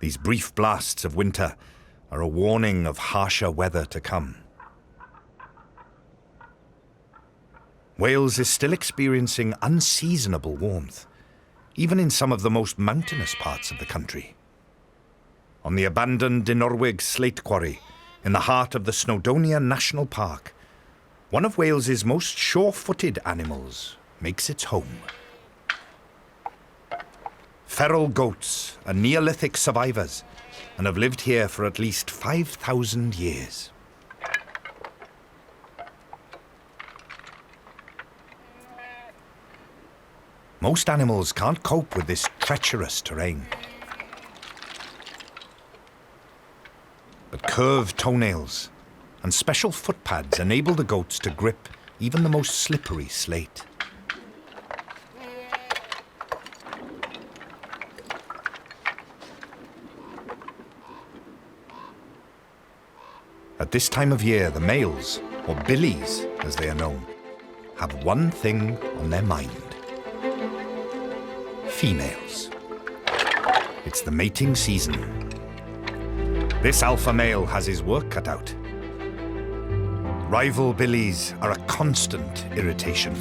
These brief blasts of winter are a warning of harsher weather to come. Wales is still experiencing unseasonable warmth, even in some of the most mountainous parts of the country. On the abandoned Dinorwig slate quarry, in the heart of the Snowdonia National Park, one of Wales's most sure-footed animals makes its home. Feral goats are Neolithic survivors and have lived here for at least 5,000 years. Most animals can't cope with this treacherous terrain. But curved toenails and special footpads enable the goats to grip even the most slippery slate. At this time of year, the males, or billies as they are known, have one thing on their mind. Females. It's the mating season. This alpha male has his work cut out. Rival billies are a constant irritation.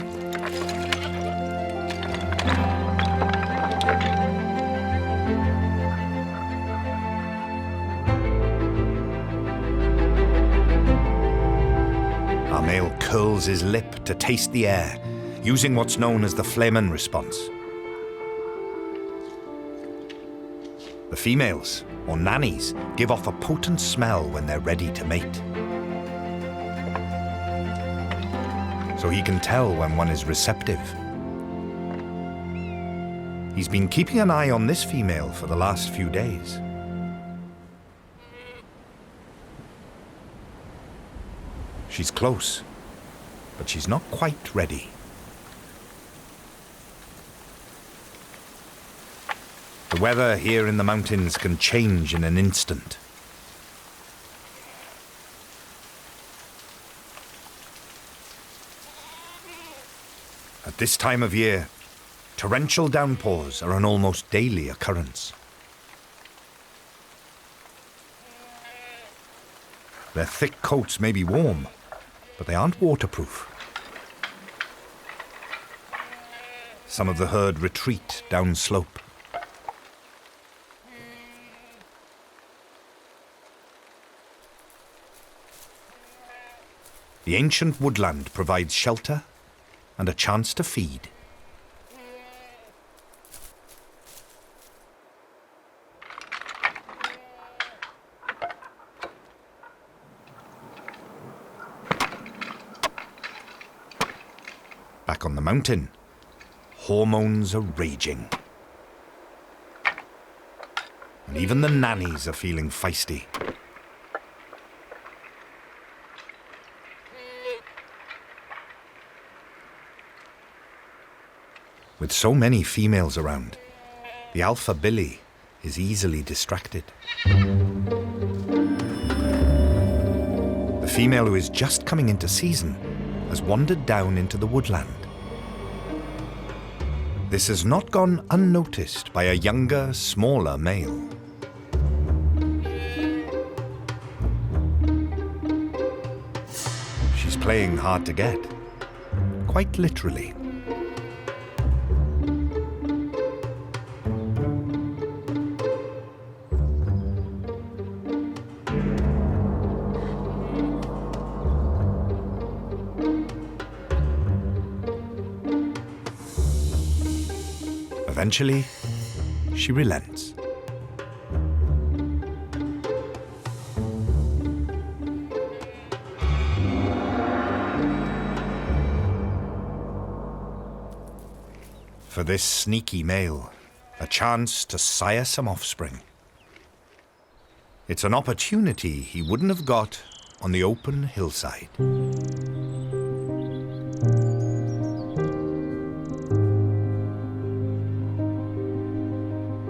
Our male curls his lip to taste the air, using what's known as the Flehmen response. The females, or nannies, give off a potent smell when they're ready to mate. So he can tell when one is receptive. He's been keeping an eye on this female for the last few days. She's close, but she's not quite ready. The weather here in the mountains can change in an instant. At this time of year, torrential downpours are an almost daily occurrence. Their thick coats may be warm, but they aren't waterproof. Some of the herd retreat down slope. The ancient woodland provides shelter and a chance to feed. Back on the mountain, hormones are raging. And even the nannies are feeling feisty. With so many females around, the alpha billy is easily distracted. The female who is just coming into season has wandered down into the woodland. This has not gone unnoticed by a younger, smaller male. She's playing hard to get, quite literally. Eventually, she relents. For this sneaky male, a chance to sire some offspring. It's an opportunity he wouldn't have got on the open hillside.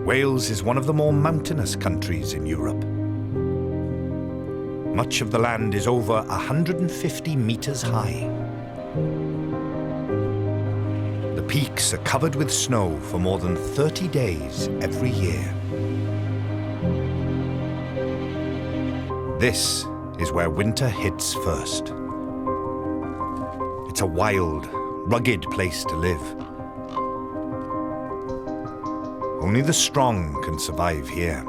Wales is one of the more mountainous countries in Europe. Much of the land is over 150 meters high. peaks are covered with snow for more than 30 days every year. This is where winter hits first. It's a wild, rugged place to live. Only the strong can survive here.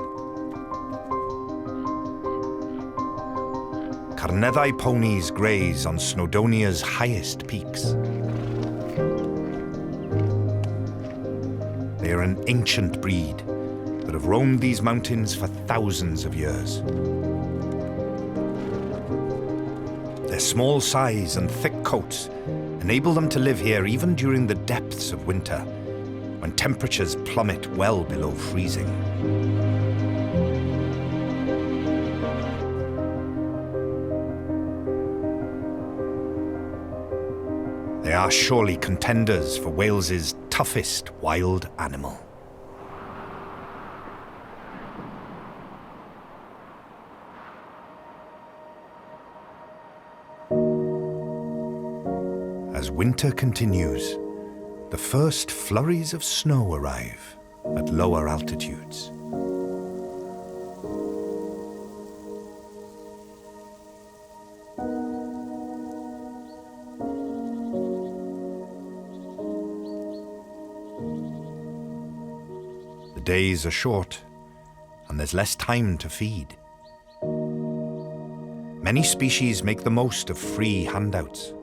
Carneddau ponies graze on Snowdonia's highest peaks. They are an ancient breed that have roamed these mountains for thousands of years. Their small size and thick coats enable them to live here even during the depths of winter, when temperatures plummet well below freezing. They are surely contenders for Wales's toughest wild animal. As winter continues, the first flurries of snow arrive at lower altitudes. The days are short, and there's less time to feed. Many species make the most of free handouts.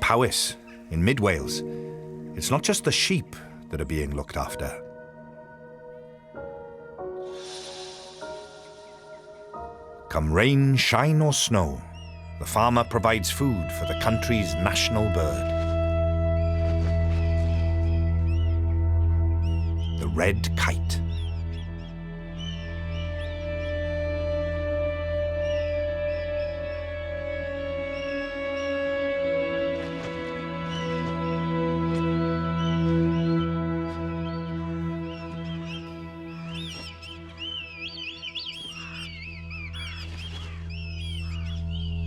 Powys, in mid Wales, it's not just the sheep that are being looked after. Come rain, shine or snow, the farmer provides food for the country's national bird. The red kite.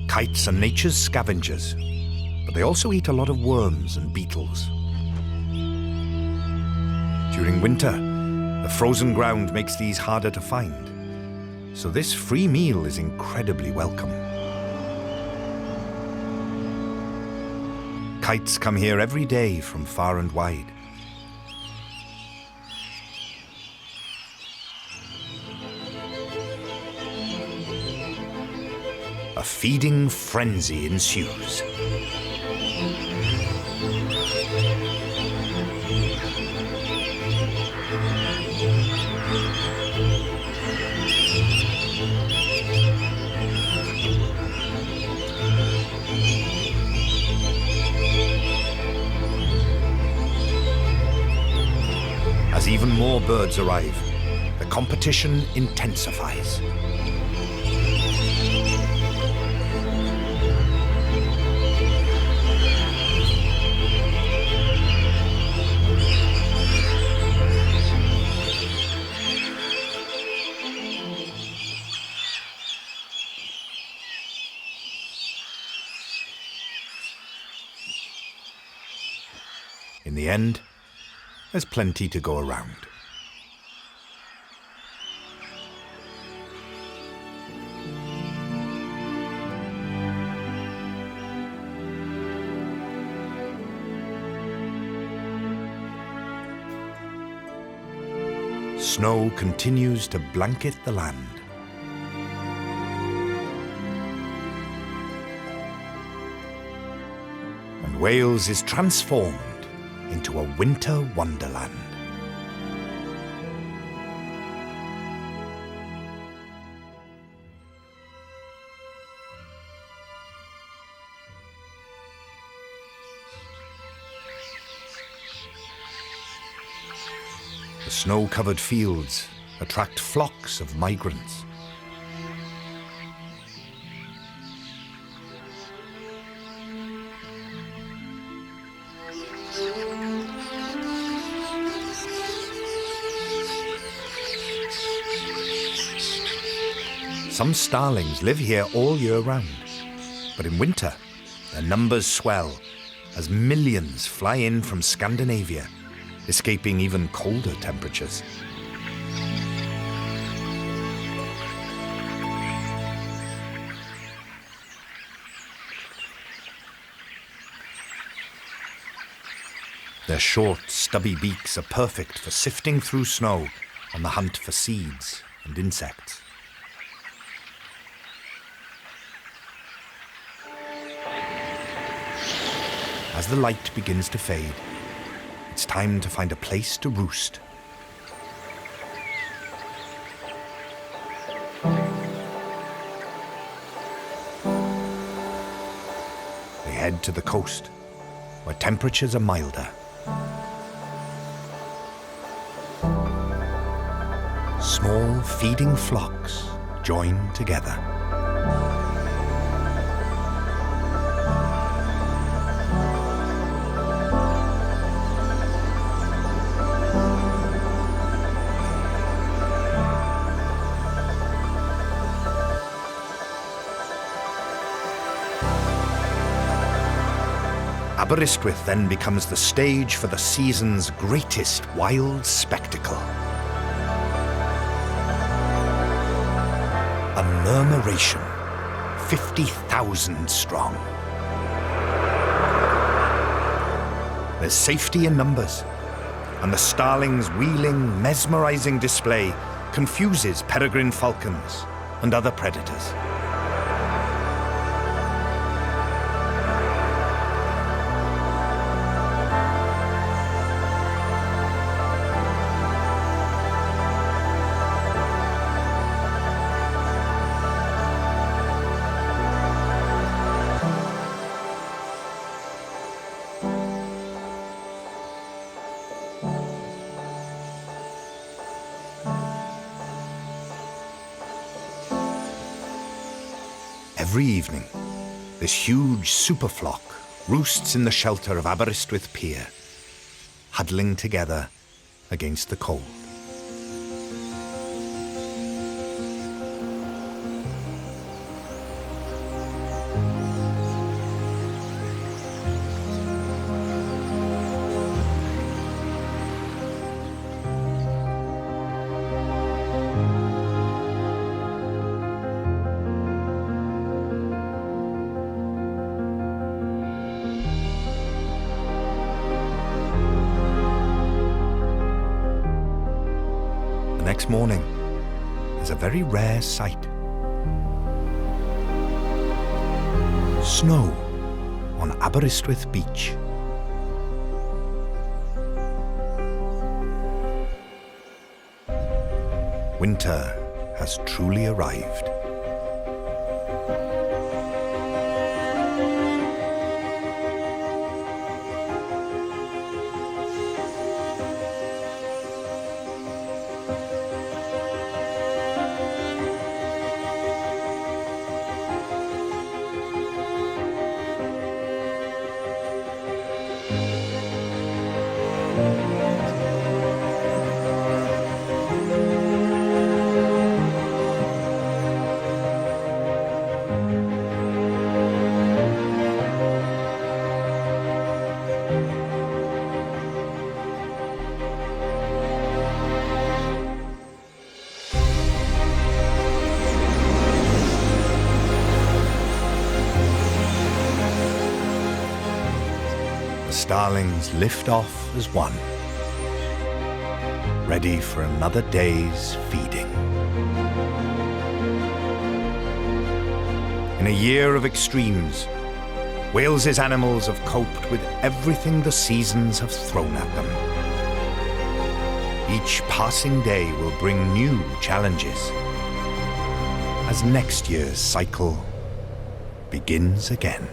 Kites are nature's scavengers, but they also eat a lot of worms and beetles. During winter, the frozen ground makes these harder to find, so this free meal is incredibly welcome. Kites come here every day from far and wide. A feeding frenzy ensues. As even more birds arrive, the competition intensifies. In the end, there's plenty to go around. Snow continues to blanket the land. And Wales is transformed into a winter wonderland. The snow-covered fields attract flocks of migrants. Some starlings live here all year round, but in winter, their numbers swell as millions fly in from Scandinavia, escaping even colder temperatures. Their short, stubby beaks are perfect for sifting through snow on the hunt for seeds and insects. As the light begins to fade, it's time to find a place to roost. They head to the coast, where temperatures are milder. Small feeding flocks join together. Aberystwyth then becomes the stage for the season's greatest wild spectacle. A murmuration, 50,000 strong. There's safety in numbers, and the starlings' wheeling, mesmerizing display confuses peregrine falcons and other predators. Every evening, this huge superflock roosts in the shelter of Aberystwyth Pier, huddling together against the cold. Next morning, there's a very rare sight. Snow on Aberystwyth Beach. Winter has truly arrived. Starlings lift off as one, ready for another day's feeding. In a year of extremes, Wales's animals have coped with everything the seasons have thrown at them. Each passing day will bring new challenges as next year's cycle begins again.